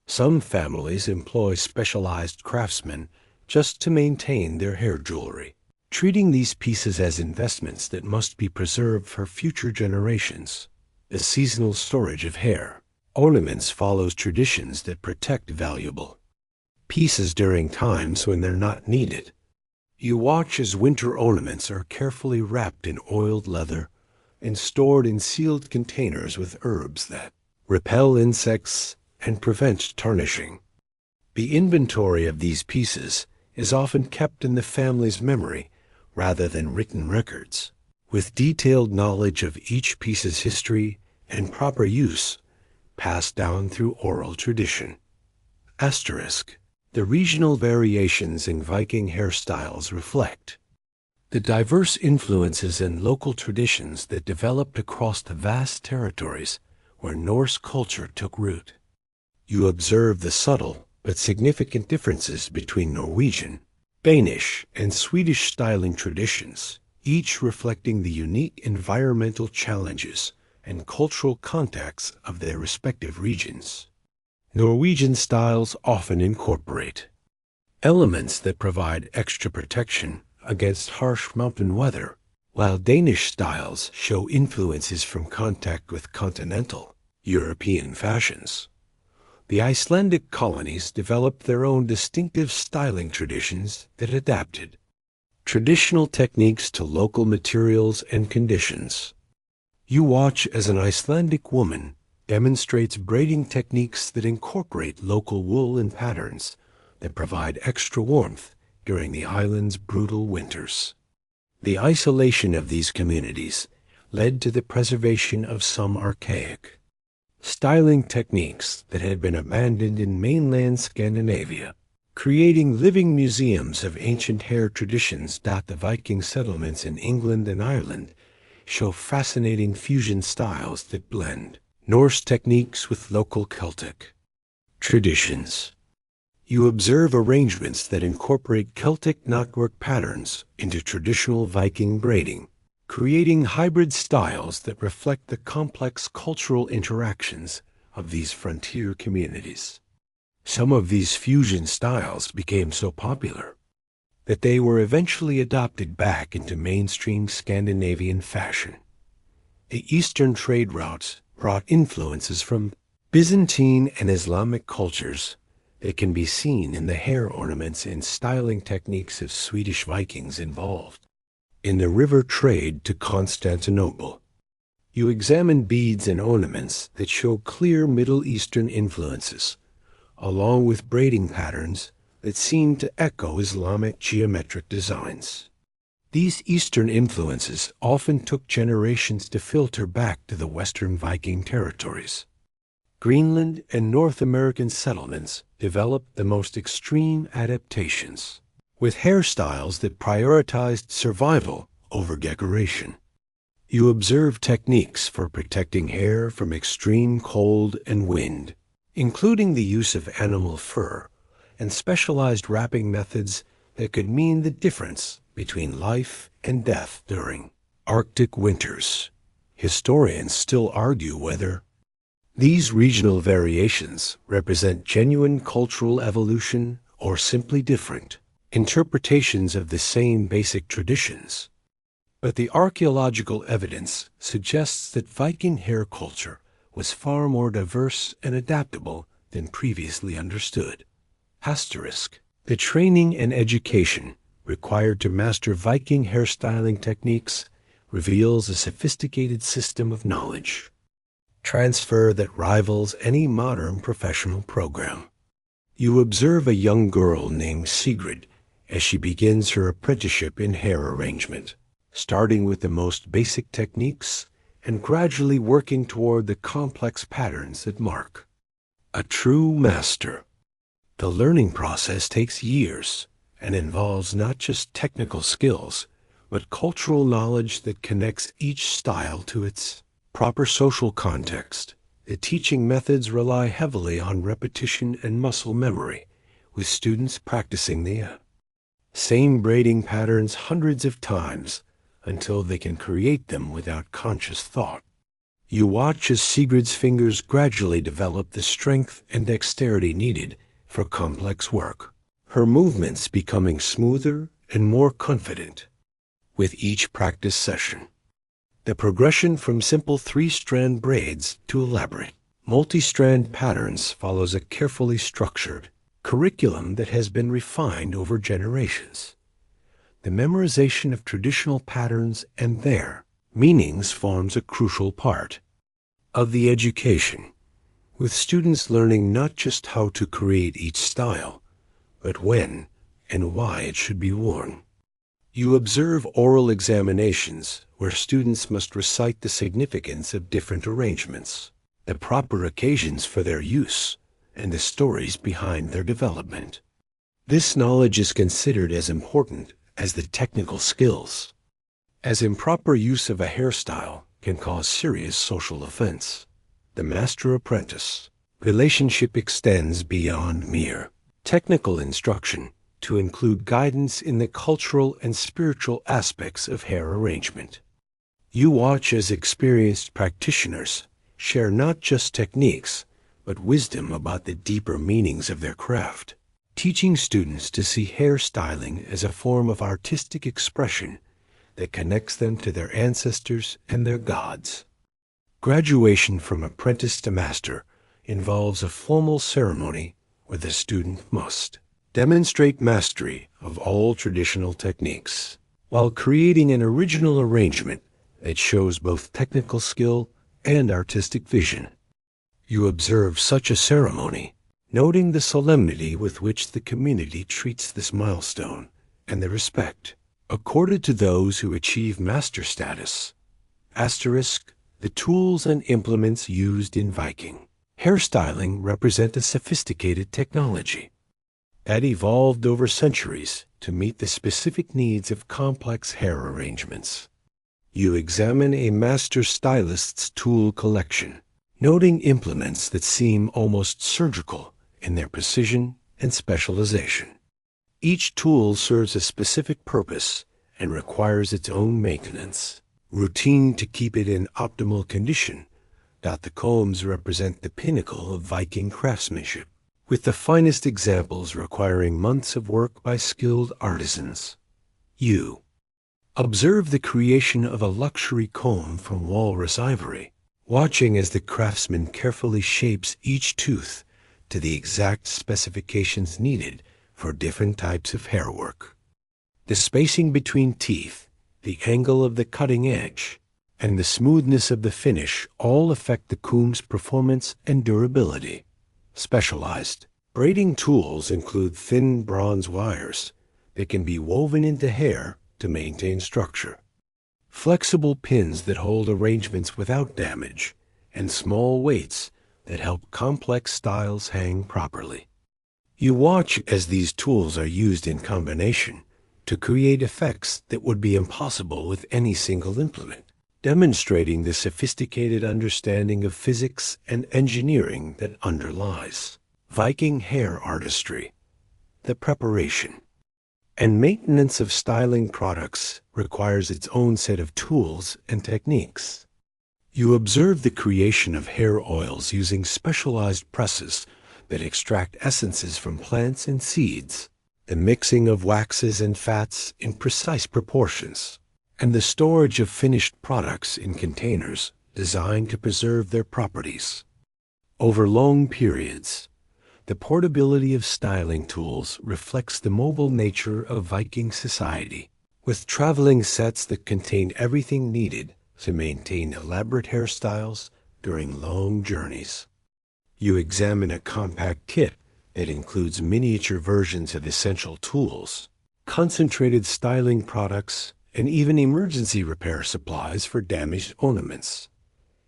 Some families employ specialized craftsmen just to maintain their hair jewelry, treating these pieces as investments that must be preserved for future generations. The seasonal storage of hair ornaments follows traditions that protect valuable pieces during times when they're not needed. You watch as winter ornaments are carefully wrapped in oiled leather and stored in sealed containers with herbs that repel insects and prevent tarnishing. The inventory of these pieces is often kept in the family's memory rather than written records, with detailed knowledge of each piece's history and proper use passed down through oral tradition. Asterisk. The regional variations in Viking hairstyles reflect the diverse influences and local traditions that developed across the vast territories where Norse culture took root. You observe the subtle but significant differences between Norwegian, Danish, and Swedish styling traditions, each reflecting the unique environmental challenges and cultural contexts of their respective regions. Norwegian styles often incorporate elements that provide extra protection against harsh mountain weather, while Danish styles show influences from contact with continental European fashions. The Icelandic colonies developed their own distinctive styling traditions that adapted traditional techniques to local materials and conditions. You watch as an Icelandic woman demonstrates braiding techniques that incorporate local wool and patterns that provide extra warmth during the island's brutal winters. The isolation of these communities led to the preservation of some archaic styling techniques that had been abandoned in mainland Scandinavia, creating living museums of ancient hair traditions. The Viking settlements in England and Ireland show fascinating fusion styles that blend Norse techniques with local Celtic traditions. You observe arrangements that incorporate Celtic knotwork patterns into traditional Viking braiding, creating hybrid styles that reflect the complex cultural interactions of these frontier communities. Some of these fusion styles became so popular that they were eventually adopted back into mainstream Scandinavian fashion. The Eastern trade routes brought influences from Byzantine and Islamic cultures that can be seen in the hair ornaments and styling techniques of Swedish Vikings involved in the river trade to Constantinople. You examine beads and ornaments that show clear Middle Eastern influences, along with braiding patterns that seem to echo Islamic geometric designs. These Eastern influences often took generations to filter back to the Western Viking territories. Greenland and North American settlements developed the most extreme adaptations, with hairstyles that prioritized survival over decoration. You observe techniques for protecting hair from extreme cold and wind, including the use of animal fur and specialized wrapping methods that could mean the difference between life and death during Arctic winters. Historians still argue whether these regional variations represent genuine cultural evolution or simply different interpretations of the same basic traditions. But the archaeological evidence suggests that Viking hair culture was far more diverse and adaptable than previously understood. Asterisk. The training and education required to master Viking hairstyling techniques reveals a sophisticated system of knowledge transfer that rivals any modern professional program. You observe a young girl named Sigrid as she begins her apprenticeship in hair arrangement, starting with the most basic techniques and gradually working toward the complex patterns that mark a true master. The learning process takes years and involves not just technical skills, but cultural knowledge that connects each style to its proper social context. The teaching methods rely heavily on repetition and muscle memory, with students practicing the same braiding patterns hundreds of times until they can create them without conscious thought. You watch as Sigrid's fingers gradually develop the strength and dexterity needed for complex work, her movements becoming smoother and more confident with each practice session. The progression from simple three-strand braids to elaborate multi-strand patterns follows a carefully structured curriculum that has been refined over generations. The memorization of traditional patterns and their meanings forms a crucial part of the education, with students learning not just how to create each style, but when and why it should be worn. You observe oral examinations where students must recite the significance of different arrangements, the proper occasions for their use, and the stories behind their development. This knowledge is considered as important as the technical skills, as improper use of a hairstyle can cause serious social offense. The master-apprentice relationship extends beyond mere technical instruction to include guidance in the cultural and spiritual aspects of hair arrangement. You watch as experienced practitioners share not just techniques, but wisdom about the deeper meanings of their craft, teaching students to see hairstyling as a form of artistic expression that connects them to their ancestors and their gods. Graduation from apprentice to master involves a formal ceremony where the student must demonstrate mastery of all traditional techniques, while creating an original arrangement that shows both technical skill and artistic vision. You observe such a ceremony, noting the solemnity with which the community treats this milestone and the respect accorded to those who achieve master status. Asterisk, the tools and implements used in Viking hairstyling represent a sophisticated technology that evolved over centuries to meet the specific needs of complex hair arrangements. You examine a master stylist's tool collection, noting implements that seem almost surgical in their precision and specialization. Each tool serves a specific purpose and requires its own maintenance routine to keep it in optimal condition. The combs represent the pinnacle of Viking craftsmanship, with the finest examples requiring months of work by skilled artisans. You observe the creation of a luxury comb from walrus ivory, watching as the craftsman carefully shapes each tooth to the exact specifications needed for different types of hair work. The spacing between teeth, the angle of the cutting edge, and the smoothness of the finish all affect the comb's performance and durability. Specialized braiding tools include thin bronze wires that can be woven into hair to maintain structure, flexible pins that hold arrangements without damage, and small weights that help complex styles hang properly. You watch as these tools are used in combination to create effects that would be impossible with any single implement, demonstrating the sophisticated understanding of physics and engineering that underlies Viking hair artistry. The preparation and maintenance of styling products requires its own set of tools and techniques. You observe the creation of hair oils using specialized presses that extract essences from plants and seeds, the mixing of waxes and fats in precise proportions, and the storage of finished products in containers designed to preserve their properties. Over long periods, the portability of styling tools reflects the mobile nature of Viking society, with traveling sets that contain everything needed to maintain elaborate hairstyles during long journeys. You examine a compact kit that includes miniature versions of essential tools, concentrated styling products, and even emergency repair supplies for damaged ornaments.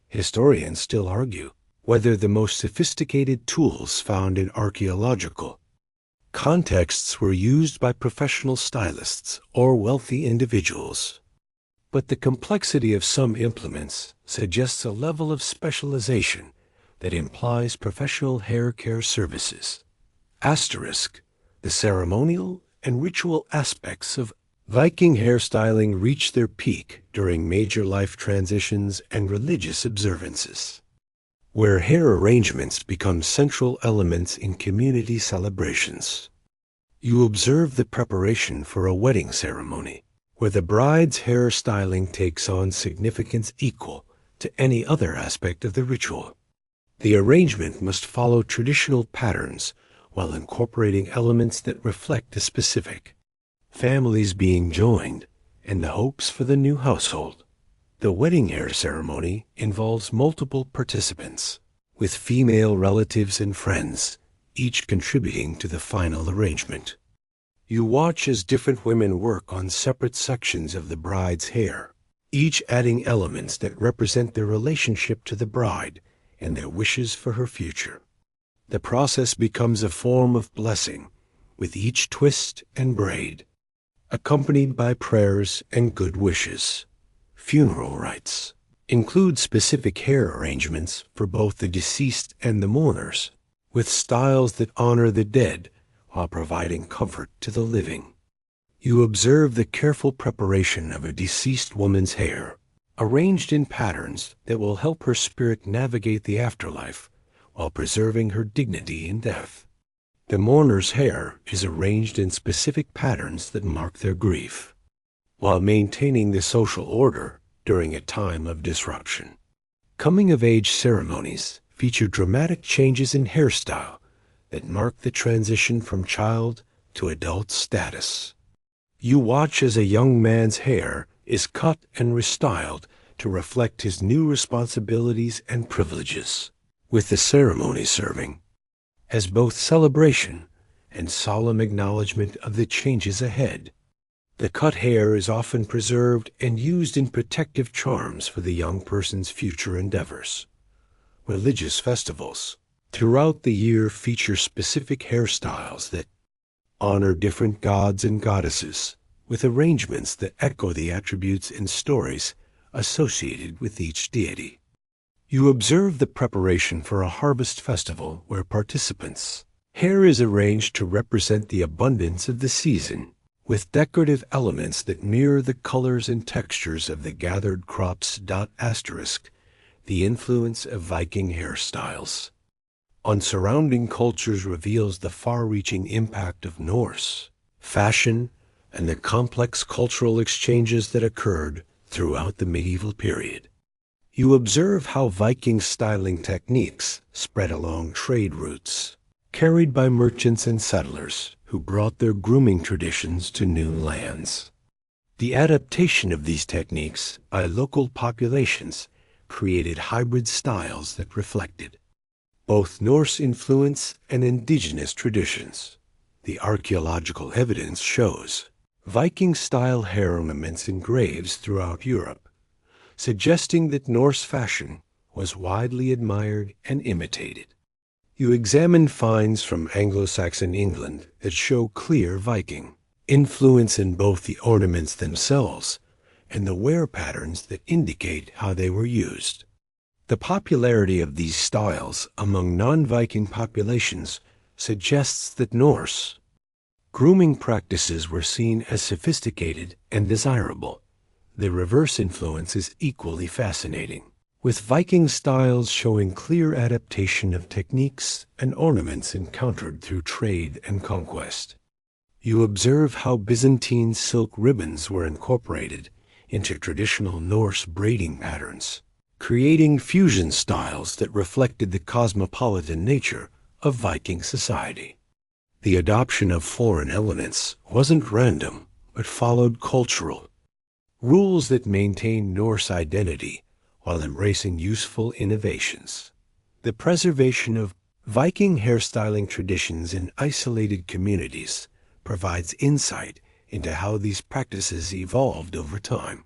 Historians still argue whether the most sophisticated tools found in archaeological contexts were used by professional stylists or wealthy individuals. But the complexity of some implements suggests a level of specialization that implies professional hair care services. Asterisk, the ceremonial and ritual aspects of Viking hairstyling reach their peak during major life transitions and religious observances, where hair arrangements become central elements in community celebrations. You observe the preparation for a wedding ceremony, where the bride's hairstyling takes on significance equal to any other aspect of the ritual. The arrangement must follow traditional patterns while incorporating elements that reflect the specific families being joined and the hopes for the new household. The wedding hair ceremony involves multiple participants, with female relatives and friends, each contributing to the final arrangement. You watch as different women work on separate sections of the bride's hair, each adding elements that represent their relationship to the bride and their wishes for her future. The process becomes a form of blessing, with each twist and braid, accompanied by prayers and good wishes. Funeral rites include specific hair arrangements for both the deceased and the mourners, with styles that honor the dead while providing comfort to the living. You observe the careful preparation of a deceased woman's hair, arranged in patterns that will help her spirit navigate the afterlife while preserving her dignity in death. The mourner's hair is arranged in specific patterns that mark their grief, while maintaining the social order during a time of disruption. Coming-of-age ceremonies feature dramatic changes in hairstyle that mark the transition from child to adult status. You watch as a young man's hair is cut and restyled to reflect his new responsibilities and privileges, with the ceremony serving as both celebration and solemn acknowledgement of the changes ahead. The cut hair is often preserved and used in protective charms for the young person's future endeavors. Religious festivals throughout the year feature specific hairstyles that honor different gods and goddesses, with arrangements that echo the attributes and stories associated with each deity. You observe the preparation for a harvest festival where participants' hair is arranged to represent the abundance of the season, with decorative elements that mirror the colors and textures of the gathered crops. The influence of Viking hairstyles on surrounding cultures reveals the far-reaching impact of Norse fashion and the complex cultural exchanges that occurred throughout the medieval period. You observe how Viking styling techniques spread along trade routes, carried by merchants and settlers who brought their grooming traditions to new lands. The adaptation of these techniques by local populations created hybrid styles that reflected both Norse influence and indigenous traditions. The archaeological evidence shows Viking-style hair ornaments in graves throughout Europe, suggesting that Norse fashion was widely admired and imitated. You examine finds from Anglo-Saxon England that show clear Viking influence in both the ornaments themselves and the wear patterns that indicate how they were used. The popularity of these styles among non-Viking populations suggests that Norse grooming practices were seen as sophisticated and desirable. The reverse influence is equally fascinating, with Viking styles showing clear adaptation of techniques and ornaments encountered through trade and conquest. You observe how Byzantine silk ribbons were incorporated into traditional Norse braiding patterns, creating fusion styles that reflected the cosmopolitan nature of Viking society. The adoption of foreign elements wasn't random, but followed cultural rules that maintained Norse identity while embracing useful innovations. The preservation of Viking hairstyling traditions in isolated communities provides insight into how these practices evolved over time.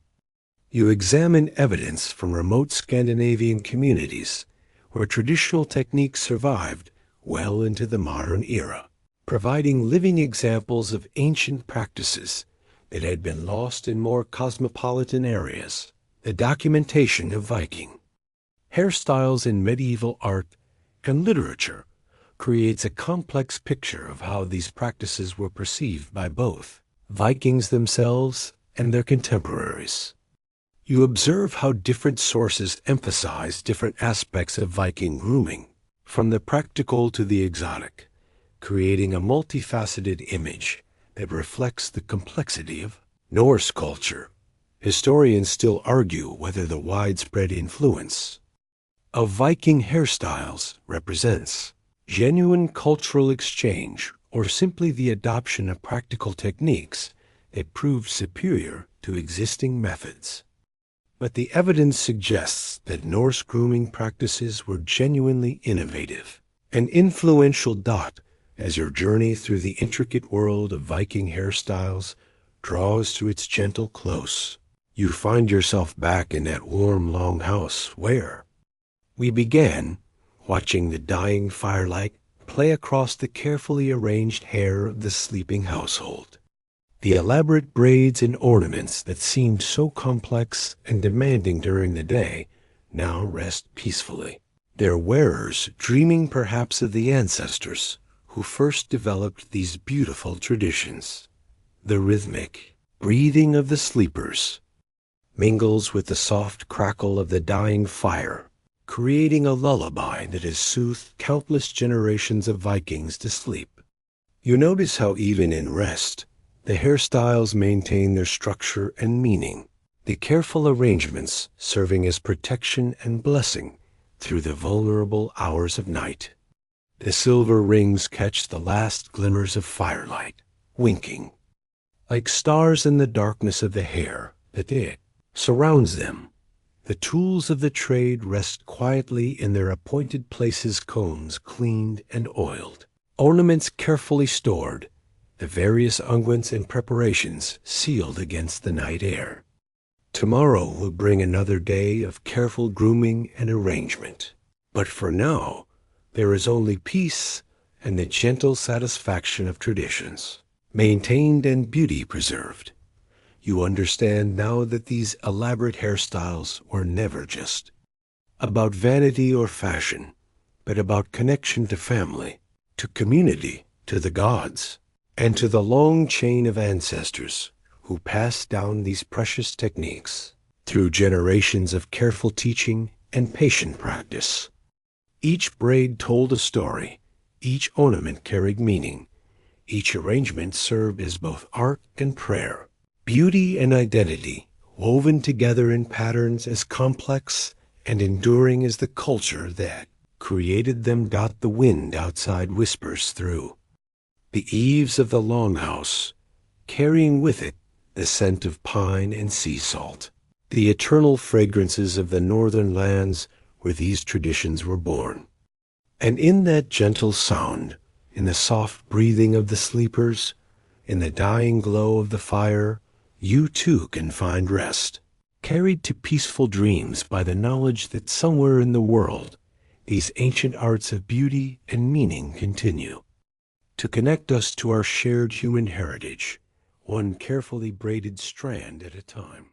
You examine evidence from remote Scandinavian communities where traditional techniques survived well into the modern era, providing living examples of ancient practices that had been lost in more cosmopolitan areas. The documentation of Viking hairstyles in medieval art and literature creates a complex picture of how these practices were perceived by both Vikings themselves and their contemporaries. You observe how different sources emphasize different aspects of Viking grooming, from the practical to the exotic, creating a multifaceted image that reflects the complexity of Norse culture. Historians still argue whether the widespread influence of Viking hairstyles represents genuine cultural exchange or simply the adoption of practical techniques that proved superior to existing methods. But the evidence suggests that Norse grooming practices were genuinely innovative, an influential dot as your journey through the intricate world of Viking hairstyles draws to its gentle close. You find yourself back in that warm longhouse where we began, watching the dying firelight play across the carefully arranged hair of the sleeping household. The elaborate braids and ornaments that seemed so complex and demanding during the day now rest peacefully, their wearers dreaming perhaps of the ancestors who first developed these beautiful traditions. The rhythmic breathing of the sleepers mingles with the soft crackle of the dying fire, creating a lullaby that has soothed countless generations of Vikings to sleep. You notice how even in rest, the hairstyles maintain their structure and meaning, the careful arrangements serving as protection and blessing through the vulnerable hours of night. The silver rings catch the last glimmers of firelight, winking, like stars in the darkness of the hair that it surrounds them. The tools of the trade rest quietly in their appointed places, combs cleaned and oiled, ornaments carefully stored, the various unguents and preparations sealed against the night air. Tomorrow will bring another day of careful grooming and arrangement. But for now, there is only peace and the gentle satisfaction of traditions, maintained and beauty preserved. You understand now that these elaborate hairstyles were never just about vanity or fashion, but about connection to family, to community, to the gods, and to the long chain of ancestors who passed down these precious techniques through generations of careful teaching and patient practice. Each braid told a story, each ornament carried meaning, each arrangement served as both art and prayer, beauty and identity, woven together in patterns as complex and enduring as the culture that created them. The wind outside whispers through the eaves of the longhouse, carrying with it the scent of pine and sea salt, the eternal fragrances of the northern lands where these traditions were born. And in that gentle sound, in the soft breathing of the sleepers, in the dying glow of the fire, you too can find rest, carried to peaceful dreams by the knowledge that somewhere in the world these ancient arts of beauty and meaning continue to connect us to our shared human heritage, one carefully braided strand at a time.